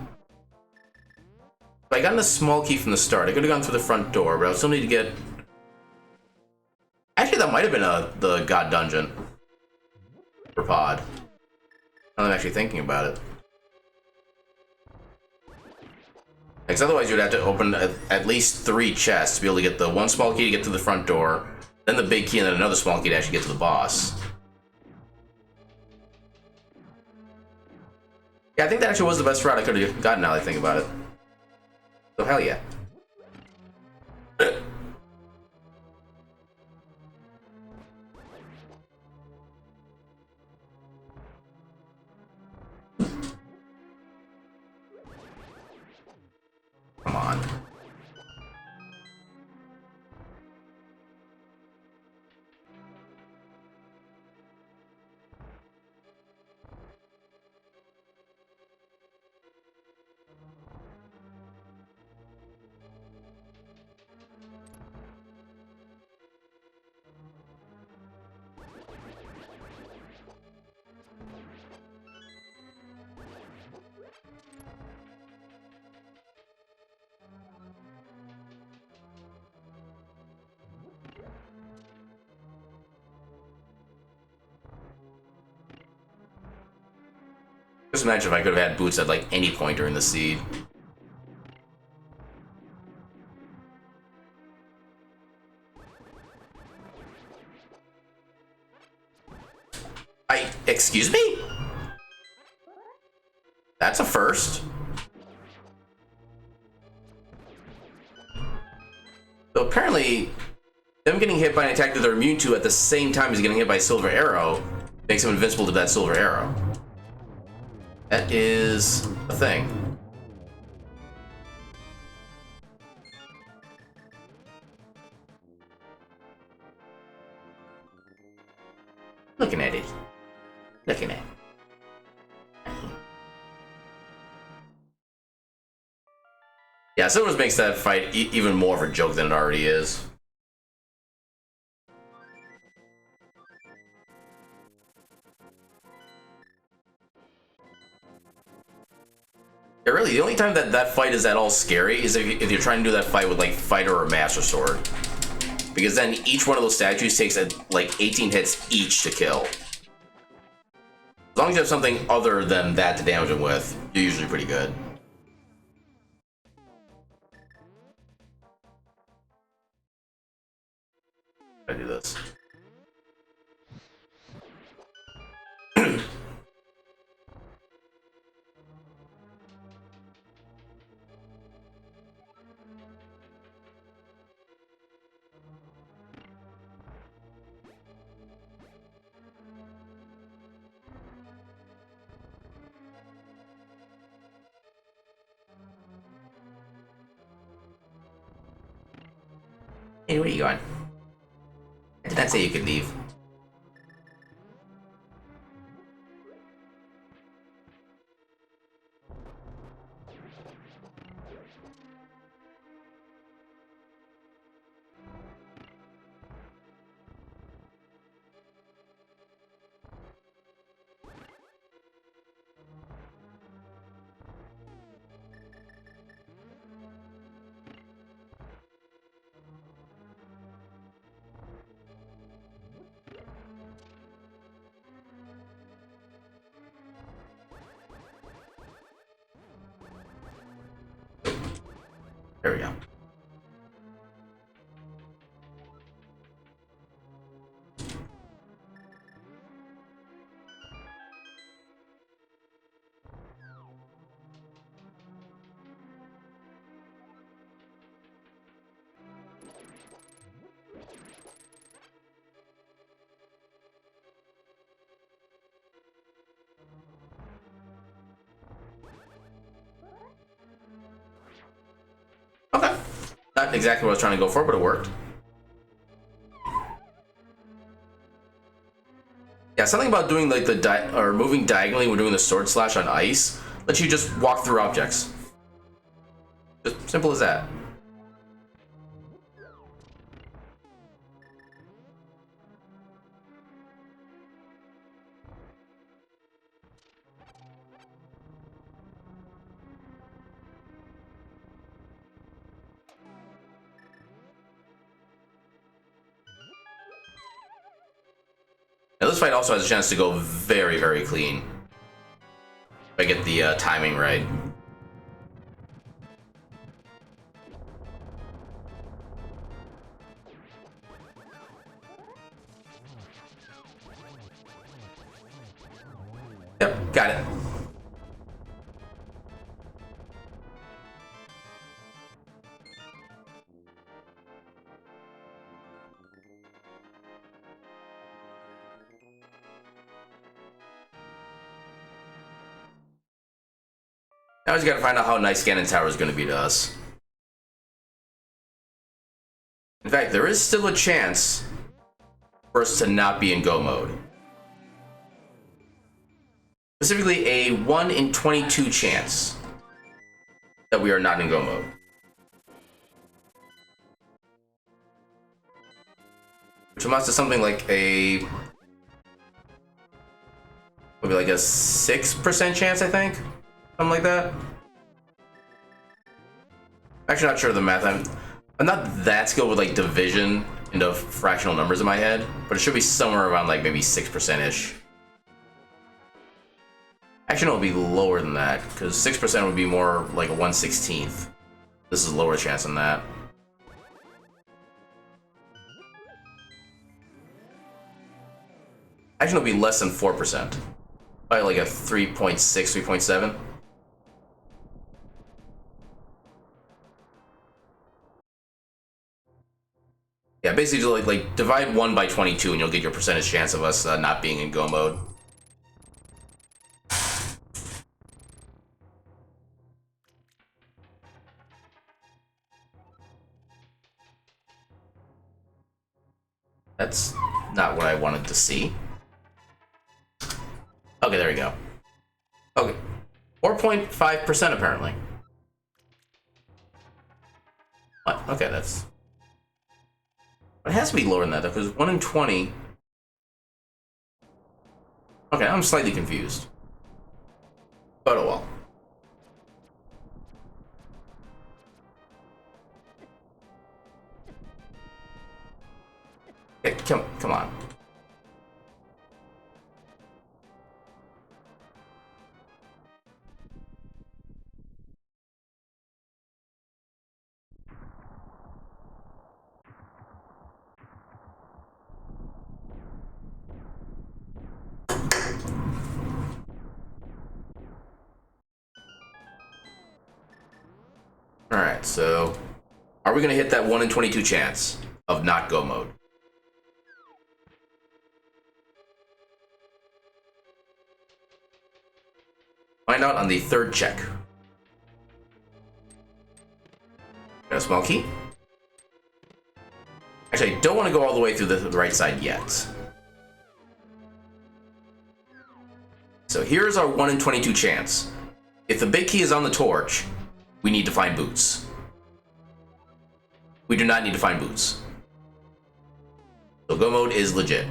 I gotten a small key from the start, I could have gone through the front door, but I would still need to get. Actually, that might have been the God Dungeon for Pod. Now that I'm actually thinking about it. Because otherwise, you'd have to open at least 3 chests to be able to get the one small key to get to the front door, then the big key, and then another small key to actually get to the boss. Yeah, I think that actually was the best route I could have gotten now that I think about it. So, hell yeah. Come on. Just imagine if I could have had boots at like any point during the seed. Excuse me? That's a first. So apparently, them getting hit by an attack that they're immune to at the same time as getting hit by a silver arrow makes them invincible to that silver arrow. That is a thing. Looking at it. Looking at it. Yeah, Silvers makes that fight even more of a joke than it already is. Yeah, really, the only time that fight is at all scary is if you're trying to do that fight with like Fighter or Master Sword. Because then each one of those statues takes like 18 hits each to kill. As long as you have something other than that to damage them with, you're usually pretty good. I do this. Hey, where are you going? I did not say you could leave. There we go. Okay. Not exactly what I was trying to go for, but it worked. Yeah, something about doing like moving diagonally when doing the sword slash on ice lets you just walk through objects. Simple as that. Now this fight also has a chance to go very, very clean. If I get the timing right. Yep, got it. Now I just gotta find out how nice Ganon Tower is gonna be to us. In fact, there is still a chance for us to not be in go mode. Specifically, a 1 in 22 chance that we are not in go mode. Which amounts to something like maybe like a 6% chance, I think. Something like that. Actually, not sure of the math. I'm not that skilled with like division into fractional numbers in my head, but it should be somewhere around like maybe 6%-ish. Actually, no, it'll be lower than that, because 6% would be more like a 1/16. This is a lower chance than that. Actually, it'll be less than 4%. Probably like a 3.6, 3.7. Yeah, basically like divide 1 by 22 and you'll get your percentage chance of us not being in go mode. That's not what I wanted to see. Okay, there we go. Okay. 4.5% apparently. What? Okay, that's... It has to be lower than that though, because 1 in 20... Okay, I'm slightly confused. But oh well. Okay, come on. Alright, so... Are we gonna hit that 1 in 22 chance of not go mode? Find out on the third check. Got a small key? Actually, I don't want to go all the way through the right side yet. So here's our 1 in 22 chance. If the big key is on the torch, we need to find boots. We do not need to find boots. So go mode is legit.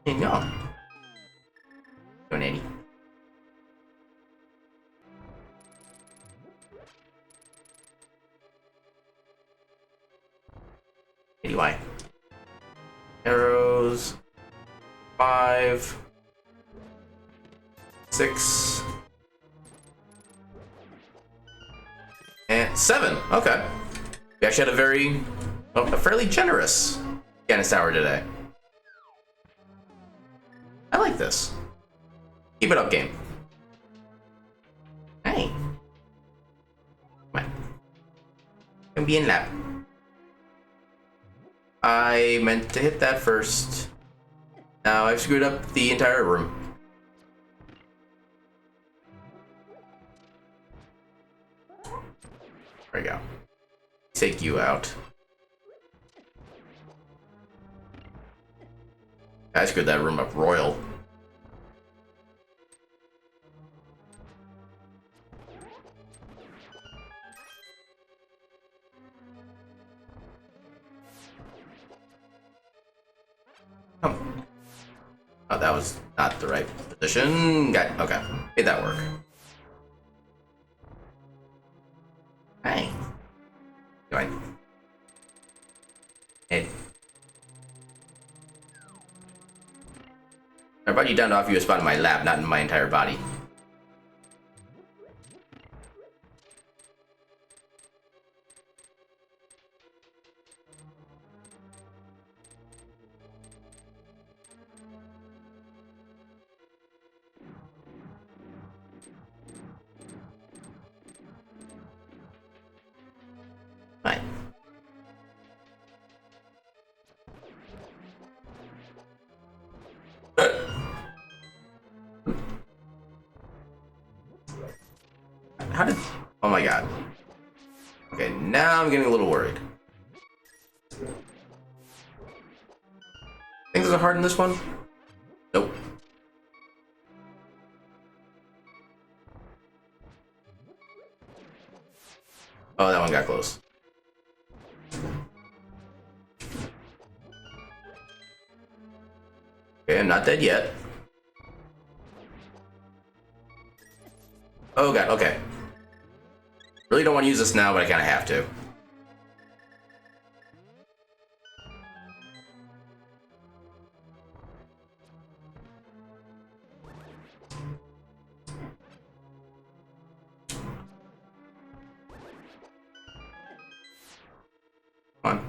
Hang on. Go, Nanny. Anyway. Arrows. 5. 6. And 7. Okay. We actually had a fairly generous Ganon Tower today. I like this. Keep it up, game. Hey. Come on. Come be in lap. I meant to hit that first. Now I've screwed up the entire room. There we go. Take you out. I screwed that room up royal. Oh. Oh, that was not the right position. Got okay. Made that work. Hey. Doing. Hey. I brought you down to offer you a spot in my lab, not in my entire body. Right. How did... Oh my god. Okay, now I'm getting a little worried. Things are hard in this one? Nope. Oh, that one got close. Okay, I'm not dead yet. Oh god, okay. Really don't want to use this now, but I kind of have to. Come on.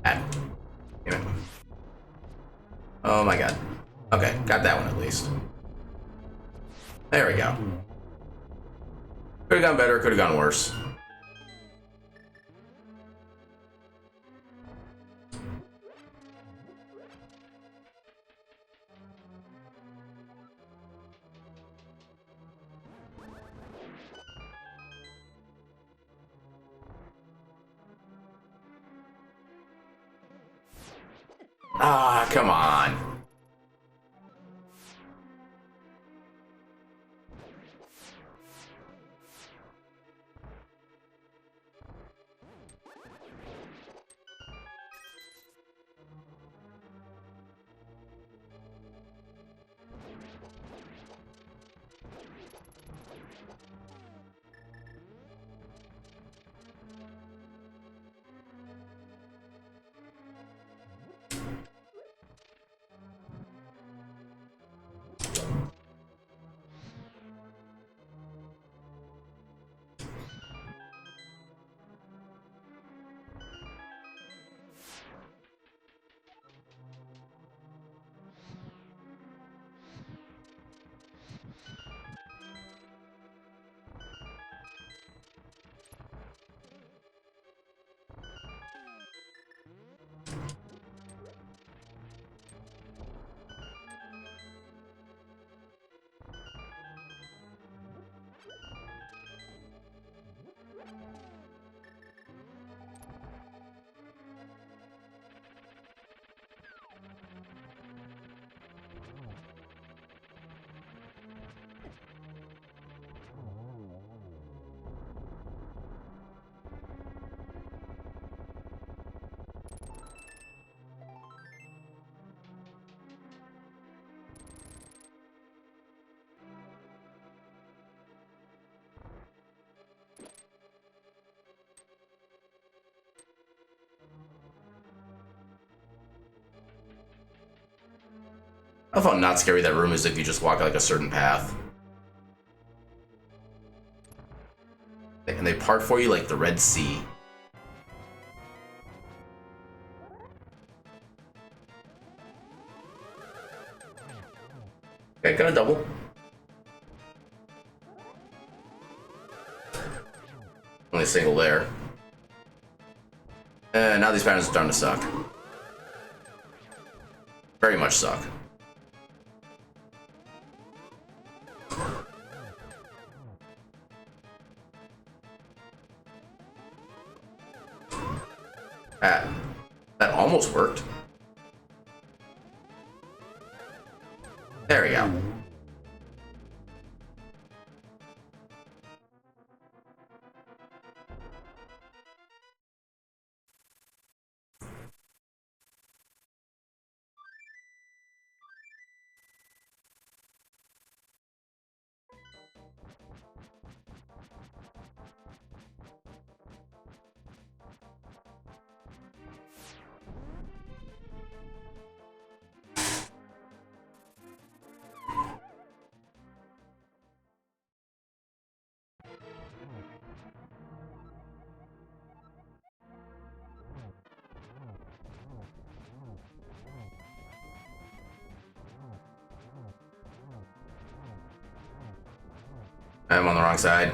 Ah. Damn it. Oh my god. Okay, got that one at least. There we go. Could have gone better, could have gone worse. Ah, come on. I love how not scary that room is if you just walk like a certain path. And they part for you like the Red Sea. Okay, got a double. Only a single there. And now these patterns are starting to suck. Very much suck. That almost worked. There we go. I'm on the wrong side.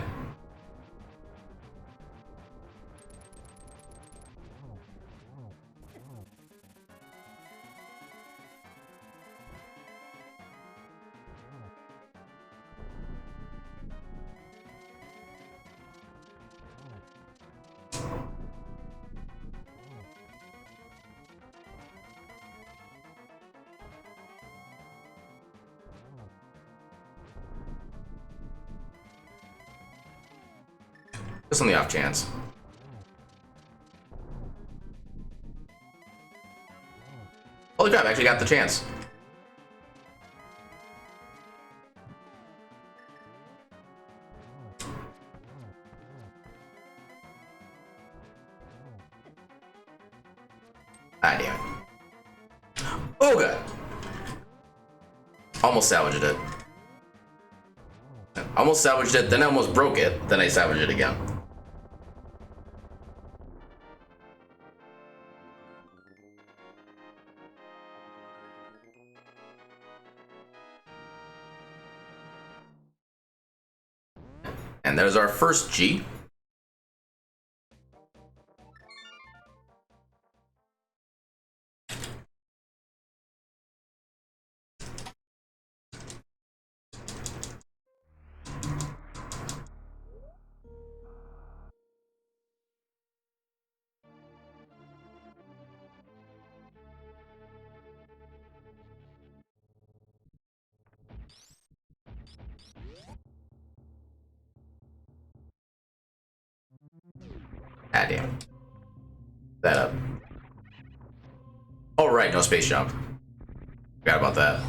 Just on the off chance. Holy crap, I actually got the chance. Ah, damn it. Oh, God. Almost salvaged it. Almost salvaged it, then I almost broke it, then I salvaged it again. And there's our first G. Ah, damn. That up. Oh, right, no space jump. Forgot about that.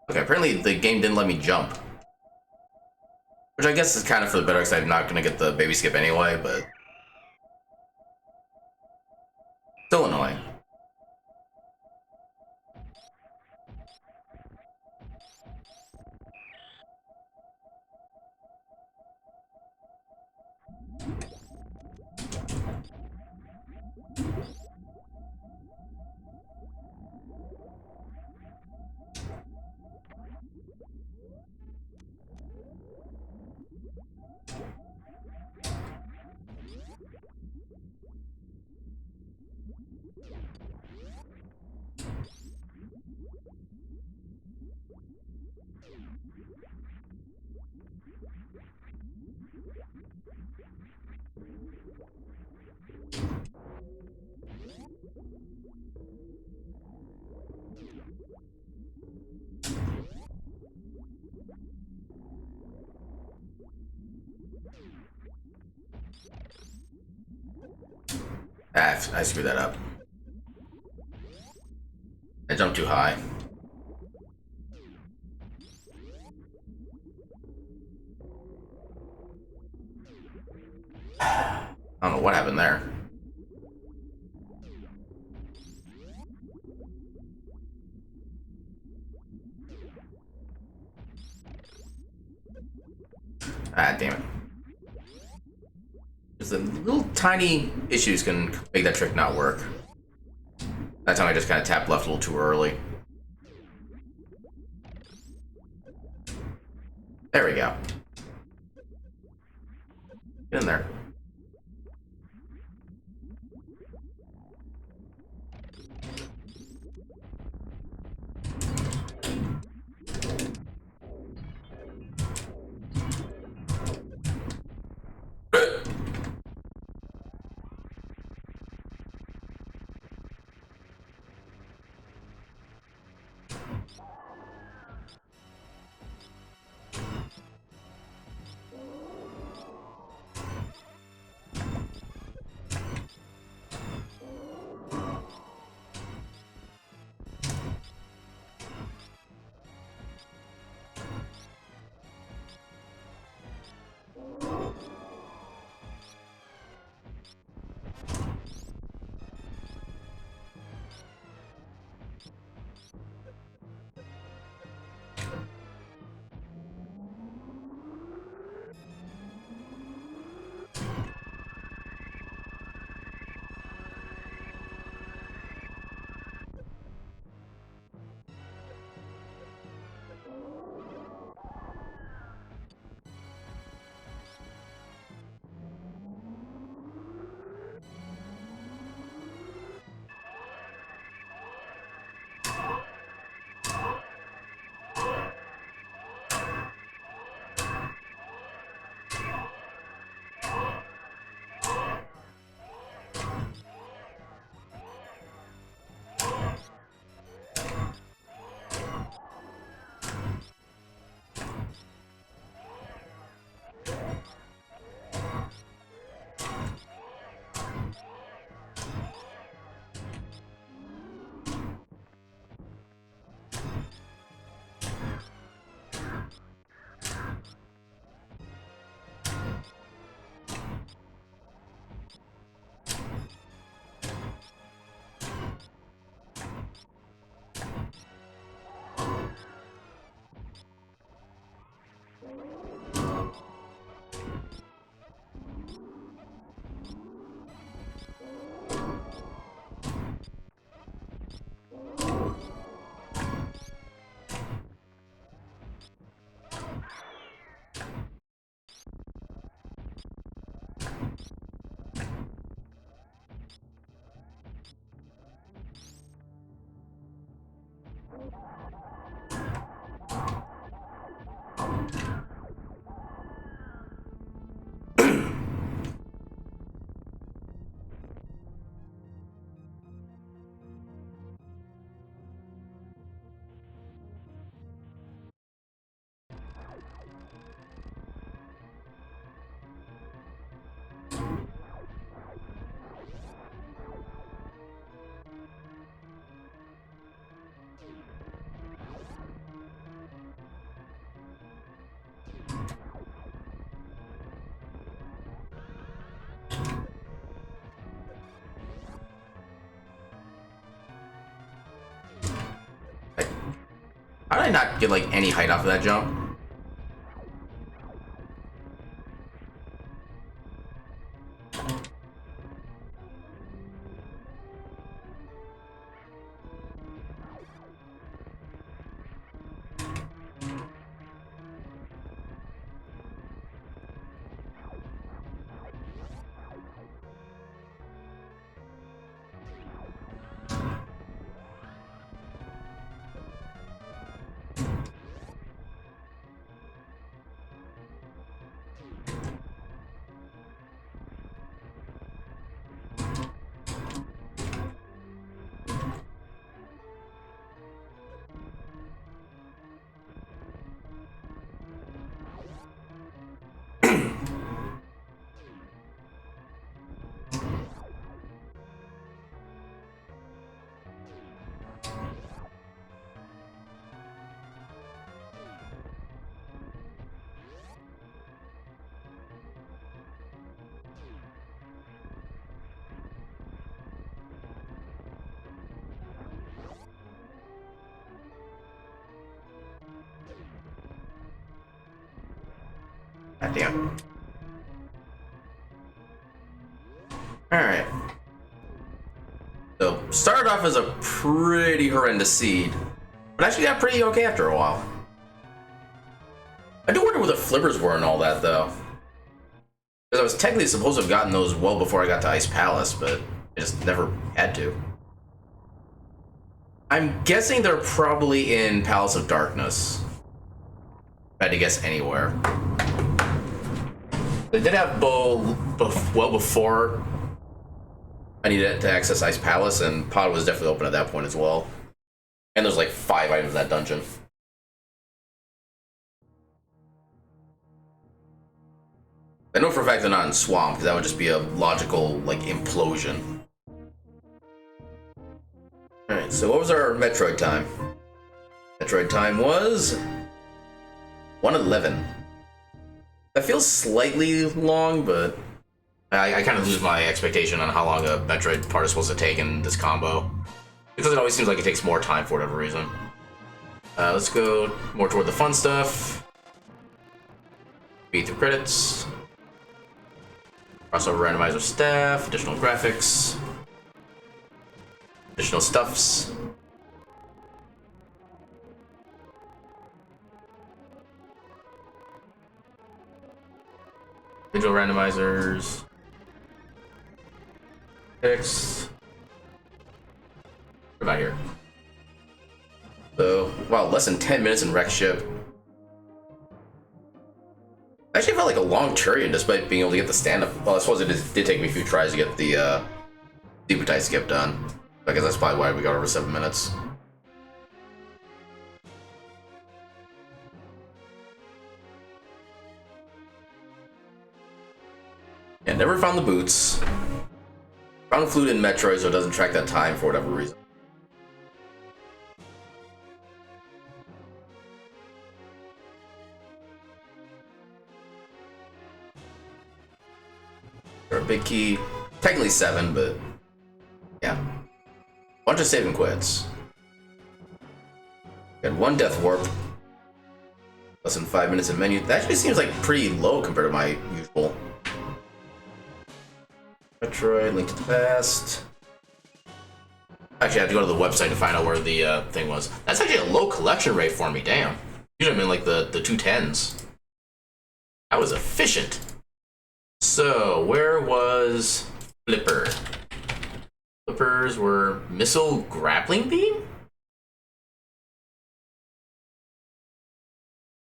Okay, apparently the game didn't let me jump. Which I guess is kind of for the better, because I'm not going to get the baby skip anyway, but... still annoying. Ah, I screwed that up. I jumped too high. I don't know what happened there. Ah, damn it. Just the little tiny issues can make that trick not work. That time I just kind of tapped left a little too early. There we go. Get in there. How did I not get like any height off of that jump? God damn. Alright. So, started off as a pretty horrendous seed, but actually got pretty okay after a while. I do wonder where the flippers were and all that, though. Because I was technically supposed to have gotten those well before I got to Ice Palace, but I just never had to. I'm guessing they're probably in Palace of Darkness. If I had to guess anywhere. They did have Bow well before I needed to access Ice Palace, and Pod was definitely open at that point as well. And there's like 5 items in that dungeon. I know for a fact they're not in Swamp, because that would just be a logical, like, implosion. Alright, so what was our Metroid time? Metroid time was 1:11. That feels slightly long, but I kind of lose my expectation on how long a Metroid part is supposed to take in this combo. Because it always seems like it takes more time for whatever reason. Let's go more toward the fun stuff. Beat through credits. Crossover randomizer staff, additional graphics, additional stuffs. Visual randomizers. Text. What about here? So, wow, less than 10 minutes in Wreck Ship. Actually felt like a long Turian despite being able to get the stand-up. Well, I suppose it did take me a few tries to get the Deepatite skip done. I guess that's probably why we got over 7 minutes. Yeah, never found the boots. Found flute in Metroid, so it doesn't track that time for whatever reason. Or a big key. Technically 7, but yeah. Bunch of save and quits. Got 1 death warp. Less than 5 minutes in menu. That actually seems like pretty low compared to my usual. Metroid, Link to the Past. Actually, I have to go to the website to find out where the thing was. That's actually a low collection rate for me, damn. Usually I'm in like the 210s. That was efficient. So, where was Flipper? Flippers were Missile Grappling Beam?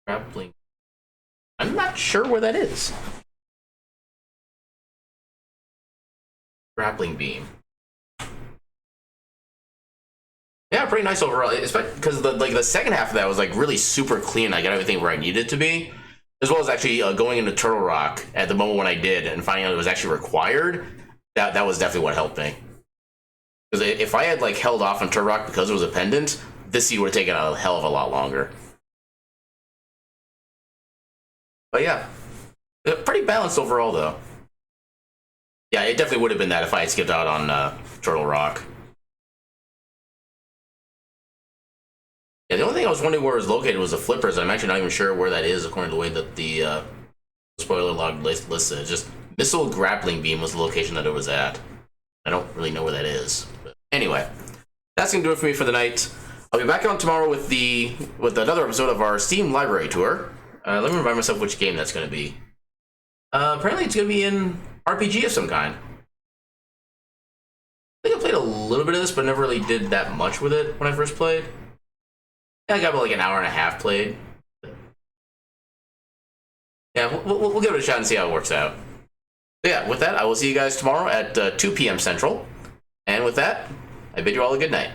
Grappling. I'm not sure where that is. Grappling Beam. Yeah, pretty nice overall. Especially because the second half of that was like really super clean. I got everything where I needed to be. As well as actually going into Turtle Rock at the moment when I did and finding out it was actually required, that was definitely what helped me. Because if I had like held off on Turtle Rock because it was a pendant, this seed would have taken a hell of a lot longer. But yeah, pretty balanced overall though. Yeah, it definitely would have been that if I had skipped out on Turtle Rock. Yeah, the only thing I was wondering where it was located was the flippers. I'm actually not even sure where that is according to the way that the spoiler log lists it. Just Missile Grappling Beam was the location that it was at. I don't really know where that is. But anyway, that's gonna do it for me for the night. I'll be back on tomorrow with another episode of our Steam Library Tour. Let me remind myself which game that's gonna be. Apparently it's gonna be an RPG of some kind. I think I played a little bit of this, but never really did that much with it when I first played. Yeah, I got about like an hour and a half played. Yeah, we'll give it a shot and see how it works out. So yeah, with that, I will see you guys tomorrow at 2 p.m. Central. And with that, I bid you all a good night.